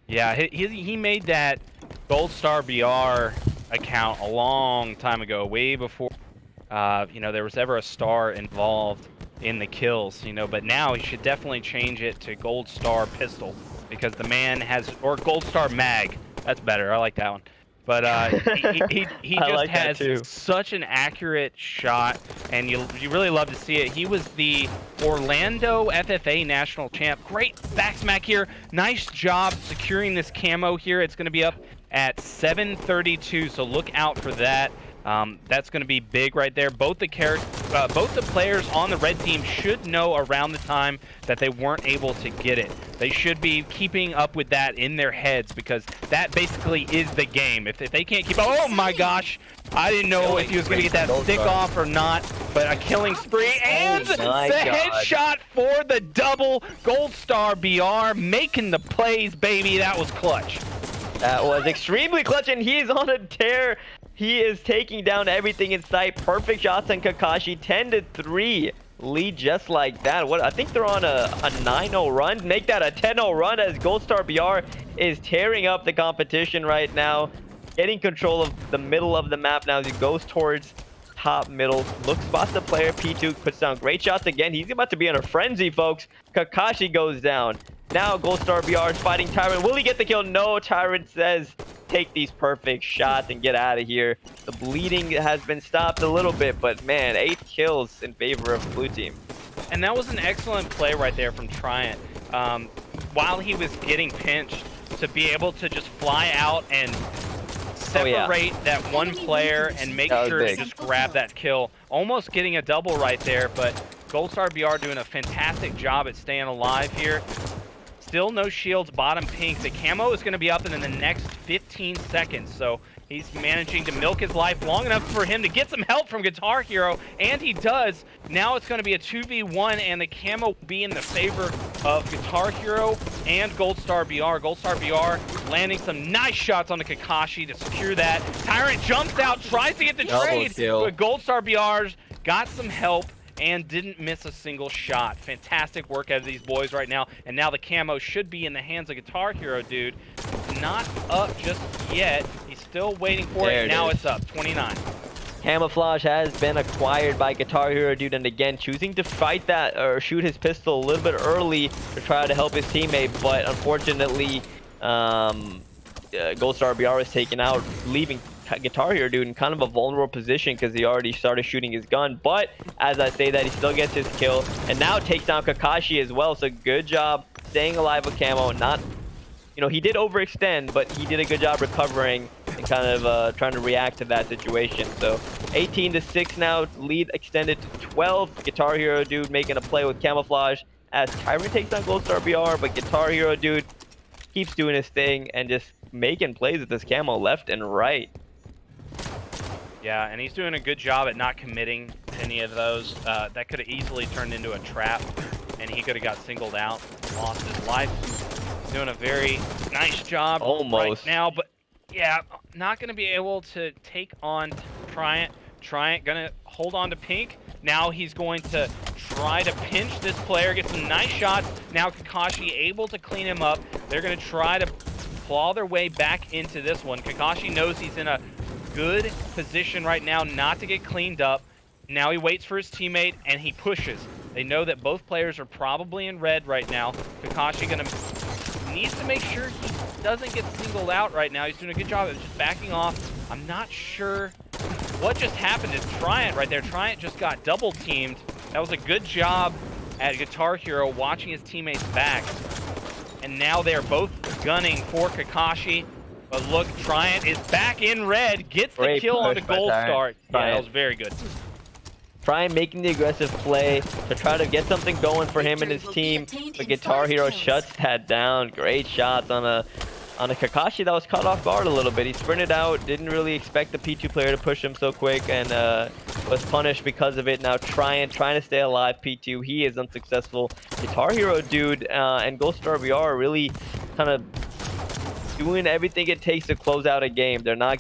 Yeah, he made that Gold Star BR account a long time ago, way before you know, there was ever a star involved in the kills, you know, but now he should definitely change it to Gold Star Pistol, because the man has, or Gold Star Mag. That's better. I like that one. But he just like has such an accurate shot, and you really love to see it. He was the Orlando FFA national champ. Great back smack here. Nice job securing this camo here. It's going to be up at 732, so look out for that. That's going to be big right there. Both the players on the red team should know around the time that they weren't able to get it. They should be keeping up with that in their heads, because that basically is the game. If they can't keep up, oh my gosh, I didn't know if he was going to get that stick off or not, but a killing spree and the headshot for the double. Gold Star BR making the plays, baby. That was clutch. That was extremely clutch, and he is on a tear. He is taking down everything in sight. Perfect shots on Kakashi. 10-3 lead just like that. What, I think they're on a 9-0 run. Make that a 10-0 run, as Gold Star BR is tearing up the competition right now. Getting control of the middle of the map now as he goes towards top middle. Spots the player. P2 puts down great shots again. He's about to be in a frenzy, folks. Kakashi goes down. Now Gold Star BR is fighting Tyrant. Will he get the kill? No. Tyrant says, take these perfect shots and get out of here. The bleeding has been stopped a little bit, but man, 8 kills in favor of the blue team. And that was an excellent play right there from Triant. While he was getting pinched, to be able to just fly out and separate that one player and make sure to just grab that kill. Almost getting a double right there, but Gold Star BR doing a fantastic job at staying alive here. Still no shields, bottom pink. The camo is going to be up in the next 15 seconds. So he's managing to milk his life long enough for him to get some help from Guitar Hero, and he does. Now it's going to be a 2v1, and the camo will be in the favor of Guitar Hero and Gold Star BR. Gold Star BR landing some nice shots on the Kakashi to secure that. Tyrant jumps out, tries to get the trade, but Gold Star BR's got some help and didn't miss a single shot. Fantastic work out of these boys right now, and now the camo should be in the hands of Guitar Hero, dude. It's not up just yet. He's still waiting for it. Now it's up, 29. Camouflage has been acquired by Guitar Hero, dude, and again, choosing to fight that or shoot his pistol a little bit early to try to help his teammate, but unfortunately, Gold Star BR is taken out, leaving Guitar Hero, dude, in kind of a vulnerable position because he already started shooting his gun. But as I say that, he still gets his kill and now takes down Kakashi as well. So good job staying alive with camo. Not, you know, he did overextend, but he did a good job recovering and kind of trying to react to that situation. So 18-6 now, lead extended to 12. Guitar Hero, dude, making a play with Camouflage as Tyrant takes down Gold Star BR, but Guitar Hero, dude, keeps doing his thing and just making plays with this camo left and right. Yeah, and he's doing a good job at not committing any of those. That could have easily turned into a trap, and he could have got singled out, lost his life. He's doing a very nice job right now, but yeah, not going to be able to take on Tryant. Tryant going to hold on to Pink. Now he's going to try to pinch this player, get some nice shots. Now Kakashi able to clean him up. They're going to try to claw their way back into this one. Kakashi knows he's in a good position right now not to get cleaned up. Now he waits for his teammate and he pushes. They know that both players are probably in red right now. Kakashi needs to make sure he doesn't get singled out right now. He's doing a good job of just backing off. I'm not sure what just happened to Tryant right there. Tryant just got double teamed. That was a good job at Guitar Hero watching his teammates back. And now they're both gunning for Kakashi. But look, Tryant is back in red, gets the kill on the Gold Star. Yeah, that was very good. Tryant making the aggressive play to try to get something going for him and his team. But Guitar Hero shuts that down. Great shots on a Kakashi that was caught off guard a little bit. He sprinted out, didn't really expect the P2 player to push him so quick, and was punished because of it. Now trying to stay alive, P2, he is unsuccessful. Guitar Hero, dude, and Gold Star BR are really kind of doing everything it takes to close out a game. They're not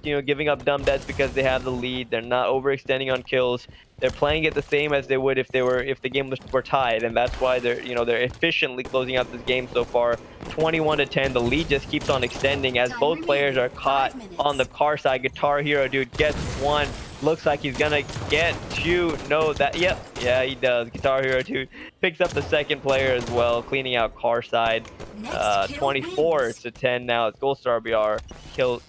you know, giving up dumb deaths because they have the lead. They're not overextending on kills. They're playing it the same as they would if the game were tied, and that's why they're efficiently closing out this game so far. 21-10. The lead just keeps on extending as both players are caught on the car side. Guitar Hero, dude, gets one. Looks like he's gonna get two. No, yeah, he does. Guitar Hero, dude, picks up the second player as well, cleaning out car side. 24-10 now. It's Gold Star BR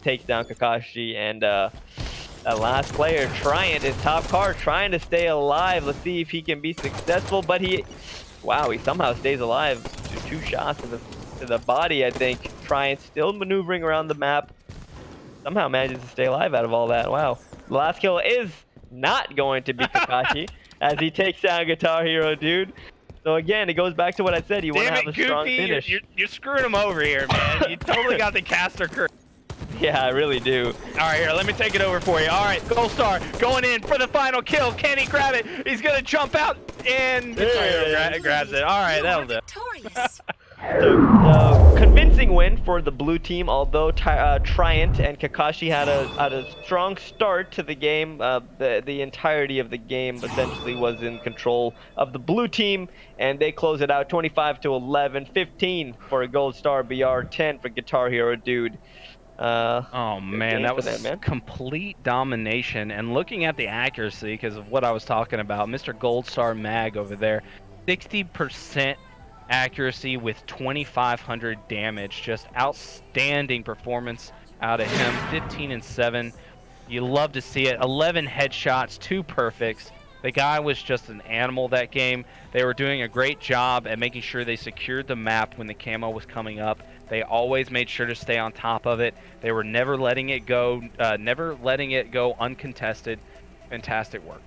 takes down Kakashi, and that last player, Tryant, is top car, trying to stay alive. Let's see if he can be successful, but he somehow stays alive. 2 shots to the body, I think. Tryant still maneuvering around the map. Somehow manages to stay alive out of all that. Wow. The last kill is not going to be Kakashi as he takes down Guitar Hero, dude. So again, it goes back to what I said. You want to have a strong finish. You're screwing him over here, man. You totally got the caster curve. Yeah, I really do. All right, here, let me take it over for you. All right, Gold Star going in for the final kill. Can he grab it? He's going to jump out and grabs it. All right, that'll do. So, convincing win for the blue team, although Tryant and Kakashi had a strong start to the game. The entirety of the game essentially was in control of the blue team, and they close it out 25-11, 15 for a Gold Star BR, 10 for Guitar Hero, dude. Oh man, that was complete domination. And looking at the accuracy, because of what I was talking about, Mr. Gold Star Mag over there, 60% accuracy with 2,500 damage. Just outstanding performance out of him. 15-7. You love to see it. 11 headshots, 2 perfects. The guy was just an animal that game. They were doing a great job at making sure they secured the map when the camo was coming up. They always made sure to stay on top of it. They were never letting it go, uncontested. Fantastic work.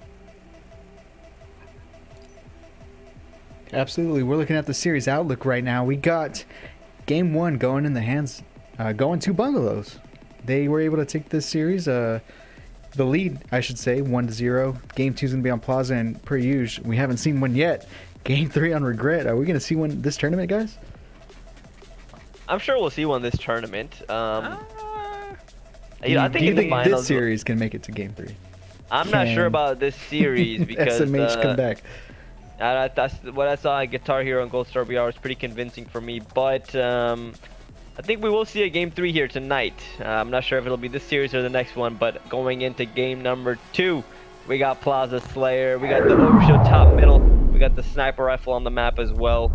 Absolutely. We're looking at the series outlook right now. We got game 1 going in the hands going to Bungalows. They were able to take this series, the lead, I should say, 1-0. Game 2 is going to be on Plaza, and per usual, we haven't seen one yet. Game 3 on Regret. Are we going to see one this tournament, guys? I'm sure we'll see one this tournament. I think do you in the think finals, this series can make it to Game 3? I'm not sure about this series because SMH come back. That's what I saw at Guitar Hero and Gold Star BR was pretty convincing for me. But I think we will see a Game 3 here tonight. I'm not sure if it'll be this series or the next one, but going into game number 2, we got Plaza Slayer, we got the Overshield top middle, we got the sniper rifle on the map as well.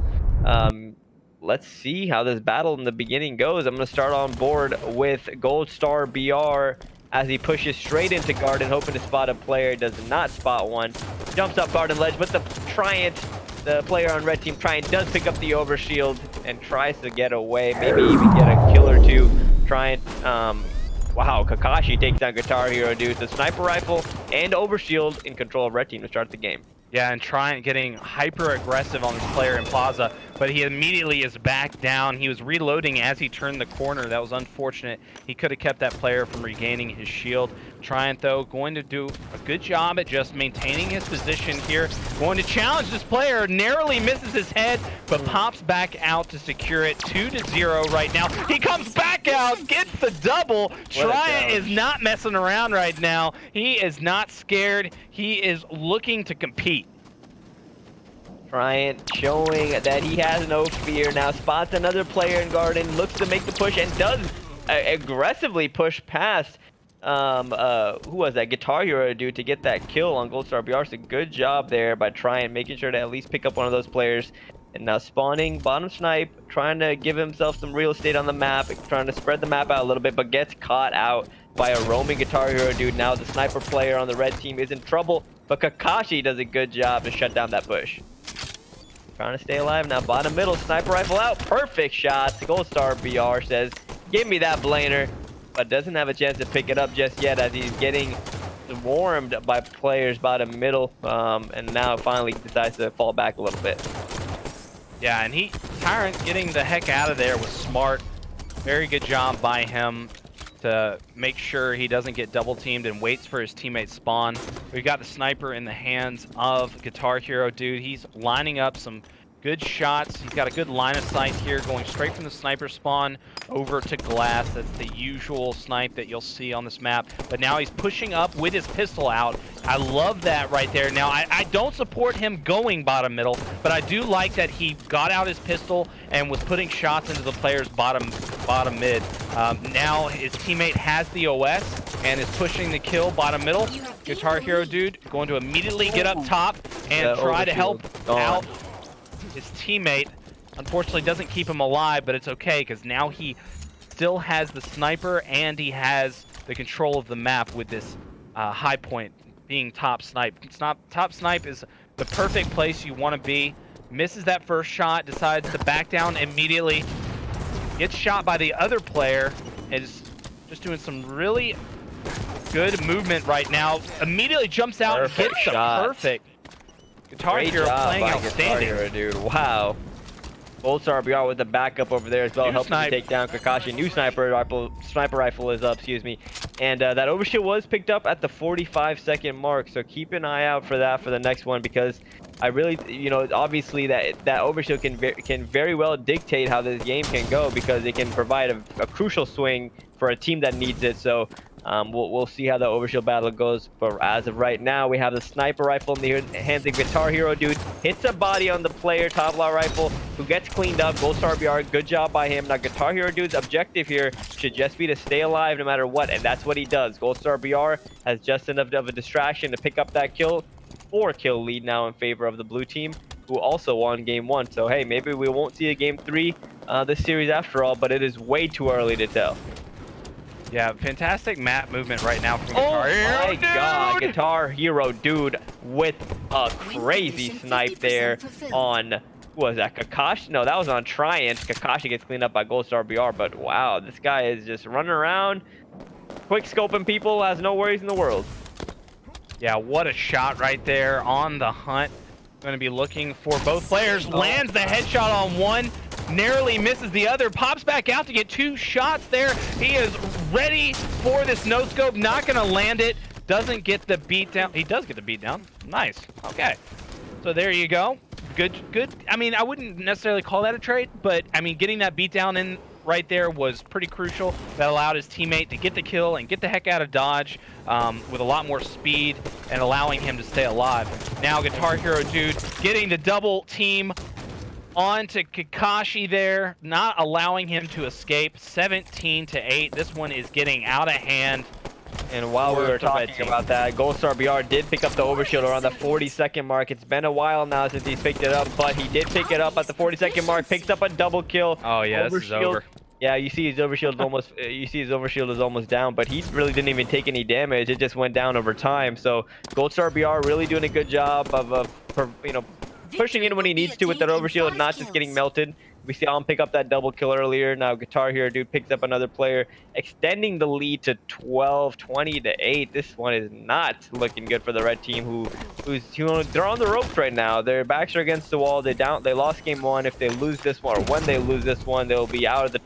Let's see how this battle in the beginning goes. I'm going to start on board with Gold Star BR as he pushes straight into Garden, hoping to spot a player. Does not spot one. Jumps up Garden ledge, but the Triant, the player on red team, Triant does pick up the Overshield and tries to get away. Maybe even get a kill or two. Triant, wow, Kakashi takes down Guitar Hero, dude. The sniper rifle and Overshield in control of red team to start the game. Yeah, and Triant getting hyper aggressive on this player in Plaza, but he immediately is back down. He was reloading as he turned the corner. That was unfortunate. He could have kept that player from regaining his shield. Triant, though, going to do a good job at just maintaining his position here. Going to challenge this player, narrowly misses his head, but pops back out to secure it. 2-0 right now. He comes back out, gets the double. Triant is not messing around right now. He is not scared. He is looking to compete. Triant showing that he has no fear. Now spots another player in Garden, looks to make the push, and does aggressively push past who was that, Guitar Hero dude, to get that kill on Gold Star BR. So good job there by Triant, making sure to at least pick up one of those players. And now spawning bottom snipe, trying to give himself some real estate on the map, trying to spread the map out a little bit, but gets caught out by a roaming Guitar Hero dude. Now the sniper player on the red team is in trouble, but Kakashi does a good job to shut down that push. Trying to stay alive now. Bottom middle, sniper rifle out. Perfect shots. Gold Star BR says, give me that blainer. But doesn't have a chance to pick it up just yet as he's getting swarmed by players bottom middle. And now finally decides to fall back a little bit. Yeah, and Tyrant getting the heck out of there was smart. Very good job by him to make sure he doesn't get double teamed and waits for his teammates spawn. We've got the sniper in the hands of Guitar Hero dude. He's lining up some good shots. He's got a good line of sight here, going straight from the sniper spawn over to glass. That's the usual snipe that you'll see on this map. But now he's pushing up with his pistol out. I love that right there. Now, I don't support him going bottom middle, but I do like that he got out his pistol and was putting shots into the player's bottom mid. Now his teammate has the OS and is pushing the kill bottom middle. Guitar Hero dude going to immediately get up top and try to help out his teammate. Unfortunately doesn't keep him alive, but it's okay because now he still has the sniper and he has the control of the map with this high point being top snipe. Top snipe is the perfect place you want to be. Misses that first shot, decides to back down immediately. Gets shot by the other player, is just doing some really good movement right now. Immediately jumps out and gets the perfect. Guitar Hero playing outstanding. Guitar Hero, dude. Wow. Gold Star BR with the backup over there as well, helping to take down Kakashi. New sniper rifle is up, excuse me. And that overshield was picked up at the 45-second mark, so keep an eye out for that for the next one, because I really, you know, obviously that overshield can very well dictate how this game can go, because it can provide a crucial swing for a team that needs it. So we'll see how the overshield battle goes, but as of right now, we have the sniper rifle in the hands of Guitar Hero dude. Hits a body on the player, Tabla rifle, who gets cleaned up. Gold Star BR, good job by him. Now Guitar Hero dude's objective here should just be to stay alive no matter what, and that's what he does. Gold Star BR has just enough of a distraction to pick up that kill. 4-kill lead now in favor of the blue team, who also won game 1. So hey, maybe we won't see a game 3 this series after all, but it is way too early to tell. Yeah, fantastic map movement right now from Guitar Hero. Oh my god, Guitar Hero dude with a crazy snipe there on, who was that, Kakashi? No, that was on Triant. Kakashi gets cleaned up by Gold Star BR, but wow, this guy is just running around, quick scoping people, has no worries in the world. Yeah, what a shot right there on the hunt. Going to be looking for both players. Lands the headshot on one. narrowly misses the other, pops back out to get 2 shots there. He is ready for this no-scope, not gonna land it. Doesn't get the beat down. He does get the beat down. Nice. Okay. So there you go. Good. I mean, I wouldn't necessarily call that a trade, but I mean, getting that beat down in right there was pretty crucial. That allowed his teammate to get the kill and get the heck out of dodge with a lot more speed and allowing him to stay alive. Now Guitar Hero Dude getting the double team onto Kakashi there, not allowing him to escape. 17-8. This one is getting out of hand. And while we were talking about that, Goldstar BR did pick up the overshield around the 40-second mark. It's been a while now since he's picked it up, but he did pick it up at the 40-second mark. Picks up a double kill. Oh yeah, this is over. Yeah, you see his overshield is almost. You see his overshield is almost down, but he really didn't even take any damage. It just went down over time. So Goldstar BR really doing a good job of pushing in when he needs to with that overshield, not just getting melted. We saw him pick up that double kill earlier. Now Guitar Hero Dude picks up another player, extending the lead to 20-8. This one is not looking good for the red team, they're on the ropes right now. Their backs are against the wall. They lost game 1. If they lose this one, or when they lose this one, they'll be out of the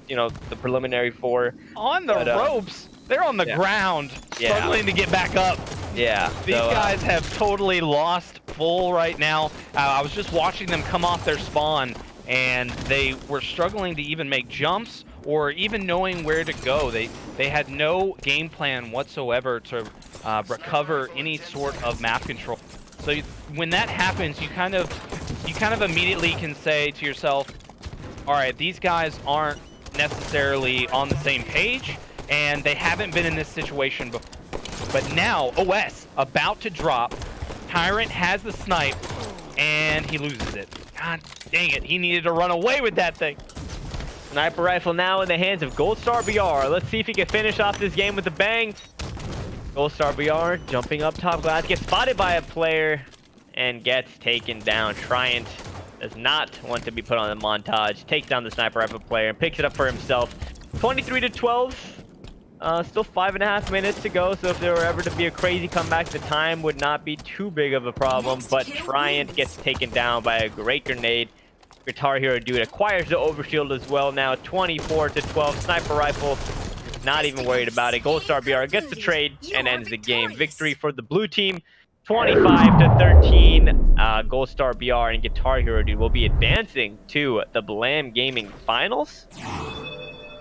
preliminary 4. On the ropes. They're on the ground, struggling to get back up. Yeah. These guys have totally lost full right now. I was just watching them come off their spawn, and they were struggling to even make jumps or even knowing where to go. They had no game plan whatsoever to recover any sort of map control. So when that happens, you kind of immediately can say to yourself, all right, these guys aren't necessarily on the same page, and they haven't been in this situation before. But now OS about to drop. Tyrant has the snipe, and he loses it. God dang it, he needed to run away with that thing. Sniper rifle now in the hands of Goldstar BR. Let's see if he can finish off this game with a bang. Goldstar BR jumping up top glass, gets spotted by a player, and gets taken down. Triant does not want to be put on the montage. Takes down the sniper rifle player and picks it up for himself. 23-12. Still 5.5 minutes to go, so if there were ever to be a crazy comeback, the time would not be too big of a problem. But Triant gets taken down by a great grenade. Guitar Hero Dude acquires the overshield as well now. 24-12. Sniper rifle, not even worried about it. Goldstar BR gets the trade and ends the game. Victory for the blue team. 25-13. Goldstar BR and Guitar Hero Dude will be advancing to the Blam Gaming Finals.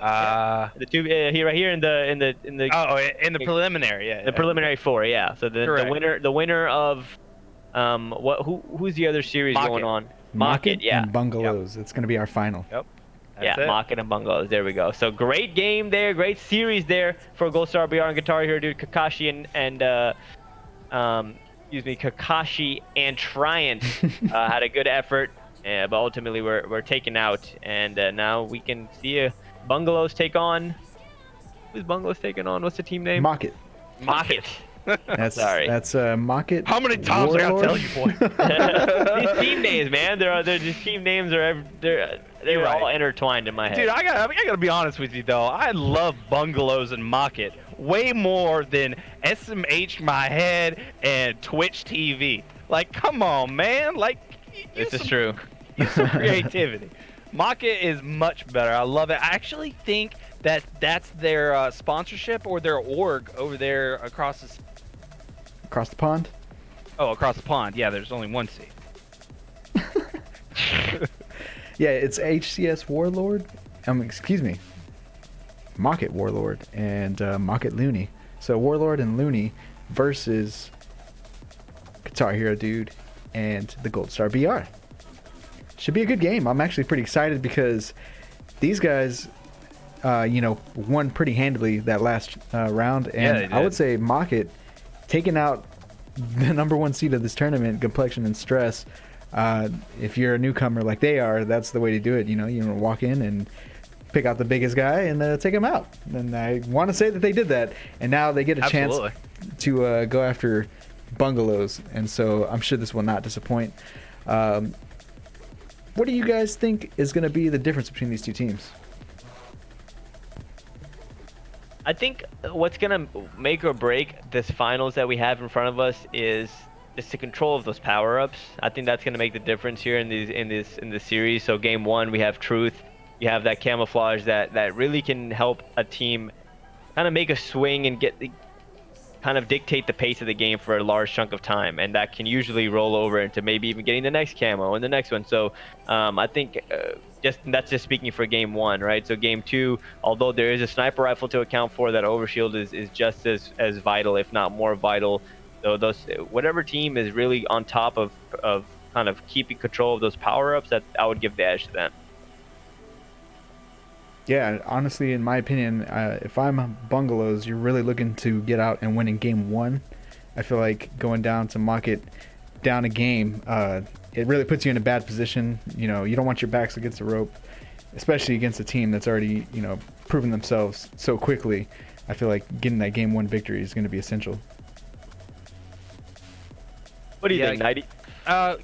The two right here in the preliminary, yeah. The preliminary 4, yeah. So the winner of who's the other series going on? Mocket, yeah. And Bungalows. It's going to be our final. Yep. Yeah, Mocket and Bungalows. There we go. So great game there, great series there for Goldstar BR and Guitar Hero Dude. Kakashi Kakashi and Triant had a good effort, but ultimately we're taken out, and now we can see Bungalows take on. Who's Bungalows taking on? What's the team name? Mocket. Mocket. That's Mocket. How many times I gotta tell you, boy? These team names, man. These team names they're all intertwined in my head. Dude, I gotta be honest with you though. I love Bungalows and Mocket way more than SMH My Head and Twitch TV. Like, come on, man. Like, this is true. Use some creativity. Mocket is much better. I love it. I actually think that's their sponsorship or their org over there across the pond. Oh, across the pond. Yeah, there's only one C. Yeah, it's HCS Warlord. Excuse me. Mocket Warlord and Mocket Looney. So Warlord and Looney versus Guitar Hero Dude and the Goldstar BR. Should be a good game. I'm actually pretty excited because these guys, won pretty handily that last round, and I would say Mocket taking out the #1 seed of this tournament, Complexion and Stress. If you're a newcomer like they are, that's the way to do it. You walk in and pick out the biggest guy and take him out. And I want to say that they did that, and now they get a chance to go after Bungalows, and so I'm sure this will not disappoint. What do you guys think is going to be the difference between these two teams? I think what's gonna make or break this finals that we have in front of us is just the control of those power-ups. I think that's gonna make the difference here in this series. So game 1 we have Truth you have that camouflage that really can help a team kind of make a swing and kind of dictate the pace of the game for a large chunk of time, and that can usually roll over into maybe even getting the next camo and the next one. So I think that's just speaking for game 1, right? So game 2, although there is a sniper rifle to account for, that overshield is just as vital, if not more vital. So whatever team is really on top of kind of keeping control of those power-ups, that I would give the edge to them. Yeah, honestly, in my opinion, if I'm Bungalows, you're really looking to get out and win in game 1. I feel like going down to mock it down a game, it really puts you in a bad position. You know, you don't want your backs against the rope, especially against a team that's already, you know, proven themselves so quickly. I feel like getting that game 1 victory is going to be essential. What do you think, Nighty?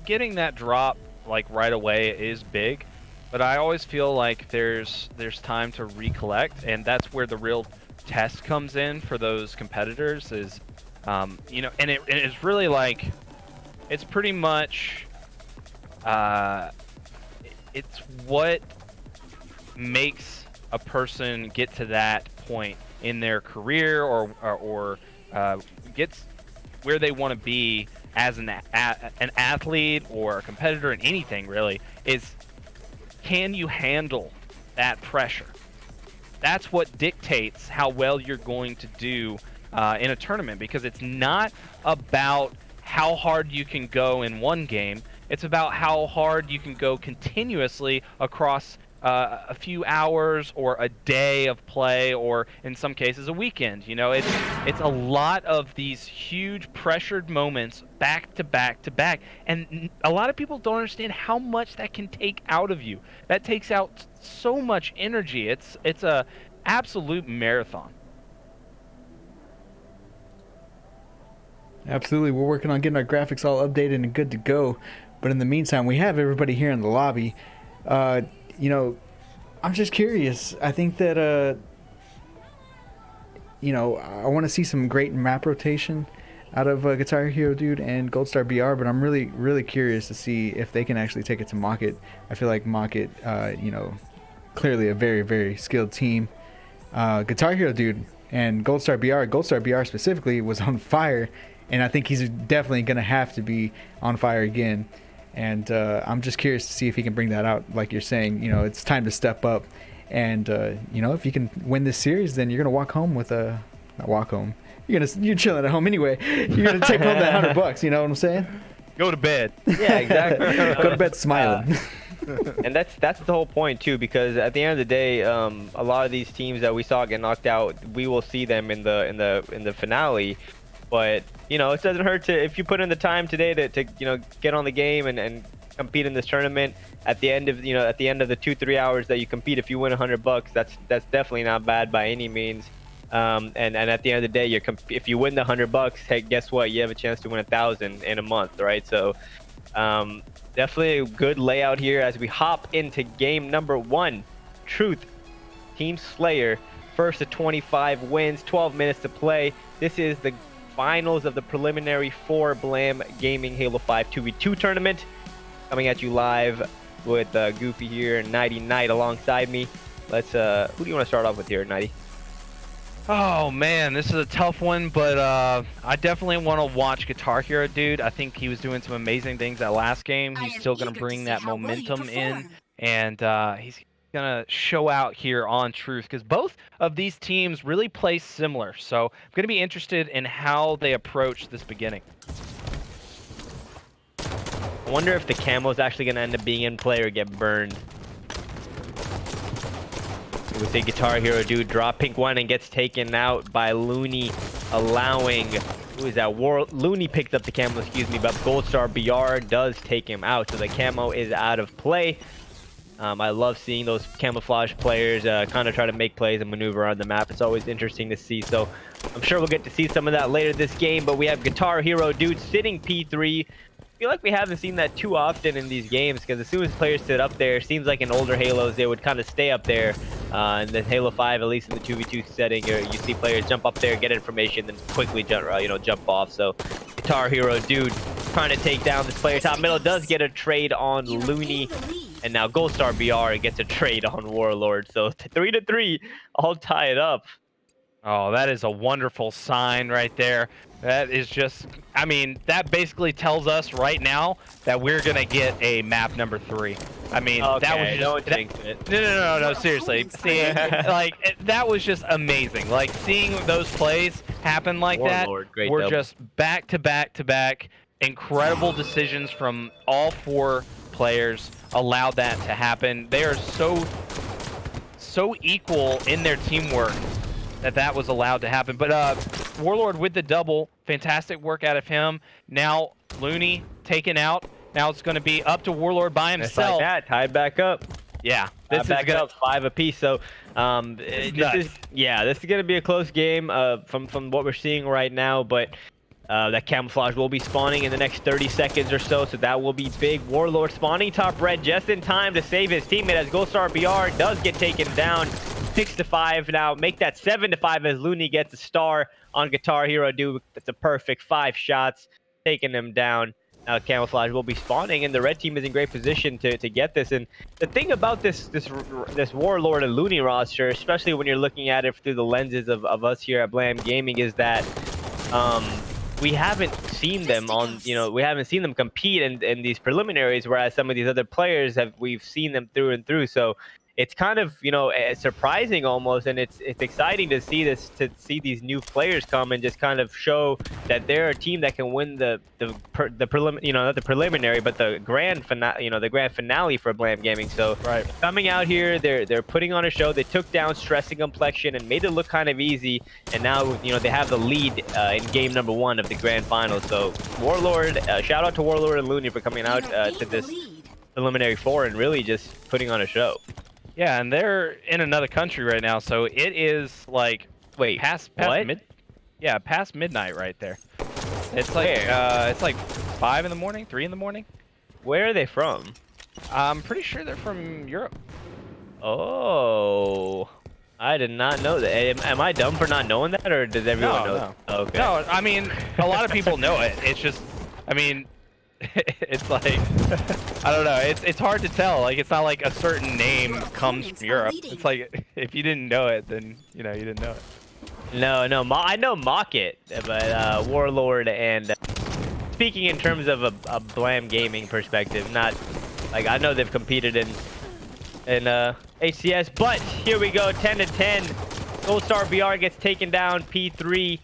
Getting that drop like right away is big, but I always feel like there's time to recollect, and that's where the real test comes in for those competitors. Is you know, and it's really like, it's pretty much it's what makes a person get to that point in their career, or gets where they want to be as an athlete or a competitor in anything, really, is can you handle that pressure? That's what dictates how well you're going to do in a tournament, because it's not about how hard you can go in one game. It's about how hard you can go continuously across a few hours or a day of play, or in some cases a weekend. You know, it's a lot of these huge pressured moments back to back to back, and a lot of people don't understand how much that can take out of you. That takes out so much energy. It's a absolute marathon. Absolutely. We're working on getting our graphics all updated and good to go. But in the meantime, we have everybody here in the lobby. You know, I'm just curious. I think that, you know, I want to see some great map rotation out of Guitar Hero Dude and Gold Star BR, but I'm really, really curious to see if they can actually take it to Mock It. I feel like Mock It, you know, clearly a very, very skilled team. Guitar Hero Dude and Gold Star BR specifically was on fire, and I think he's definitely going to have to be on fire again. And I'm just curious to see if he can bring that out. Like you're saying, you know, it's time to step up. And, you know, if you can win this series, then you're going to walk home with a... Not walk home. You're chilling at home anyway. You're going to take home that $100, you know what I'm saying? Go to bed. Yeah, exactly. Go to bed smiling. And that's the whole point too, because at the end of the day, a lot of these teams that we saw get knocked out, we will see them in the finale. But you know, it doesn't hurt to, if you put in the time today to you know, get on the game and compete in this tournament. At the end of the 2-3 hours that you compete, if you win $100, that's definitely not bad by any means. And at the end of the day, if you win the $100, hey, guess what? You have a chance to win 1,000 in a month, right? So definitely a good layout here as we hop into game number 1. Truth, Team Slayer, first to 25 wins, 12 minutes to play. This is the finals of the preliminary 4 Blam Gaming Halo 5 2v2 tournament. Coming at you live with Goofy here and Nighty Night alongside me. Let's who do you want to start off with here, Nighty? Oh man, this is a tough one, but I definitely want to watch Guitar Hero Dude. I think he was doing some amazing things that last game. He's still going to bring that momentum in, and he's going to show out here on Truth, because both of these teams really play similar. So I'm going to be interested in how they approach this beginning. I wonder if the camo is actually going to end up being in play or get burned. With the Guitar Hero Dude drop pink one and gets taken out by Looney, allowing, who is that? Looney picked up the camo, excuse me, but Gold Star BR does take him out, so the camo is out of play. I love seeing those camouflage players kind of try to make plays and maneuver on the map. It's always interesting to see, so I'm sure we'll get to see some of that later this game. But we have Guitar Hero Dude sitting P3. I feel like we haven't seen that too often in these games, because as soon as players sit up there, it seems like in older Halos they would kind of stay up there. In the Halo 5, at least in the 2v2 setting, you see players jump up there, get information, then quickly jump off. So Guitar Hero Dude trying to take down this player top middle, does get a trade on Looney. And now Gold Star BR gets a trade on Warlord. So 3-3, all tied up. Oh, that is a wonderful sign right there. That is just, I mean, that basically tells us right now that we're gonna get a map number 3. I mean, that was just don't jinx it. no, seriously. See, like that was just amazing. Like seeing those plays happen like Warlord, that. great We're double. just back to back to back. Incredible decisions from all 4 players allowed that to happen. They are so equal in their teamwork that was allowed to happen. But Warlord with the double, fantastic work out of him. Now Looney taken out. Now it's going to be up to Warlord by Just himself. like that, tied back up. Yeah, this is Back gonna, up 5 apiece. So is nuts. this is gonna be a close game from what we're seeing right now. But that camouflage will be spawning in the next 30 seconds or so, that will be big. Warlord spawning top red just in time to save his teammate as Gold Star BR does get taken down. 6-5 now. Make that 7-5 as Looney gets a star on Guitar Hero Dude. That's a perfect 5 shots, taking him down. Now camouflage will be spawning, and the red team is in great position to get this. And the thing about this Warlord and Looney roster, especially when you're looking at it through the lenses of us here at Blam Gaming, is that we haven't seen them on, we haven't seen them compete in these preliminaries, whereas some of these other players we've seen them through and through. So it's kind of, surprising almost, and it's exciting to see these new players come and just kind of show that they're a team that can win the prelim, not the preliminary, but the grand finale, the grand finale for Blam Gaming. So coming out here, they're putting on a show. They took down Stress and Complexion and made it look kind of easy, and now they have the lead in game number 1 of the grand final. So Warlord, shout out to Warlord and Looney for coming out to this preliminary 4 and really just putting on a show. Yeah, and they're in another country right now, so it is like past past midnight right there. It's like 5 in the morning, 3 in the morning. Where are they from? I'm pretty sure they're from Europe. Oh, I did not know that. Am I dumb for not knowing that, or does everyone know? No. Oh, okay. No, I mean a lot of people know it. It's just, I mean, it's like I don't know. It's hard to tell. Like it's not like a certain name comes from Europe. It's like if you didn't know it, then you didn't know it. No, I know Mock It, but Warlord and speaking in terms of a Blam Gaming perspective, not like I know they've competed in HCS, but here we go, 10-10. Gold Star BR gets taken down. P3.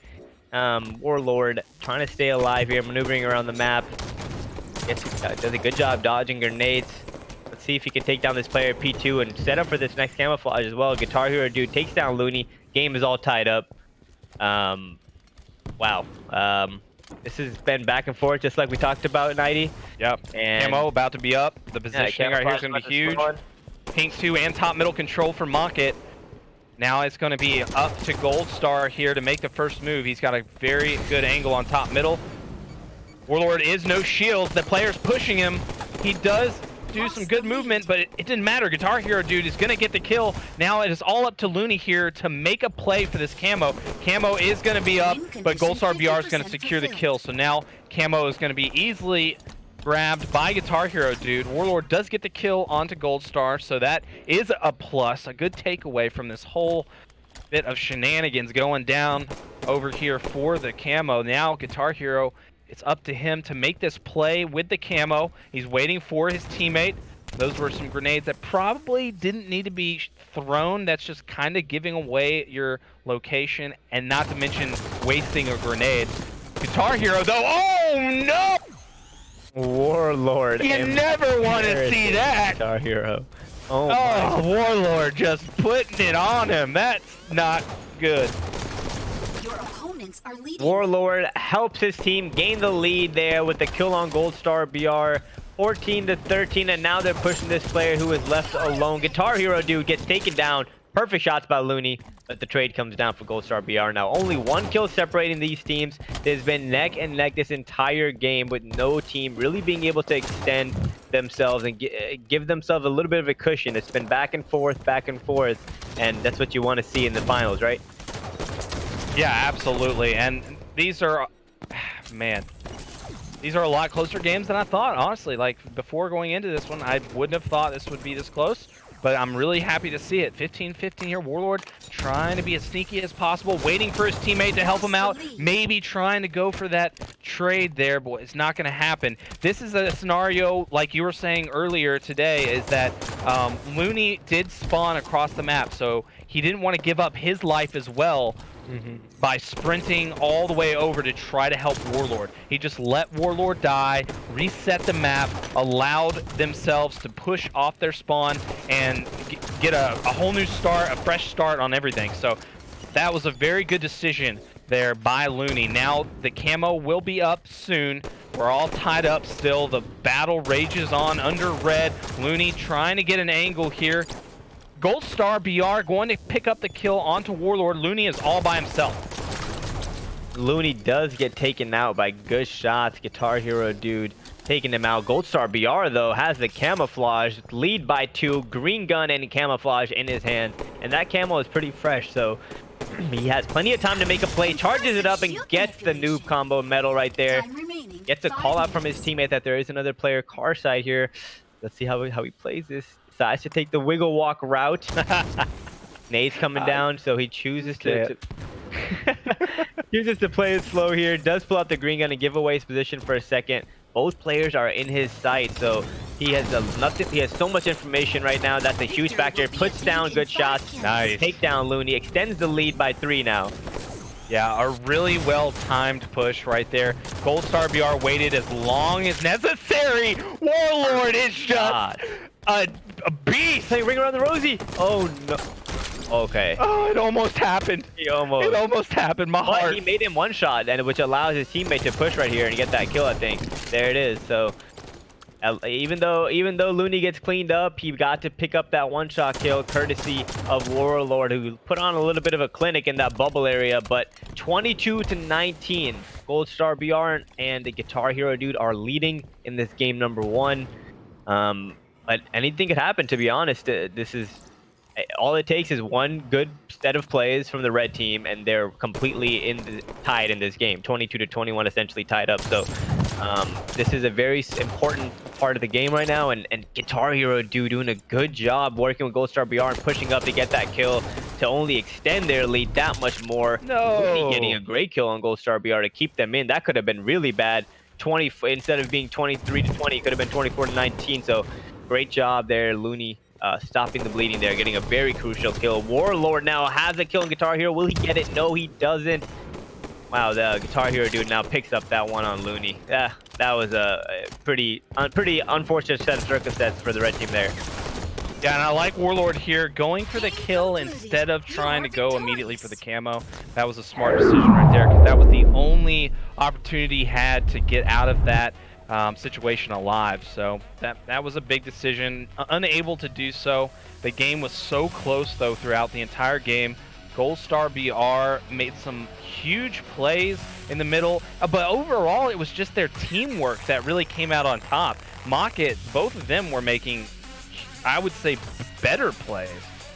Warlord trying to stay alive here, maneuvering around the map. Does a good job dodging grenades. Let's see if he can take down this player P2 and set up for this next camouflage as well. Guitar Hero Dude takes down Looney. Game is all tied up. Wow. This has been back and forth just like we talked about, 90. Yep. And Camo about to be up. The positioning right here is going to be huge. Paints 2 and top middle control for Mocket. Now it's going to be up to Gold Star here to make the first move. He's got a very good angle on top middle. Warlord is no shield. The player's pushing him. He does do some good movement, but it didn't matter. Guitar Hero Dude is going to get the kill. Now it is all up to Looney here to make a play for this Camo. Camo is going to be up, but Gold Star BR is going to secure the kill. So now Camo is going to be easily grabbed by Guitar Hero Dude. Warlord does get the kill onto Gold Star, so that is a plus, a good takeaway from this whole bit of shenanigans going down over here for the Camo. Now Guitar Hero, it's up to him to make this play with the Camo. He's waiting for his teammate. Those were some grenades that probably didn't need to be thrown. That's just kind of giving away your location, and not to mention wasting a grenade. Guitar Hero though, oh no! Warlord. You never want to see that. Guitar Hero. Oh, Warlord just putting it on him. That's not good. Your opponents are leading. Warlord helps his team gain the lead there with the kill on Gold Star BR. 14-13, and now they're pushing this player who is left alone. Guitar Hero Dude gets taken down. Perfect shots by Looney, but the trade comes down for Gold Star BR. Now only one kill separating these teams. There's been neck and neck this entire game, with no team really being able to extend themselves and give themselves a little bit of a cushion. It's been back and forth, and that's what you want to see in the finals, right? Yeah, absolutely. And these are, man, These are a lot closer games than I thought, honestly. Like, before going into this one, I wouldn't have thought this would be this close. But I'm really happy to see it. 15-15 here. Warlord trying to be as sneaky as possible, waiting for his teammate to help him out. Maybe trying to go for that trade there, but it's not going to happen. This is a scenario, like you were saying earlier today, is that Looney did spawn across the map, so he didn't want to give up his life as well. By sprinting all the way over to try to help Warlord. He just let Warlord die, reset the map, allowed themselves to push off their spawn and get a whole new start, a fresh start on everything. So that was a very good decision there by Looney. Now the camo will be up soon. We're all tied up still. The battle rages on under red. Looney trying to get an angle here. Gold Star BR going to pick up the kill onto Warlord. Looney is all by himself. Looney does get taken out by good shots. Guitar Hero dude taking him out. Gold Star BR though has the camouflage, lead by 2, green gun and camouflage in his hand, and that camo is pretty fresh, so he has plenty of time to make a play. Charges it up and gets the noob combo medal right there. Gets a call out from his teammate that there is another player car side here. Let's see how he plays this. Decides to take the wiggle walk route. Nade's coming down, so he chooses to chooses to play it slow here. Does pull out the green gun and give away his position for a second. Both players are in his sight, so he has nothing. He has so much information right now. That's a huge factor. Puts down good shots. Nice. Take down Looney. Extends the lead by 3 now. Yeah, a really well-timed push right there. Gold Star BR waited as long as necessary. Warlord is just a beast. Hey, ring around the rosy. Oh no. Okay. Oh, it almost happened. He almost. It almost happened. My But heart. he made him one shot, and which allows his teammate to push right here and get that kill. I think there it is. So even though Looney gets cleaned up, he got to pick up that one-shot kill courtesy of Warlord, who put on a little bit of a clinic in that bubble area. But 22-19, Gold Star BR and the Guitar Hero dude are leading in this game number 1. But anything could happen, to be honest. This is all it takes is one good set of plays from the red team, and they're completely tied in this game. 22-21, essentially tied up. So this is a very important part of the game right now, and Guitar Hero dude doing a good job working with Gold Star BR and pushing up to get that kill to only extend their lead that much more. No. Looney getting a great kill on Gold Star BR to keep them in. That could have been really bad. Instead of being 23-20, it could have been 24-19. So great job there, Looney. Stopping the bleeding there, getting a very crucial kill. Warlord now has a kill on Guitar Hero. Will he get it? No, he doesn't. Wow, the Guitar Hero dude now picks up that one on Looney. Yeah, that was a pretty unfortunate set of circumstances for the red team there. Yeah, and I like Warlord here, going for the kill instead of trying to go immediately for the camo. That was a smart decision right there, because that was the only opportunity he had to get out of that situation alive. So that was a big decision. Unable to do so. The game was so close though throughout the entire game. Gold Star BR made some huge plays in the middle, but overall it was just their teamwork that really came out on top. Mocket, both of them were making, I would say, better plays,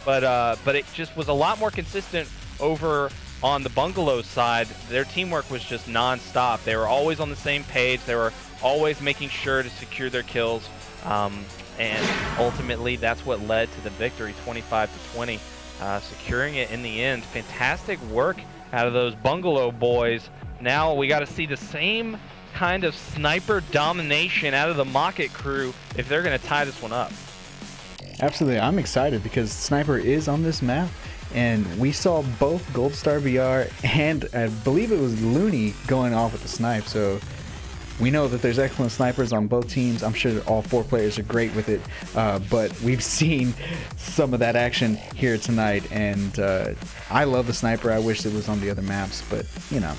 but it just was a lot more consistent over on the Bungalow side. Their teamwork was just non-stop. They were always on the same page. They were always making sure to secure their kills, and ultimately that's what led to the victory, 25-20, securing it in the end. Fantastic work out of those Bungalow boys. Now we got to see the same kind of sniper domination out of the Mocket crew if they're going to tie this one up. Absolutely, I'm excited because Sniper is on this map, and we saw both Gold Star BR and I believe it was Looney going off with the snipe. So we know that there's excellent snipers on both teams. I'm sure that all 4 players are great with it, but we've seen some of that action here tonight, and I love the sniper. I wish it was on the other maps, but you know,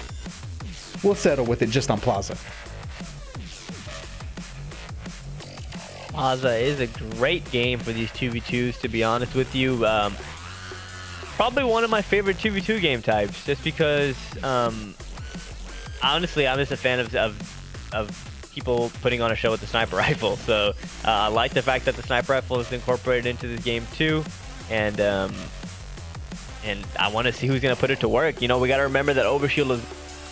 we'll settle with it just on Plaza. Plaza is a great game for these 2v2s, to be honest with you. Probably one of my favorite 2v2 game types, just because honestly I'm just a fan of people putting on a show with the sniper rifle. So I like the fact that the sniper rifle is incorporated into this game too, and I want to see who's gonna put it to work. You know, we got to remember that Overshield is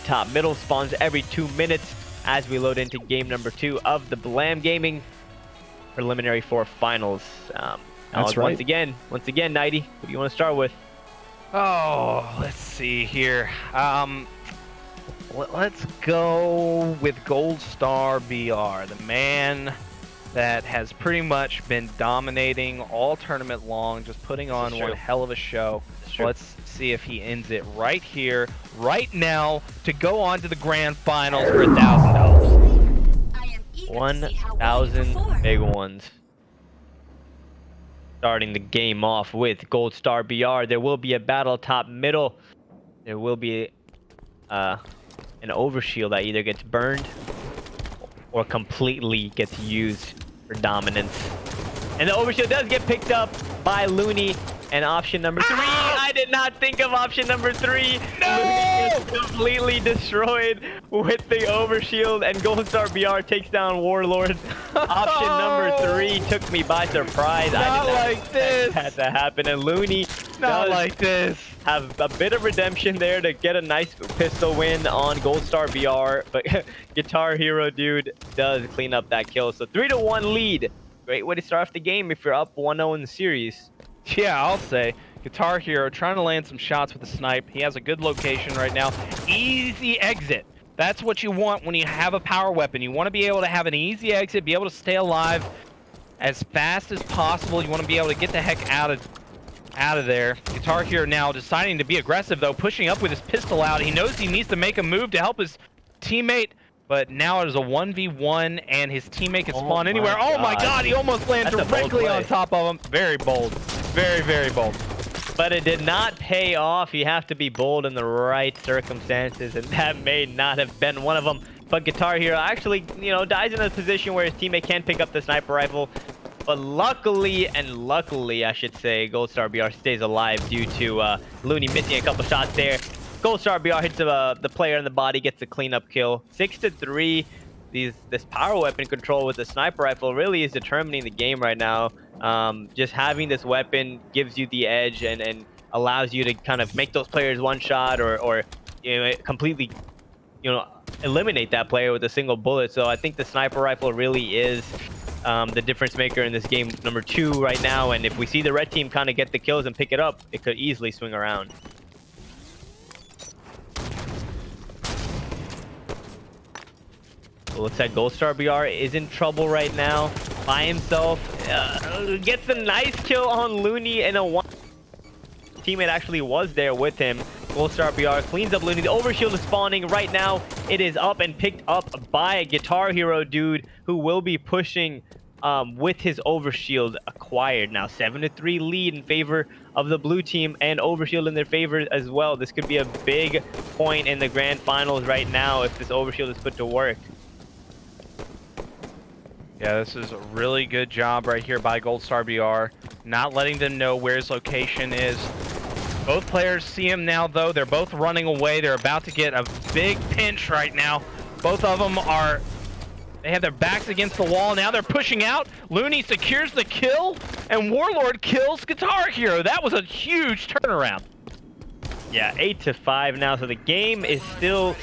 top middle, spawns every 2 minutes. as we load into game number 2 of the Blam Gaming Preliminary 4 Finals. That's right. Once again, Nighty, what do you want to start with? Oh, let's see here. Let's go with Gold Star BR, the man that has pretty much been dominating all tournament long, just putting on one hell of a show. Let's see if he ends it right here, right now, to go on to the grand finals for $1,000. 1,000 big ones. Starting the game off with Gold Star BR. There will be a battle top middle. There will be an overshield that either gets burned or completely gets used for dominance. And the overshield does get picked up by Looney. And option number 3, I did not think of option number 3. No! Looney is completely destroyed with the overshield, and Gold Star BR takes down Warlord. Option number 3 took me by surprise. I did not expect that to happen, and Looney have a bit of redemption there to get a nice pistol win on Gold Star BR, but Guitar Hero Dude does clean up that kill. So 3-1 lead. Great way to start off the game if you're up 1-0 in the series. Yeah, I'll say. Guitar Hero trying to land some shots with the snipe. He has a good location right now. Easy exit. That's what you want when you have a power weapon. You want to be able to have an easy exit, be able to stay alive as fast as possible. You want to be able to get the heck out of there. Guitar Hero now deciding to be aggressive, though, pushing up with his pistol out. He knows he needs to make a move to help his teammate, but now it is a 1v1, and his teammate can spawn anywhere. Oh my god, he almost landed directly on top of him. Very bold. Very, very bold. But it did not pay off. You have to be bold in the right circumstances, and that may not have been one of them. But Guitar Hero actually, dies in a position where his teammate can pick up the sniper rifle. But luckily, I should say, Gold Star BR stays alive due to Looney missing a couple shots there. Gold Star BR hits the player in the body, gets a cleanup kill. 6-3. This power weapon control with the sniper rifle really is determining the game right now. Just having this weapon gives you the edge and allows you to kind of make those players one shot or completely eliminate that player with a single bullet. So I think the sniper rifle really is the difference maker in this game number 2 right now. And if we see the red team kind of get the kills and pick it up, it could easily swing around. Looks like Gold Star BR is in trouble right now by himself. Gets a nice kill on Looney, and a one teammate actually was there with him. Gold Star BR cleans up Looney. The overshield is spawning right now. It is up and picked up by a Guitar Hero Dude who will be pushing with his overshield acquired. Now 7-3 lead in favor of the blue team, and overshield in their favor as well. This could be a big point in the grand finals right now if this overshield is put to work. Yeah, this is a really good job right here by Gold Star BR. Not letting them know where his location is. Both players see him now, though. They're both running away. They're about to get a big pinch right now. Both of them they have their backs against the wall. Now they're pushing out. Looney secures the kill, and Warlord kills Guitar Hero. That was a huge turnaround. Yeah, 8-5 now. So the game is still...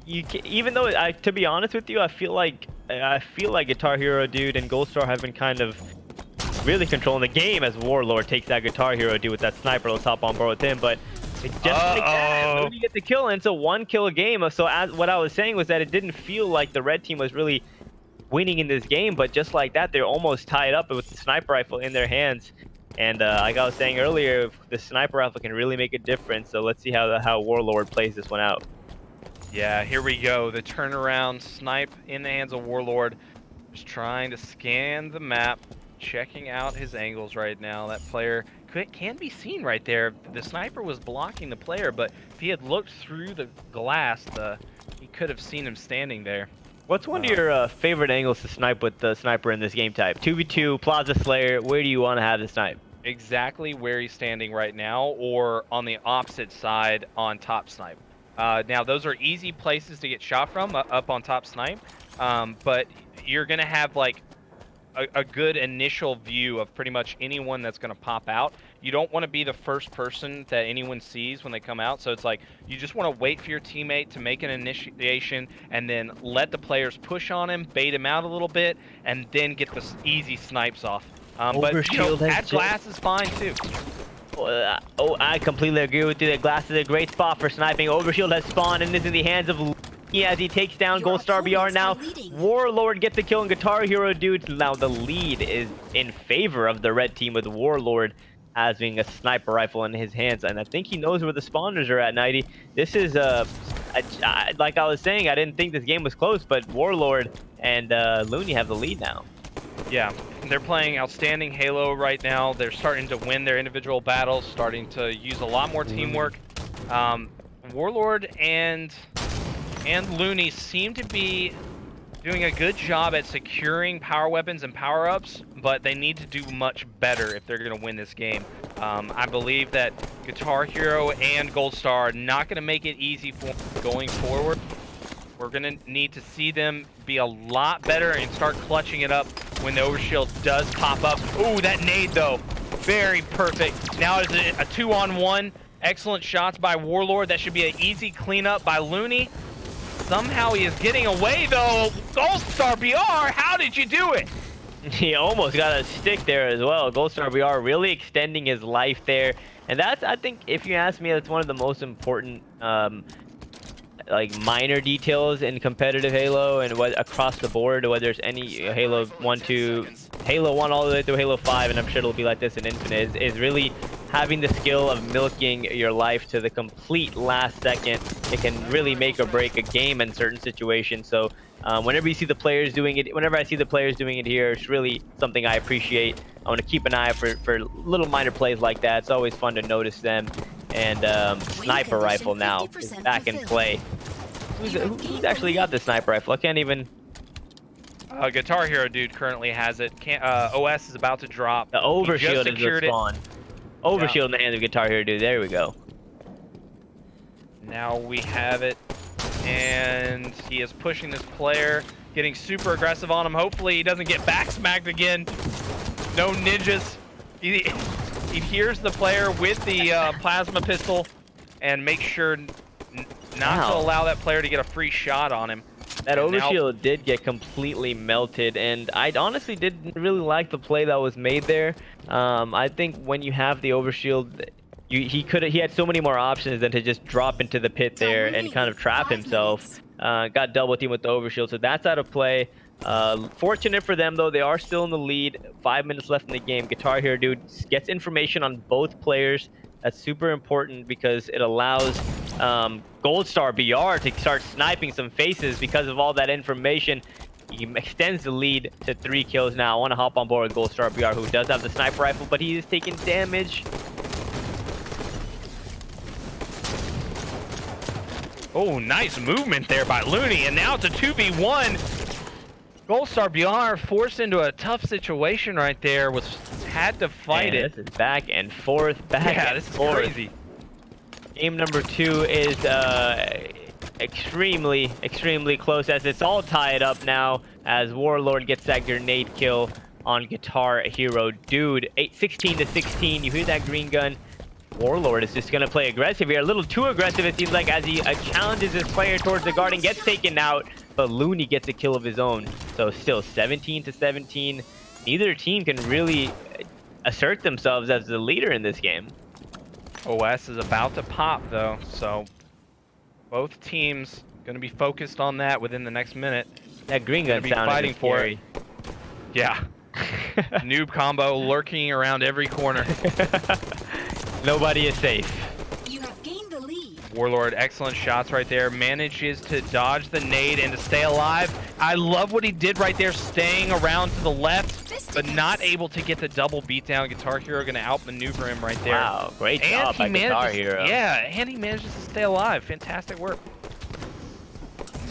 even though, to be honest with you, I feel like Guitar Hero Dude and Gold Star have been kind of really controlling the game as Warlord takes that Guitar Hero Dude with that sniper. Let's hop on board with him, but just like that, Looney gets the kill, and it's a 1-kill game. So what I was saying was that it didn't feel like the red team was really winning in this game, but just like that, they're almost tied up with the sniper rifle in their hands. And like I was saying earlier, the sniper rifle can really make a difference. So let's see how Warlord plays this one out. Yeah, here we go. The turnaround snipe in the hands of Warlord. Just trying to scan the map, checking out his angles right now. That player can be seen right there. The sniper was blocking the player, but if he had looked through the glass, he could have seen him standing there. What's one of your favorite angles to snipe with the sniper in this game type? 2v2, Plaza Slayer, where do you want to have the snipe? Exactly where he's standing right now, or on the opposite side on top snipe. Now, those are easy places to get shot from, up on top snipe, but you're going to have, like, a good initial view of pretty much anyone that's going to pop out. You don't want to be the first person that anyone sees when they come out. So it's like you just want to wait for your teammate to make an initiation and then let the players push on him, bait him out a little bit, and then get the easy snipes off. But you know, add glass is fine too. Oh, I completely agree with you. That glass is a great spot for sniping. Overshield has spawned and is in the hands of Looney as he takes down Gold Star BR. Now, Warlord gets the kill on Guitar Hero Dude. Now the lead is in favor of the red team with Warlord having a sniper rifle in his hands. And I think he knows where the spawners are at, 90. This is, like I was saying, I didn't think this game was close, but Warlord and Looney have the lead now. Yeah, they're playing outstanding Halo right now. They're starting to win their individual battles, starting to use a lot more teamwork. Warlord and Looney seem to be doing a good job at securing power weapons and power-ups, but they need to do much better if they're going to win this game. I believe that Guitar Hero and Gold Star are not going to make it easy for them going forward. We're going to need to see them be a lot better and start clutching it up when the overshield does pop up. Ooh, that nade, though. Very perfect. Now it's a 2-on-1. Excellent shots by Warlord. That should be an easy cleanup by Looney. Somehow he is getting away, though. Gold Star BR, how did you do it? He almost got a stick there as well. Gold Star BR really extending his life there. And that's, I think, if you ask me, that's one of the most important like minor details in competitive Halo and what across the board, whether it's any Halo 1, 2, Halo 1 all the way through Halo 5, and I'm sure it'll be like this in Infinite, is really having the skill of milking your life to the complete last second. It can really make or break a game in certain situations. So whenever you see the players doing it, whenever I see the players doing it here, it's really something I appreciate. I want to keep an eye out for little minor plays like that. It's always fun to notice them. And sniper rifle now is back in play. Who's actually got the sniper rifle? I can't even... Guitar Hero Dude currently has it. OS is about to drop. The overshield is the spawn. Overshield in the hands of Guitar Hero Dude. There we go. Now we have it. And he is pushing this player, getting super aggressive on him. Hopefully he doesn't get back smacked again. No ninjas. He hears the player with the plasma pistol and makes sure not to allow that player to get a free shot on him. That overshield did get completely melted, and I honestly didn't really like the play that was made there. I think when you have the overshield, he had so many more options than to just drop into the pit there and kind of trap himself. Got double teamed with the overshield, so that's out of play. Fortunate for them, though, they are still in the lead. 5 minutes left in the game. Guitar Hero Dude gets information on both players. That's super important because it allows Gold Star BR to start sniping some faces because of all that information. He extends the lead to 3 kills now. I want to hop on board with Gold Star BR, who does have the sniper rifle, but he is taking damage. Oh, nice movement there by Looney, and now it's a 2v1. Gold Star BR forced into a tough situation right there. Had to fight it. This is back and forth, this is crazy. Game number 2 is extremely close as it's all tied up now as Warlord gets that grenade kill on Guitar Hero Dude. 16 to 16. You hear that green gun? Warlord is just going to play aggressive here. A little too aggressive, it seems like, as he challenges his player towards the guard and gets taken out. But Looney gets a kill of his own. So still 17 to 17. Neither team can really assert themselves as the leader in this game. OS is about to pop, though. So both teams going to be focused on that within the next minute. That green gun sounded fighting for scary. it. Yeah. Noob combo lurking around every corner. Nobody is safe. You have gained the lead. Warlord, excellent shots right there. Manages to dodge the nade and to stay alive. I love what he did right there, staying around to the left, but not able to get the double beatdown. Guitar Hero going to outmaneuver him right there. Wow, great job by Guitar Hero. Yeah, and he manages to stay alive. Fantastic work.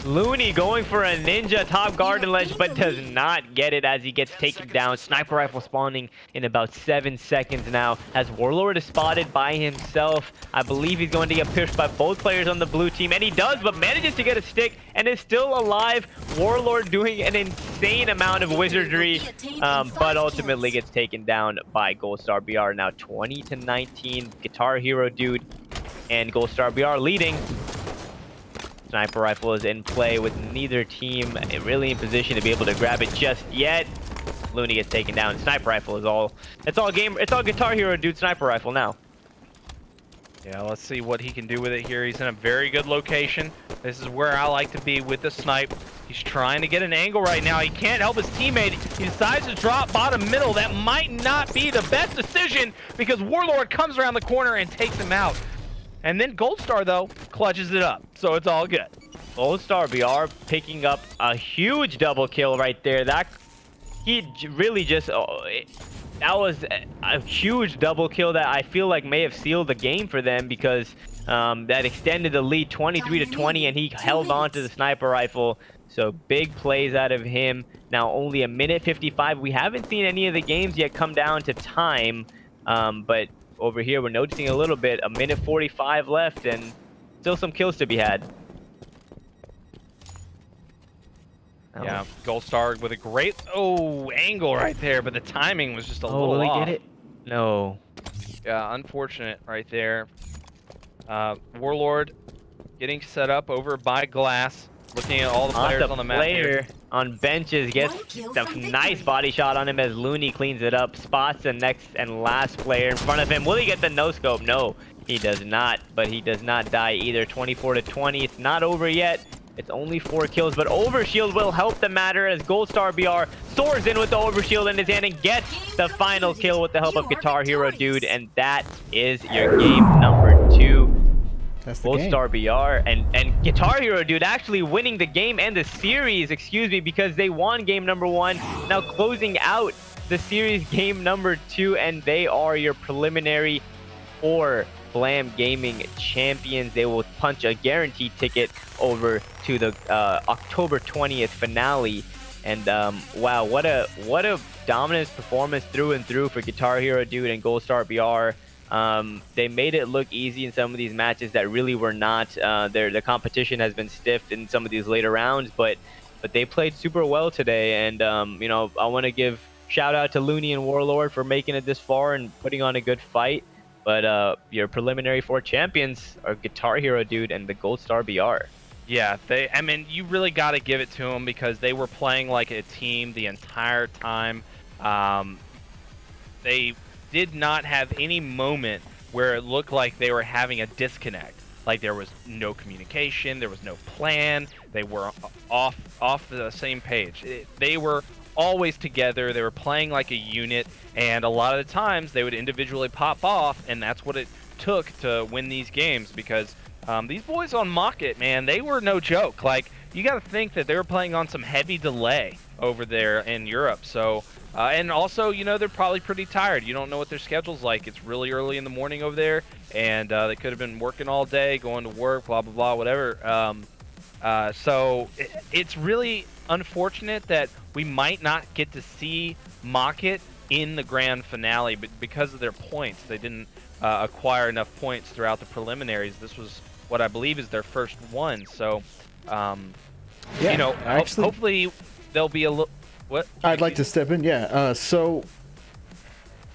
Looney going for a ninja top garden ledge, but does not get it as he gets taken down. Sniper rifle spawning in about 7 seconds now as Warlord is spotted by himself. I believe he's going to get pushed by both players on the blue team, and he does, but manages to get a stick and is still alive. Warlord doing an insane amount of wizardry, but ultimately gets taken down by Goldstar BR. Now 20-19, Guitar Hero Dude and Goldstar BR leading. Sniper rifle is in play with neither team really in position to be able to grab it just yet. Looney gets taken down. Sniper rifle is all. It's all Guitar Hero Dude sniper rifle now. Yeah, let's see what he can do with it here. He's in a very good location. This is where I like to be with the snipe. He's trying to get an angle right now. He can't help his teammate. He decides to drop bottom middle. That might not be the best decision because Warlord comes around the corner and takes him out. And then Goldstar, though, clutches it up. So it's all good. Goldstar BR picking up a huge double kill right there. That was a huge double kill that I feel like may have sealed the game for them because that extended the lead 23-20 and he held on to the sniper rifle. So big plays out of him. Now only a minute 55. We haven't seen any of the games yet come down to time, but over here we're noticing a little bit. A minute 45 left and still some kills to be had. Yeah, Goldstar with a great angle right there, but the timing was just a little will he off. get it? No. Yeah, unfortunate right there. Warlord getting set up over by glass, looking at all the players on the map here. On benches gets a nice body shot on him as Looney cleans it up, spots the next and last player in front of him. Will he get the no scope? No, he does not, but he does not die either. 24-20. It's not over yet. It's only 4 kills, but overshield will help the matter as Goldstar BR soars in with the overshield in his hand and gets the final kill with the help of Guitar Hero Dude, and that is your game number 2. That's the Goldstar BR and Guitar Hero Dude actually winning the game and the series, excuse me, because they won game number 1. Now closing out the series game number 2, and they are your preliminary 4 Blam Gaming champions. They will punch a guaranteed ticket over to the October 20th finale. And wow, what a dominance performance through and through for Guitar Hero Dude and Goldstar BR. They made it look easy in some of these matches that really were not. The competition has been stiff in some of these later rounds, but they played super well today. And you know, I want to give shout out to Looney and Warlord for making it this far and putting on a good fight. But your preliminary 4 champions are Guitar Hero Dude and the Goldstar BR. Yeah, I mean, you really got to give it to them because they were playing like a team the entire time. They did not have any moment where it looked like they were having a disconnect. Like there was no communication, there was no plan. They were off the same page. They were always together. They were playing like a unit, and a lot of the times they would individually pop off, and that's what it took to win these games because these boys on Mocket, man, they were no joke. Like, you got to think that they were playing on some heavy delay over there in Europe. So, and also, you know, they're probably pretty tired. You don't know what their schedule's like. It's really early in the morning over there, and they could have been working all day, going to work, blah, blah, blah, whatever. So it's really unfortunate that we might not get to see Mocket in the grand finale, but because of their points, they didn't acquire enough points throughout the preliminaries. This was what I believe is their first one. So, you know, hopefully there'll be a little. What? I'd like to step in. Yeah. So,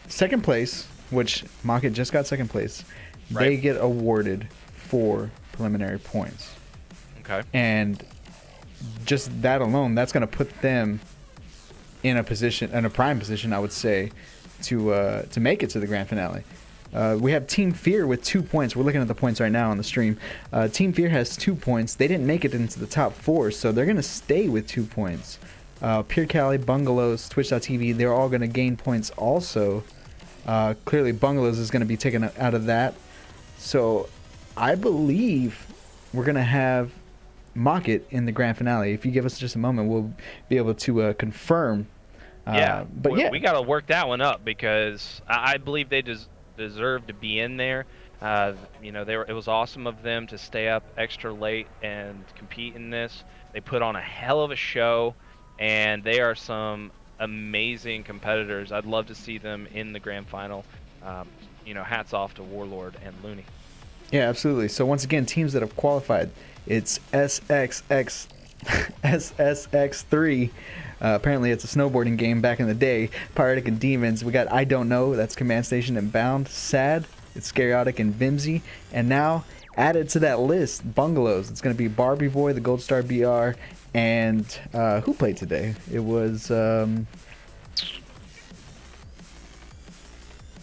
second place, which Mocket just got second place, they get awarded 4 preliminary points. Okay. And just that alone, that's going to put them in a position, in a prime position, I would say, to make it to the grand finale. We have Team Fear with 2 points. We're looking at the points right now on the stream. Team Fear has 2 points. They didn't make it into the top 4, so they're going to stay with 2 points. Pure Cali, Bungalows, Twitch.tv, they're all going to gain points also. Clearly, Bungalows is going to be taken out of that. So I believe we're going to have Mocket in the grand finale. If you give us just a moment, we'll be able to confirm. But we got to work that one up because I believe they deserve to be in there. You know, it was awesome of them to stay up extra late and compete in this. They put on a hell of a show, and they are some amazing competitors. I'd love to see them in the grand final. You know, hats off to Warlord and Looney. Yeah, absolutely. So once again, teams that have qualified, it's SSX3. Apparently, it's a snowboarding game back in the day. Pyretic and Demons. We got I Don't Know. That's Command Station and Bound. Sad. It's Scariotic and Vimsy. And now, added to that list, Bungalows. It's going to be Barbie Boy, the Gold Star BR, and who played today? It was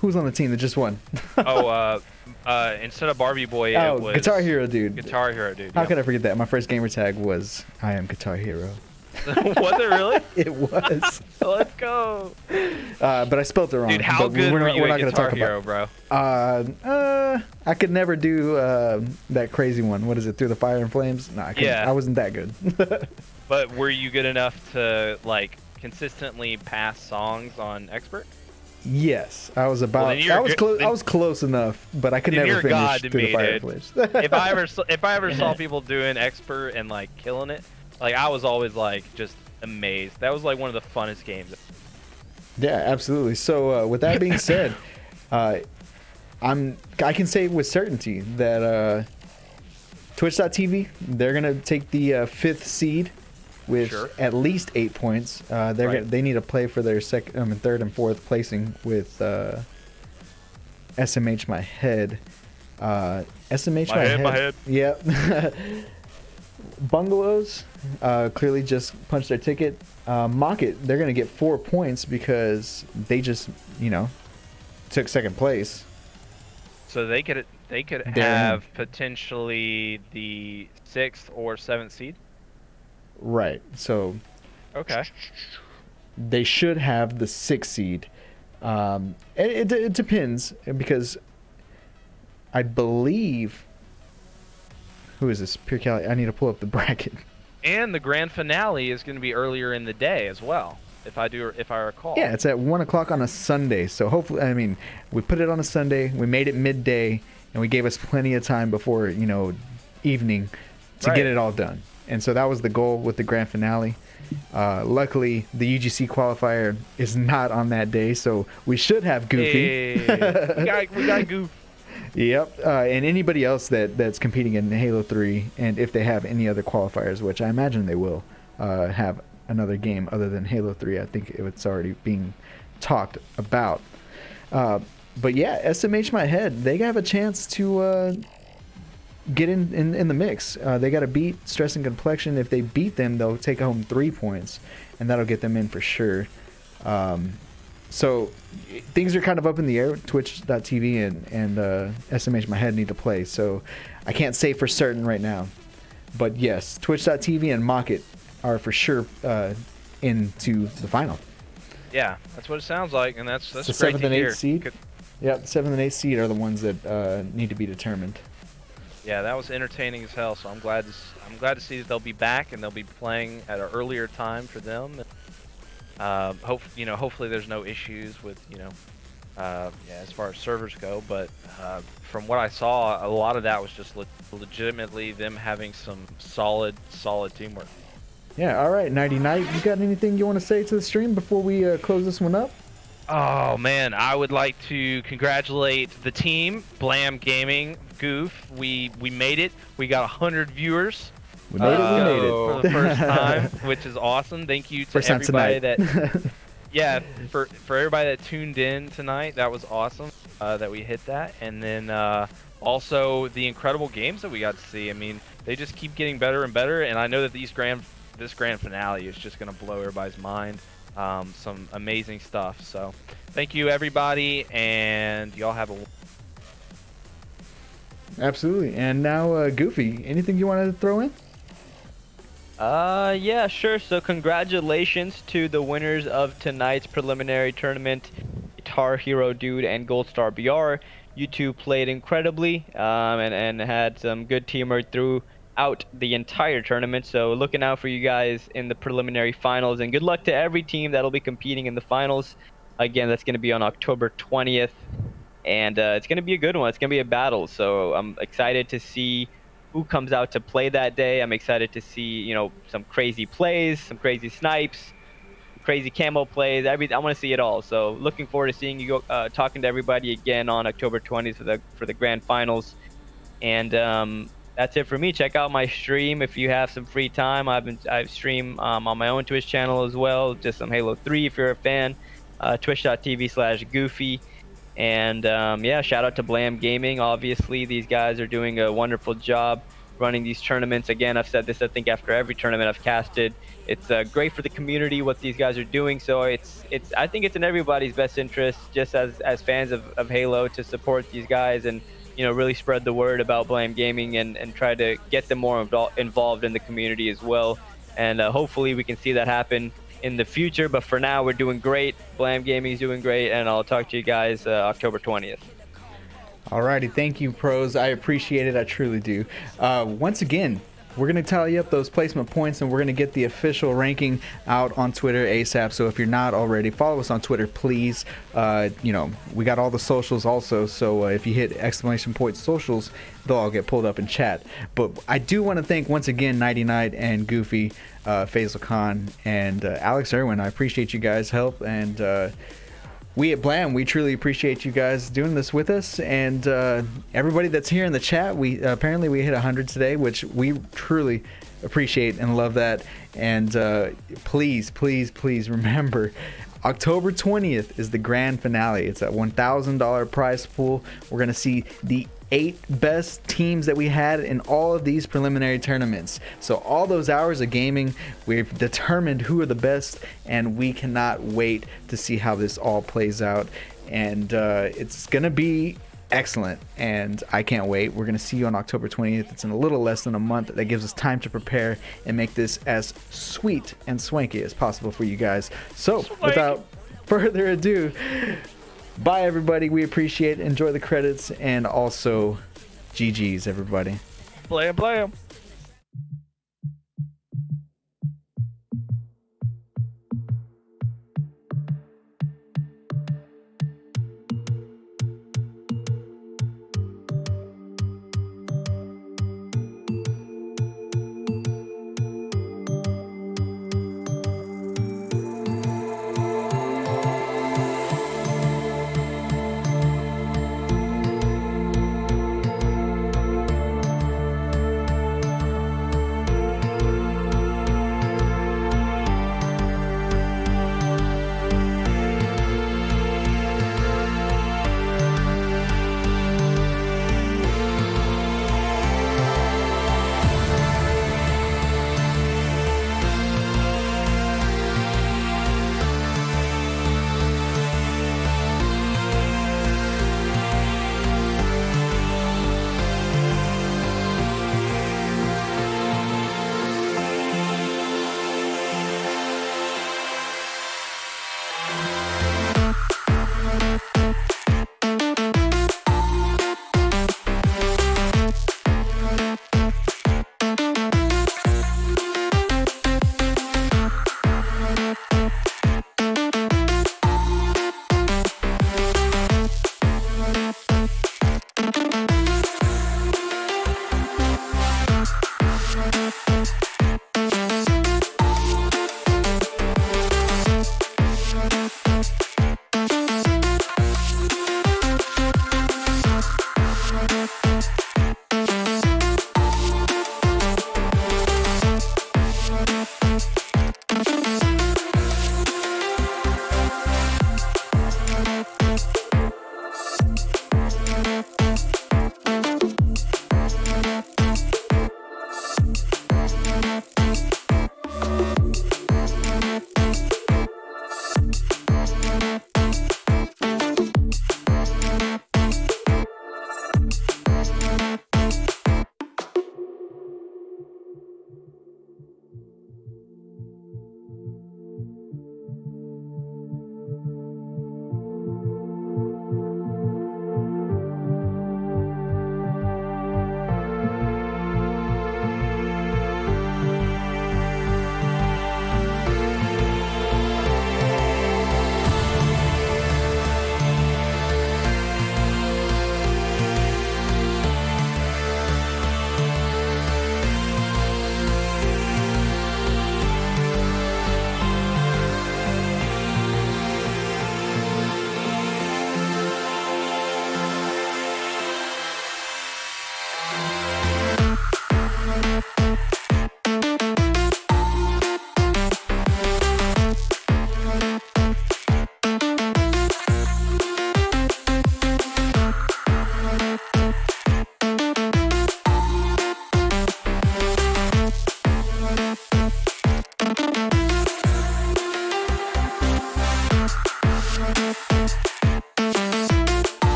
who was on the team that just won? Instead of Barbie Boy, Oh, it was Guitar Hero Dude. Guitar Hero Dude. How yeah. could I forget that? My first gamer tag was I am Guitar Hero. Was it really? It was. Let's go. But I spelled it wrong. Dude, how but good were you we're at not gonna Guitar talk Hero, about. bro? I could never do that crazy one. What is it? Through the Fire and Flames? No, I couldn't. Yeah. I wasn't that good. But were you good enough to like consistently pass songs on Expert? Yes, I was about. then you're I was good- close. then- I was close enough, but I could then never you're finish God to through the me, Fire and dude. Flames. if I ever saw people doing Expert and like killing it, like I was always like just amazed. That was like one of the funnest games. Yeah, absolutely. So with that being said, I can say with certainty that Twitch.tv, they're gonna take the 5th seed with Sure. at least 8 points. They need to play for their third and fourth placing with SMH My Head. SMH My Head. Yeah. Bungalows clearly just punched their ticket. Mock It, they're gonna get 4 points because they just took second place. So they could have potentially the 6th or 7th seed. Right. So Okay. they should have the 6th seed. It depends because I believe who is this? Pure Cali. I need to pull up the bracket. And the grand finale is going to be earlier in the day as well, if I recall. Yeah, it's at 1 o'clock on a Sunday. So hopefully, I mean, we put it on a Sunday. We made it midday, and we gave us plenty of time before evening to Right. get it all done. And so that was the goal with the grand finale. Luckily, the UGC qualifier is not on that day, so we should have Goofy. Hey, we got Goof. Yep, and anybody else that's competing in Halo 3, and if they have any other qualifiers, which I imagine they will have another game other than Halo 3. I think it's already being talked about. But yeah, SMH My Head, they have a chance to get in the mix. They got to beat Stress and Complexion. If they beat them, they'll take home 3 points, and that'll get them in for sure. So things are kind of up in the air. Twitch.tv and SMH My Head need to play, so I can't say for certain right now. But yes, Twitch.tv and Mock It are for sure into the final. Yeah, that's what it sounds like, and that's The great 7th to and hear. 8th seed. Yeah, the 7th and 8th seed are the ones that need to be determined. Yeah, that was entertaining as hell. So I'm glad to see that they'll be back and they'll be playing at an earlier time for them. Hopefully there's no issues with as far as servers go. But from what I saw, a lot of that was just legitimately them having some solid teamwork. Yeah, all right, Nighty Night, you got anything you want to say to the stream before we close this one up? Oh man, I would like to congratulate the team, Blam Gaming, Goof. We made it. We got 100 viewers. We made it. For the first time, which is awesome. Thank you to First time everybody tonight. that for everybody that tuned in tonight. That was awesome that we hit that. And then also the incredible games that we got to see. I mean, they just keep getting better and better, and I know that this grand finale is just going to blow everybody's mind. Some amazing stuff. So thank you everybody, and y'all have a Absolutely. And now Goofy, anything you wanted to throw in? Yeah, sure. So congratulations to the winners of tonight's preliminary tournament, Guitar Hero Dude and Gold Star BR. You two played incredibly and had some good teamwork throughout the entire tournament. So looking out for you guys in the preliminary finals, and good luck to every team that'll be competing in the finals. Again, that's going to be on October 20th. and it's going to be a good one. It's going to be a battle. So I'm excited to see who comes out to play that day. I'm excited to see, you know, some crazy plays, some crazy snipes, crazy camo plays. I want to see it all. So looking forward to seeing you go, talking to everybody again on October 20th for the grand finals. And that's it for me. Check out my stream if you have some free time. I stream on my own Twitch channel as well, just some Halo 3 if you're a fan. Twitch.tv/Goofy. And yeah, shout out to Blam Gaming. Obviously, these guys are doing a wonderful job running these tournaments. Again, I've said this, I think, after every tournament I've casted. It's great for the community what these guys are doing. So I think it's in everybody's best interest, just as fans of Halo, to support these guys and, you know, really spread the word about Blam Gaming and try to get them more involved in the community as well. And hopefully we can see that happen in the future. But for now, we're doing great. Blam Gaming is doing great, and I'll talk to you guys October 20th. Alrighty, thank you, pros. I appreciate it. I truly do. Once again, we're going to tally up those placement points, and we're going to get the official ranking out on Twitter ASAP. So if you're not already, follow us on Twitter, please. You know, we got all the socials also. So if you hit ! socials, they'll all get pulled up in chat. But I do want to thank once again Nighty Night and Goofy, Faisal Khan, and Alex Irwin. I appreciate you guys' help, and we at Blam, we truly appreciate you guys doing this with us, and everybody that's here in the chat. We apparently we hit 100 today, which we truly appreciate and love that. And please remember, October 20th is the grand finale. It's a $1,000 prize pool. We're gonna see the 8 best teams that we had in all of these preliminary tournaments. So all those hours of gaming, we've determined who are the best, and we cannot wait to see how this all plays out. And it's gonna be excellent, and I can't wait. We're gonna see you on October 20th. It's in a little less than a month. That gives us time to prepare and make this as sweet and swanky as possible for you guys. So without further ado, bye everybody. We appreciate it. Enjoy the credits, and also GG's everybody. Blam, blam.